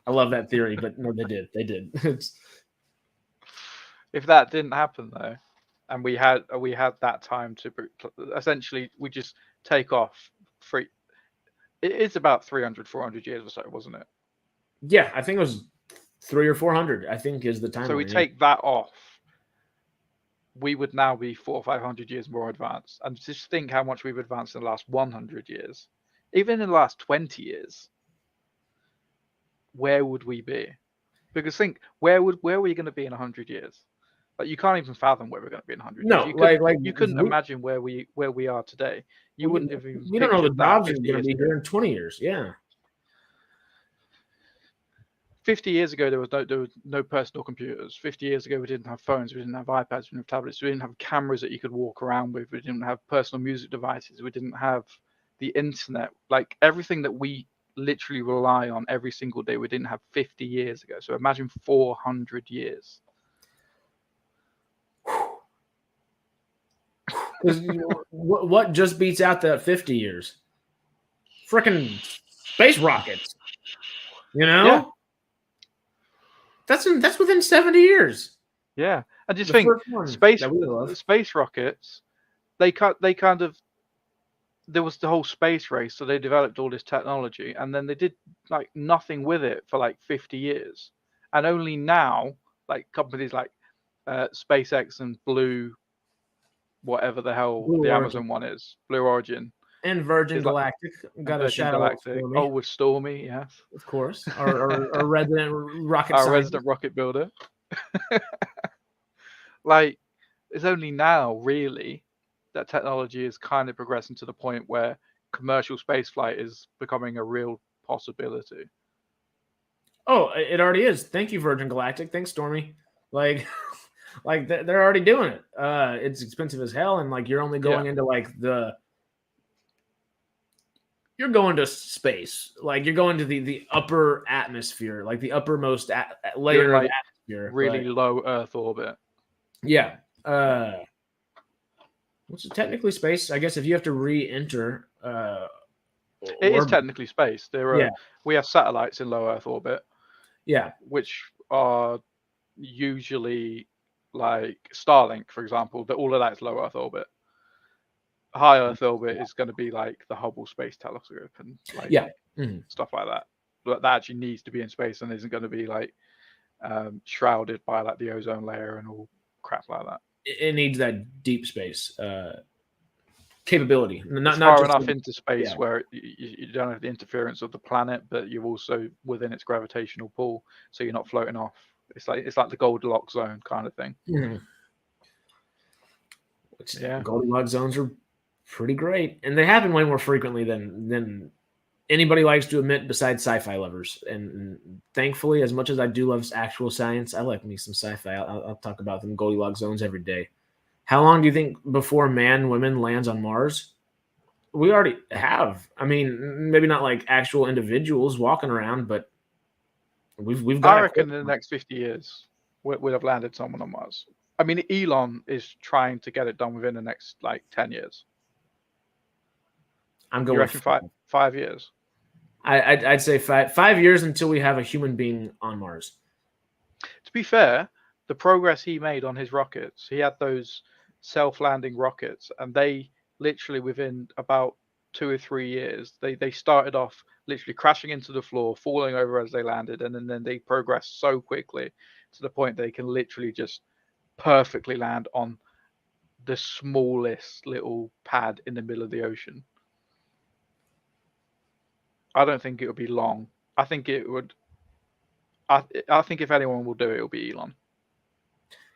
I love that theory, but no, they did. They did.
If that didn't happen though, and we had that time to essentially, we just take off free. It's about 300, 400 years or so, wasn't it?
Yeah, I think it was 300 or 400. I think is the time.
So we take that off. We would now be 400 or 500 years more advanced. And just think how much we've advanced in the last 100 years, even in the last 20 years. where would we be? Because think, where are we going to be in 100 years? Like, you can't even fathom where we're going to be in 100
No,
years. You couldn't imagine where we are today. You wouldn't have even.
You don't know the jobs are
50
going to
years
be
ago.
here in 20 years. Yeah.
50 years ago, there was no personal computers. 50 years ago, we didn't have phones, we didn't have iPads, we didn't have tablets, we didn't have cameras that you could walk around with, we didn't have personal music devices, we didn't have the internet. Like, everything that we literally rely on every single day, we didn't have 50 years ago. So imagine 400 years.
Because what just beats out that 50 years? Freaking space rockets. You know?
Yeah.
That's within 70 years.
Yeah. And just think, space rockets, they kind of, there was the whole space race, so they developed all this technology, and then they did like nothing with it for like 50 years. And only now, like companies like SpaceX and Blue, whatever the hell
Blue
the
Origin.
Amazon one is, Blue Origin.
And Virgin Galactic. Got a shout out.
Oh, with Stormy, yes.
Of course. Our resident rocket
Our
scientist.
resident rocket builder. Like, it's only now, really, that technology is kind of progressing to the point where commercial spaceflight is becoming a real possibility.
Oh, it already is. Thank you, Virgin Galactic. Thanks, Stormy. Like they're already doing it. It's expensive as hell, and like you're only going into like you're going to space. Like, you're going to the upper atmosphere, like the uppermost layer of atmosphere.
Really low Earth orbit.
Yeah. Which is technically space. I guess if you have to re-enter.
It is technically space. We have satellites in low Earth orbit.
Yeah.
Which are usually like Starlink, for example. All of that is low Earth orbit. High Earth orbit is going to be like the Hubble Space Telescope and like stuff like that. But that actually needs to be in space and isn't going to be like shrouded by like the ozone layer and all crap like that.
It needs that deep space capability.
Not far enough into space where you don't have the interference of the planet, but you're also within its gravitational pull, so you're not floating off. It's like the Goldilocks zone kind of thing.
Goldilocks zones are pretty great, and they happen way more frequently than anybody likes to admit besides sci-fi lovers. And thankfully, as much as I do love actual science, I like me some sci-fi. I'll talk about them Goldilocks zones every day. How long do you think before women lands on Mars? We already have. I mean, maybe not like actual individuals walking around, but we've got.
I reckon in the next 50 years we'll have landed someone on Mars. I mean, Elon is trying to get it done within the next like 10 years.
I'm going.
You reckon 5 years?
I'd say 5 years until we have a human being on Mars.
To be fair, the progress he made on his rockets, he had those self-landing rockets, and they literally within about 2 or 3 years, they started off literally crashing into the floor, falling over as they landed, and then they progressed so quickly to the point they can literally just perfectly land on the smallest little pad in the middle of the ocean. I don't think it would be long. I think it would. I think if anyone will do it, it'll be Elon.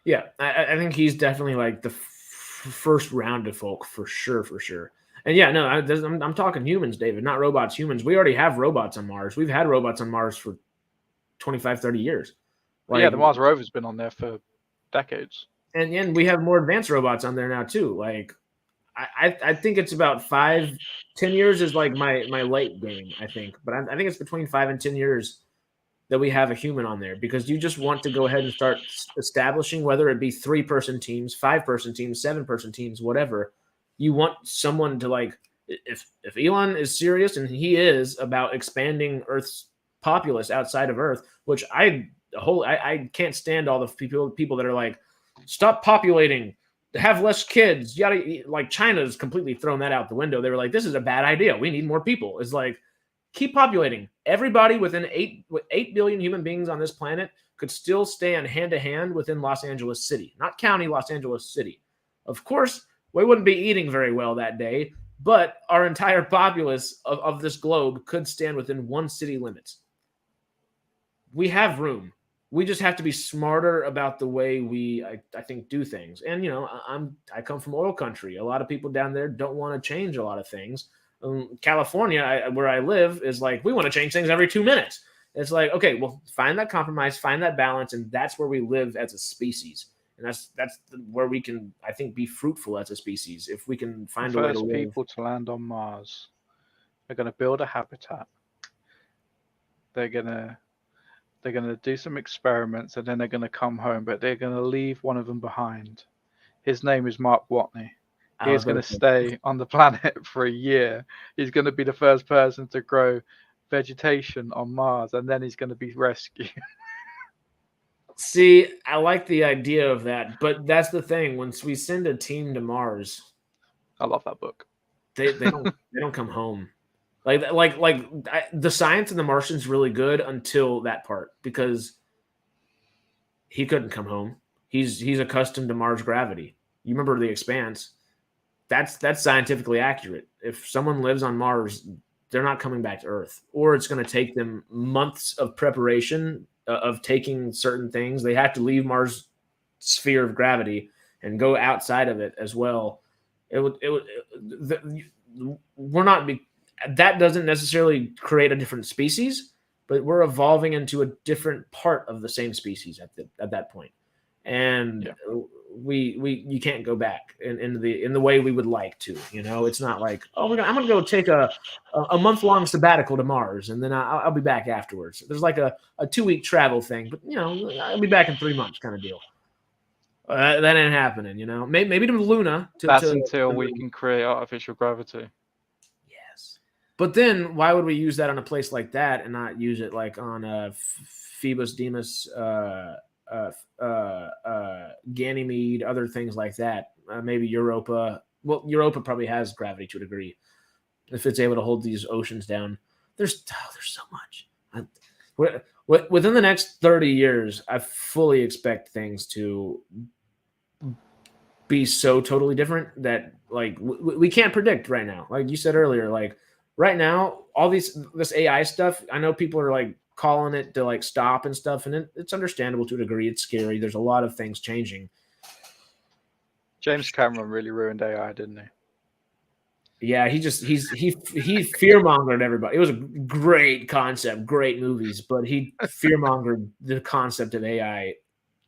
Yeah, I think he's definitely like the first round of folk for sure. And yeah, no, I'm talking humans, David, not robots. Humans. We already have robots on Mars. We've had robots on Mars for 25, 30 years.
Like, the Mars rover's been on there for decades.
And we have more advanced robots on there now too. Like, I think it's about 5-10 years is like my late game, I think. But I think it's between 5 and 10 years that we have a human on there, because you just want to go ahead and start establishing, whether it be 3-person teams, 5-person teams, 7-person teams, whatever. You want someone to, like, if Elon is serious, and he is, about expanding Earth's populace outside of Earth, which I can't stand all the people that are like, stop populating, have less kids, like China's completely thrown that out the window. They were like, this is a bad idea. We need more people. It's like, keep populating. Everybody within 8 billion human beings on this planet could still stand hand to hand within Los Angeles City, not county, Los Angeles City. Of course, we wouldn't be eating very well that day, but our entire populace of this globe could stand within one city limits. we have room. We just have to be smarter about the way I think, do things. And, I come from oil country. A lot of people down there don't want to change a lot of things. California, where I live, is like, we want to change things every 2 minutes. It's like, okay, well, find that compromise, find that balance, and that's where we live as a species. And that's where we can, I think, be fruitful as a species, if we can find a way to live.
First people to land on Mars. They're going to build a habitat. They're going to do some experiments, and then they're going to come home, but they're going to leave one of them behind. His name is Mark Watney. He's going to stay on the planet for a year. He's going to be the first person to grow vegetation on Mars, and then he's going to be rescued.
See, I like the idea of that, but that's the thing. Once we send a team to Mars,
I love that book.
They don't come home. The science in The Martian is really good until that part, because he couldn't come home. He's accustomed to Mars gravity. You remember The Expanse? That's scientifically accurate. If someone lives on Mars, they're not coming back to Earth, or it's going to take them months of preparation of taking certain things. They have to leave Mars' sphere of gravity and go outside of it as well. That doesn't necessarily create a different species, but we're evolving into a different part of the same species at that point. And you can't go back in the way we would like to. It's not like, I'm gonna go take a month-long sabbatical to Mars, and then I'll be back afterwards. There's like a 2-week travel thing, but I'll be back in 3 months kind of deal. That ain't happening. Maybe to Luna.
Until we can create artificial gravity.
Yes, but then why would we use that on a place like that and not use it like on Phoebus, Deimos, Ganymede, other things like that? Maybe Europa. Well, Europa probably has gravity to a degree if it's able to hold these oceans down. There's so much. Within the next 30 years, I fully expect things to be so totally different that like we can't predict right now. Like you said earlier, like right now, all this AI stuff, I know people are like calling it to like stop and stuff, and it's understandable to a degree. It's scary. There's a lot of things changing.
James Cameron really ruined AI, didn't he?
Yeah, he fear-mongered everybody. It was a great concept, great movies, but he fear-mongered the concept of AI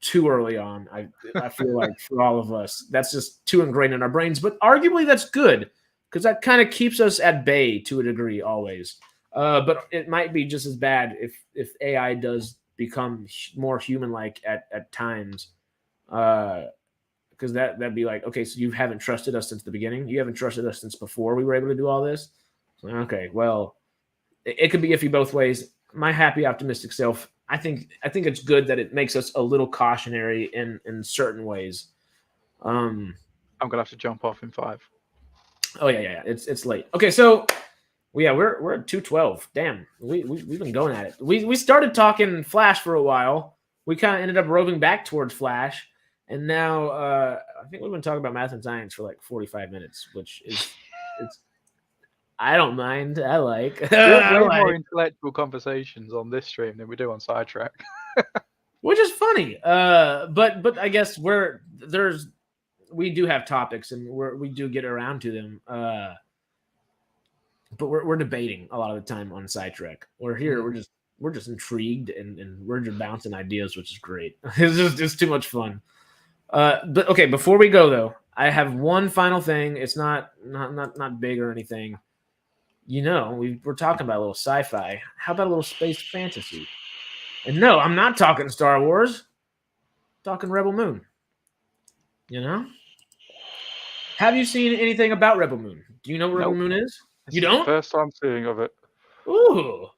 too early on. I feel like for all of us, that's just too ingrained in our brains, but arguably that's good, because that kind of keeps us at bay to a degree always. But it might be just as bad if AI does become more human-like at times. Because that'd be like, okay, so you haven't trusted us since the beginning. You haven't trusted us since before we were able to do all this. Okay, well, it could be iffy both ways. My happy, optimistic self, I think it's good that it makes us a little cautionary in certain ways.
I'm gonna have to jump off in 5.
Oh yeah. It's late. Okay, so we're at 2:12. Damn, we've been going at it. We started talking Flash for a while. We kind of ended up roving back towards Flash. And now I think we've been talking about math and science for like 45 minutes, which is I don't mind. I like.
We have more intellectual conversations on this stream than we do on Sidetrack.
Which is funny. But I guess we do have topics and we do get around to them. But we're debating a lot of the time on Sidetrack. We're here. We're just intrigued and we're just bouncing ideas, which is great. It's too much fun. But okay, before we go though, I have one final thing. It's not big or anything. We're talking about a little sci-fi. How about a little space fantasy? And no, I'm not talking Star Wars. I'm talking Rebel Moon. Have you seen anything about Rebel Moon? Do you know what Rebel Moon is? You don't?
First time seeing of it.
Ooh.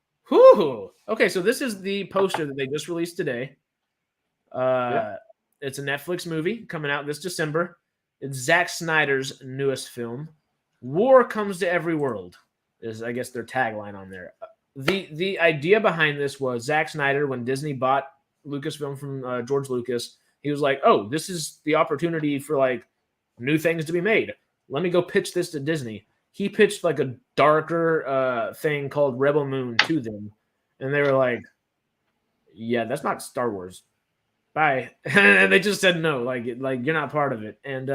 Okay, so this is the poster that they just released today. It's a Netflix movie coming out this December. It's Zack Snyder's newest film. War comes to every world is, I guess, their tagline on there. The idea behind this was Zack Snyder, when Disney bought Lucasfilm from George Lucas, he was like, oh, this is the opportunity for like new things to be made. Let me go pitch this to Disney. He pitched like a darker thing called Rebel Moon to them. And they were like, yeah, that's not Star Wars. Bye. And they just said no, like you're not part of it. And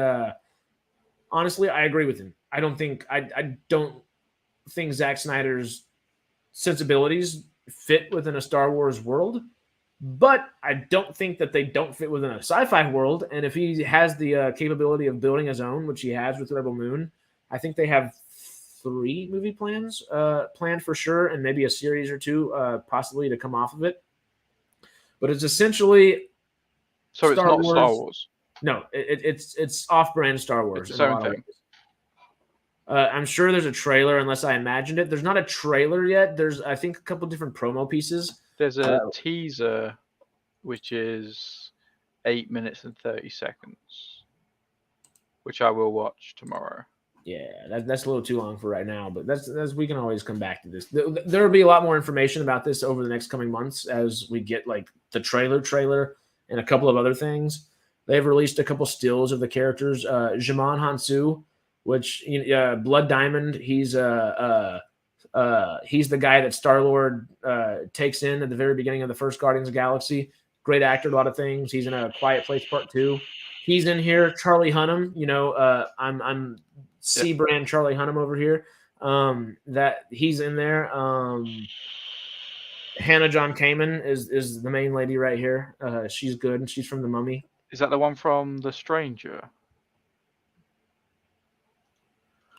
honestly, I agree with him. I don't think Zack Snyder's sensibilities fit within a Star Wars world, but I don't think that they don't fit within a sci-fi world. And if he has the capability of building his own, which he has with Rebel Moon, I think they have 3 movie plans planned for sure, and maybe a series or 2 possibly to come off of it. But it's essentially
so it's not Star Wars.
No, it's off-brand Star Wars.
It's its own thing.
I'm sure there's a trailer, unless I imagined it. There's not a trailer yet. There's, I think, a couple different promo pieces.
There's a teaser, which is 8 minutes and 30 seconds, which I will watch tomorrow.
Yeah, that's a little too long for right now, but that's we can always come back to this. There will be a lot more information about this over the next coming months as we get like the trailer and a couple of other things. They've released a couple stills of the characters. Djimon Hounsou, which Blood Diamond, he's the guy that Star-Lord takes in at the very beginning of the first Guardians of the Galaxy. Great actor, a lot of things. He's in A Quiet Place Part 2. He's in here. Charlie Hunnam, I'm C-brand Charlie Hunnam over here. That he's in there. Hannah John Kamen is the main lady right here. She's good. She's from The Mummy.
Is that the one from The Stranger?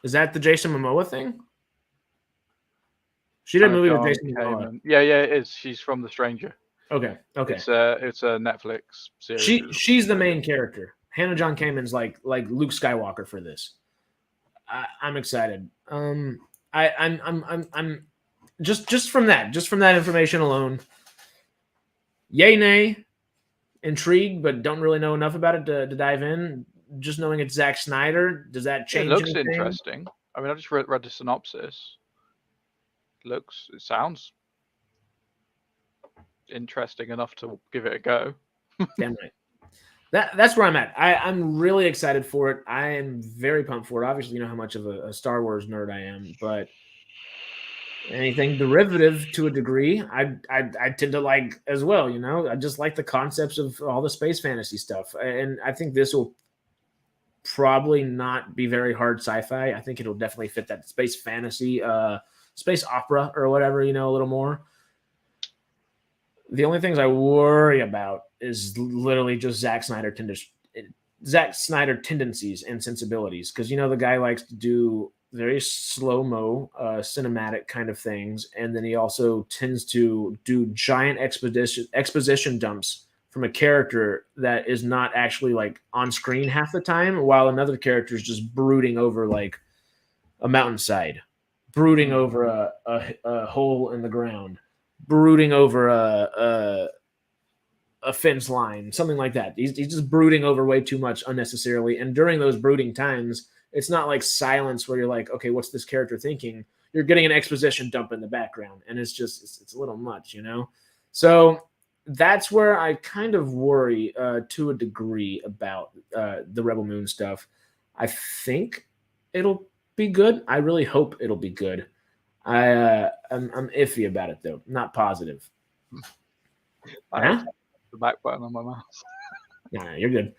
Is that the Jason Momoa thing? She did a movie with Jason Momoa.
Yeah, it is. She's from The Stranger.
Okay.
It's a Netflix series.
She's the main character. Hannah John Kamen's like Luke Skywalker for this. I'm excited. I'm just from that information alone. Yay, nay. Intrigued, but don't really know enough about it to dive in. Just knowing it's Zack Snyder, does that change?
It looks
anything?
interesting. I mean, I just read the synopsis. It sounds interesting enough to give it a go.
Damn right. That's where I'm at. I'm really excited for it. I am very pumped for it. Obviously, you know how much of a Star Wars nerd I am, but anything derivative to a degree, I tend to like as well. I just like the concepts of all the space fantasy stuff, and I think this will probably not be very hard sci-fi. I think it'll definitely fit that space fantasy, space opera or whatever, a little more. The only things I worry about is literally just Zack Snyder tendencies and sensibilities, because the guy likes to do very slow-mo cinematic kind of things, and then he also tends to do giant exposition dumps from a character that is not actually like on screen half the time, while another character is just brooding over like a mountainside, brooding over a hole in the ground, brooding over a fence line, something like that. He's just brooding over way too much unnecessarily, and during those brooding times, it's not like silence where you're like, okay, what's this character thinking? You're getting an exposition dump in the background, and it's a little much, So that's where I kind of worry to a degree about the Rebel Moon stuff. I think it'll be good. I really hope it'll be good. I'm iffy about it though, not positive.
I have the back button on my mouse.
Nah, you're good.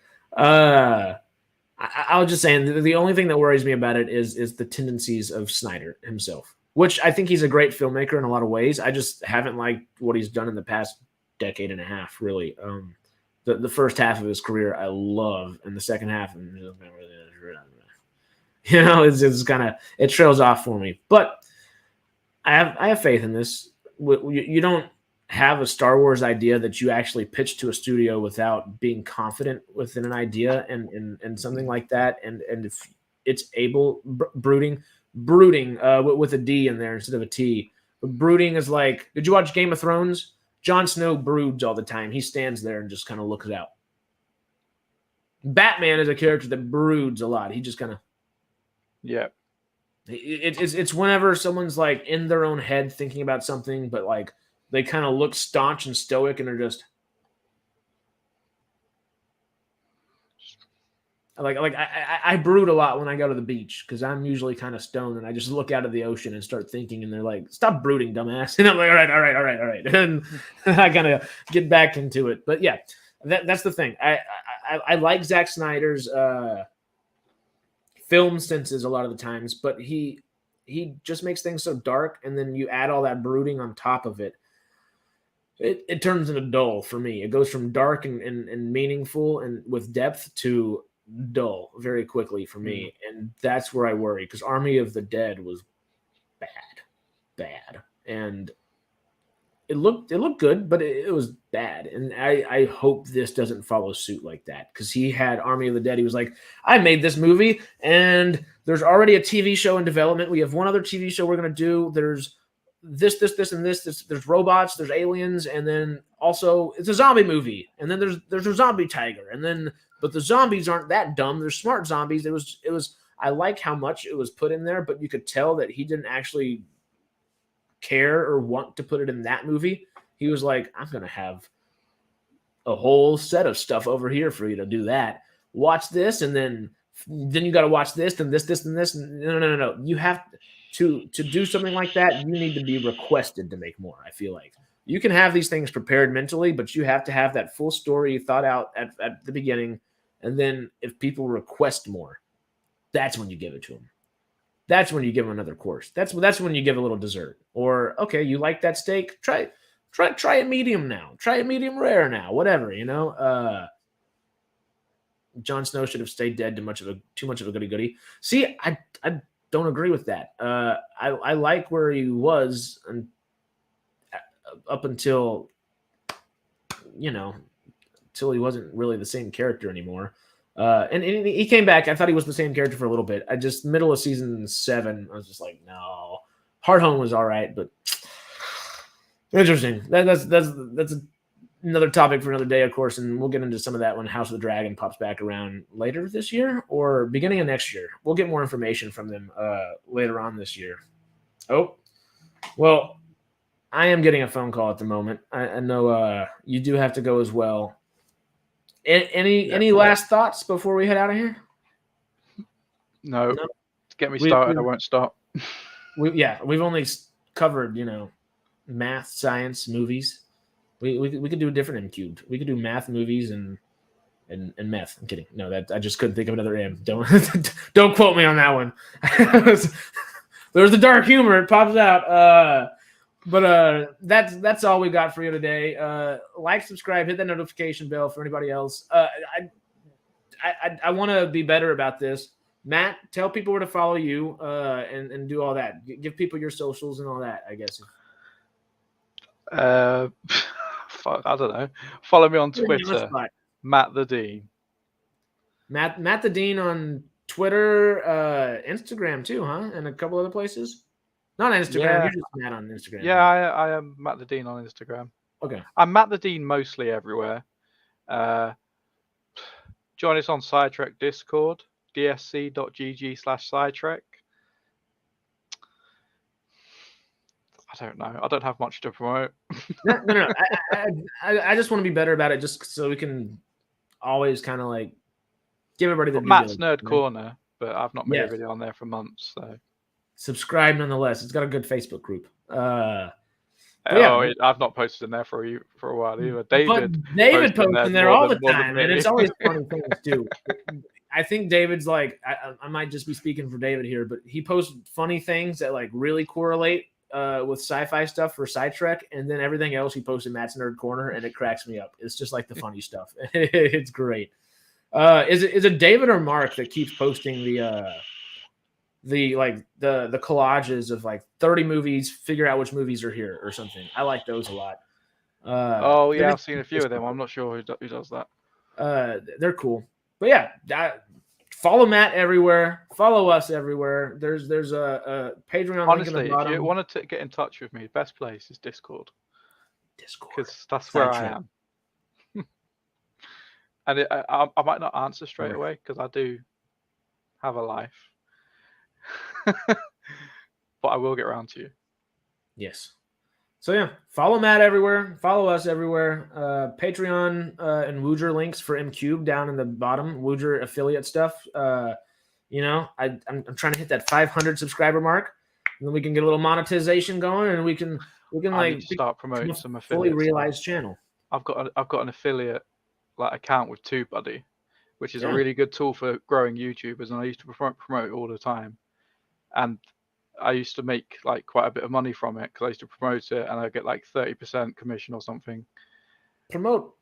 I was just saying the only thing that worries me about it is the tendencies of Snyder himself, which I think he's a great filmmaker in a lot of ways. I just haven't liked what he's done in the past decade and a half, really. The first half of his career I love, and the second half, it's kind of, it trails off for me. But I have faith in this. You don't have a Star Wars idea that you actually pitch to a studio without being confident within an idea and something like that. And if it's able, brooding with a D in there instead of a T. But brooding is like, did you watch Game of Thrones? Jon Snow broods all the time. He stands there and just kind of looks out. Batman is a character that broods a lot. He just kind of,
yeah.
It's whenever someone's like in their own head thinking about something, but like they kind of look staunch and stoic, and they're just I brood a lot when I go to the beach because I'm usually kind of stoned and I just look out at the ocean and start thinking, and they're like, "Stop brooding, dumbass." And I'm like, all right, and I kind of get back into it. But yeah, that's the thing. I like Zack Snyder's film senses a lot of the times, but he just makes things so dark, and then you add all that brooding on top of it. It turns into dull for me. It goes from dark and meaningful and with depth to dull very quickly for me, and that's where I worry, because Army of the Dead was bad, and it looked good, but it was bad, and I hope this doesn't follow suit like that, because he had Army of the Dead. He was like, I made this movie, and there's already a TV show in development. We have one other TV show we're gonna do. There's this, and this. There's robots, there's aliens, and then also it's a zombie movie, and then there's a zombie tiger, and then but the zombies aren't that dumb. They're smart zombies. It was. I like how much it was put in there, but you could tell that he didn't actually care or want to put it in that movie. He was like, I'm gonna have a whole set of stuff over here for you to do that. Watch this, and then you got to watch this, and this, and this. No. You have to do something like that. You need to be requested to make more. I feel like you can have these things prepared mentally, but you have to have that full story thought out at the beginning. And then if people request more, that's when you give it to them. That's when you give them another course. That's when you give a little dessert. Or, okay, you like that steak? Try it medium now. Try it medium rare now. Whatever, you know. Jon Snow should have stayed dead. Too much of a goody goody. See, I don't agree with that. I like where he was up until, until he wasn't really the same character anymore. And he came back. I thought he was the same character for a little bit. Middle of season 7, I was just like, no. Hard Home was all right, but interesting. That's another topic for another day, of course, and we'll get into some of that when House of the Dragon pops back around later this year or beginning of next year. We'll get more information from them later on this year. Oh, well, I am getting a phone call at the moment. I know you do have to go as well. Any last thoughts before we head out of here?
No. Get me started. I won't stop.
We've only covered, math, science, movies. We could do a different MCubed. We could do math, movies, and meth. I'm kidding. No, that I just couldn't think of another M. Don't quote me on that one. There's the dark humor. It pops out. But that's all we got for you today. Like, subscribe, hit that notification bell for anybody else. I want to be better about this. Matt, tell people where to follow you and do all that. Give people your socials and all that, I guess.
I don't know. Follow me on Twitter, Matt the Dean.
Matt the Dean on Twitter, Instagram too, huh? And a couple other places. Not on Instagram.
Yeah.
You're just Matt on Instagram.
Yeah, I am Matt the Dean on Instagram.
Okay.
I'm Matt the Dean mostly everywhere. Join us on Sidetrek Discord, dsc.gg/Sidetrek. I don't know. I don't have much to promote.
No. I just want to be better about it, just so we can always kind of like give everybody the
Matt's Nerd Corner, but I've not made a video on there for months. So
subscribe nonetheless. It's got a good Facebook group.
I've not posted in there for a while either. David
posts in there all the time, and it's always funny things too. I think David's like, I might just be speaking for David here, but he posts funny things that like really correlate with sci-fi stuff for Sidetrek, and then everything else he posts in Matt's Nerd Corner, and it cracks me up. It's just like the funny stuff. It's great. Is it David or Mark that keeps posting the collages of like 30 movies, figure out which movies are here or something? I like those a lot.
I've seen a few of them. I'm not sure who does that.
They're cool. But yeah, follow Matt everywhere. Follow us everywhere. There's a Patreon
Honestly,
link in the bottom.
if you want to get in touch with me, the best place is Discord.
Discord.
Because that's where I am. And I might not answer straight away because I do have a life. But I will get around to you.
Yes. So yeah, follow Matt everywhere. Follow us everywhere. Patreon and Wooger links for MCubed down in the bottom. Wooger affiliate stuff. You know, I'm trying to hit that 500 subscriber mark, and then we can get a little monetization going, and we can
I need to start promoting some
fully
affiliates.
realized channel.
I've got an affiliate account with TubeBuddy, which is a really good tool for growing YouTubers, and I used to promote it all the time. And I used to make quite a bit of money from it because I used to promote it, and I get 30% commission or something.
Promote.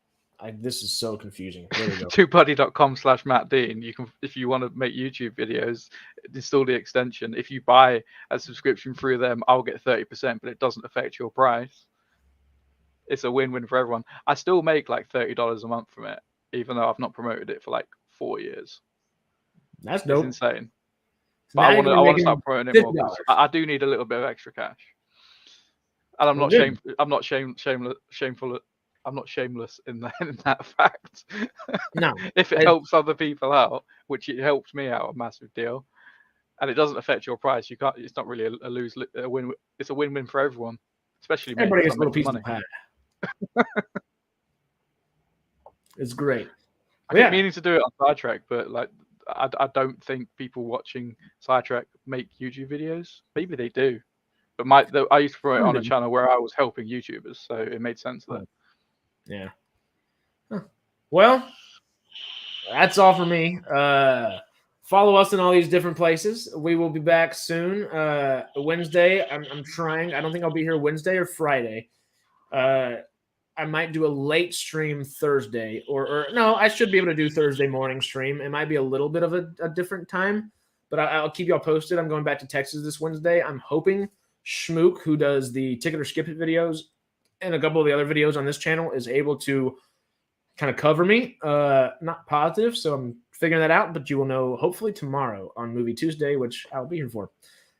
This is so confusing. There we go.
TubeBuddy.com/MattDean. You can, if you want to make YouTube videos, install the extension. If you buy a subscription through them, I'll get 30%, but it doesn't affect your price. It's a win-win for everyone. I still make $30 a month from it, even though I've not promoted it for 4 years.
That's dope.
It's insane. But I want to start promoting it more because I do need a little bit of extra cash. And I'm not shameful. I'm not shameless in that fact.
No.
If it helps other people out, which it helps me out, a massive deal. And it doesn't affect your price. You can't. It's not really a win. It's a win-win for everyone, especially me.
Everybody gets a little piece of pie. It's great.
I keep meaning to do it on Sidetrack, but I don't think people watching Sidetrack make YouTube videos. Maybe they do, but I used to promote it on a channel where I was helping YouTubers, so it made sense there.
Yeah. Huh. Well, that's all for me. Follow us in all these different places. We will be back soon. Wednesday, I'm trying. I don't think I'll be here Wednesday or Friday. I might do a late stream Thursday, or no, I should be able to do Thursday morning stream. It might be a little bit of a different time, but I'll keep y'all posted. I'm going back to Texas this Wednesday. I'm hoping Schmook, who does the Ticket or Skip It videos and a couple of the other videos on this channel, is able to kind of cover me. Not positive, so I'm figuring that out, but you will know hopefully tomorrow on Movie Tuesday, which I'll be here for.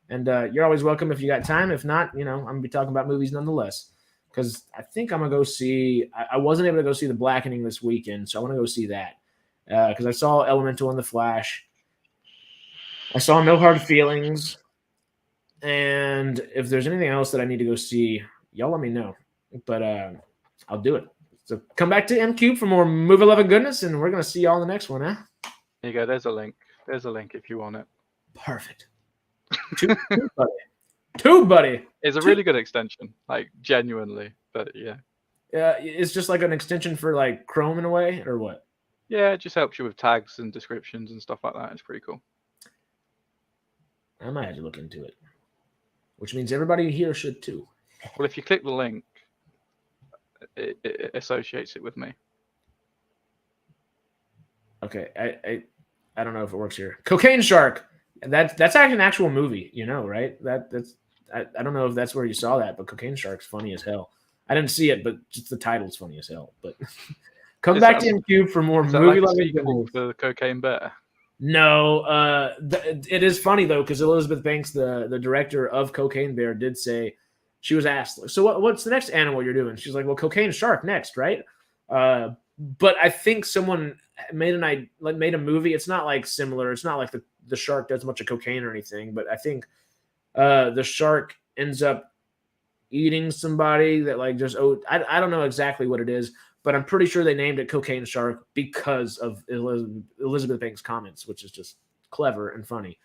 And you're always welcome if you got time. If not, I'm going to be talking about movies nonetheless. Because I think I'm going to go see – I wasn't able to go see The Blackening this weekend, so I want to go see that. Because I saw Elemental and The Flash. I saw No Hard Feelings. And if there's anything else that I need to go see, y'all let me know. But I'll do it. So come back to MCubed for more movie-loving goodness, and we're going to see y'all in the next one, huh?
There you go. There's a link. There's a link if you want it.
Perfect. TubeBuddy.
It's a really good extension, genuinely. But yeah.
It's just like an extension for Chrome in a way, or what?
Yeah, it just helps you with tags and descriptions and stuff like that. It's pretty cool.
I might have to look into it. Which means everybody here should too.
Well, if you click the link, it associates it with me.
Okay, I don't know if it works here. Cocaine Shark. That's actually an actual movie, right? That's I don't know if that's where you saw that, but Cocaine Shark's funny as hell. I didn't see it, but just the title's funny as hell. But come back to MCubed for more movie-loving goodness.
The Cocaine Bear.
No, it is funny though, because Elizabeth Banks, the director of Cocaine Bear, did say, she was asked, so what's the next animal you're doing? She's like, well, Cocaine Shark next, right? But I think someone made a movie. It's not similar. It's not like the shark does much of cocaine or anything, but I think the shark ends up eating somebody that I don't know exactly what it is, but I'm pretty sure they named it Cocaine Shark because of Elizabeth Banks' comments, which is just clever and funny.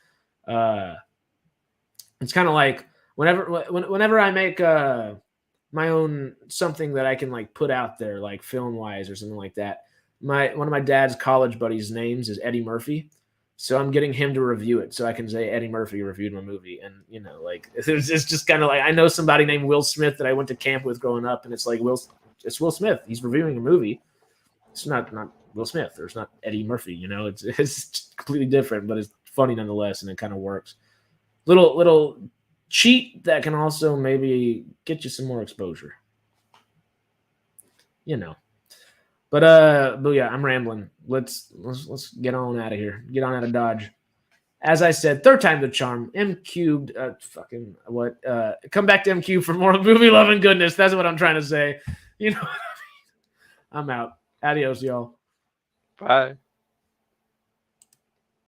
It's kind of like whenever I make my own something that I can put out there, film wise or something like that. One of my dad's college buddies' names is Eddie Murphy. So I'm getting him to review it so I can say Eddie Murphy reviewed my movie. And, it's just kind of I know somebody named Will Smith that I went to camp with growing up, and it's it's Will Smith. He's reviewing a movie. It's not Will Smith, or it's not Eddie Murphy, it's completely different, but it's funny nonetheless, and it kind of works. Little cheat that can also maybe get you some more exposure. But yeah, I'm rambling. Let's get on out of here. Get on out of Dodge. As I said, third time the charm. MCubed. Come back to MCubed for more movie loving goodness. That's what I'm trying to say. I'm out. Adios, y'all.
Bye.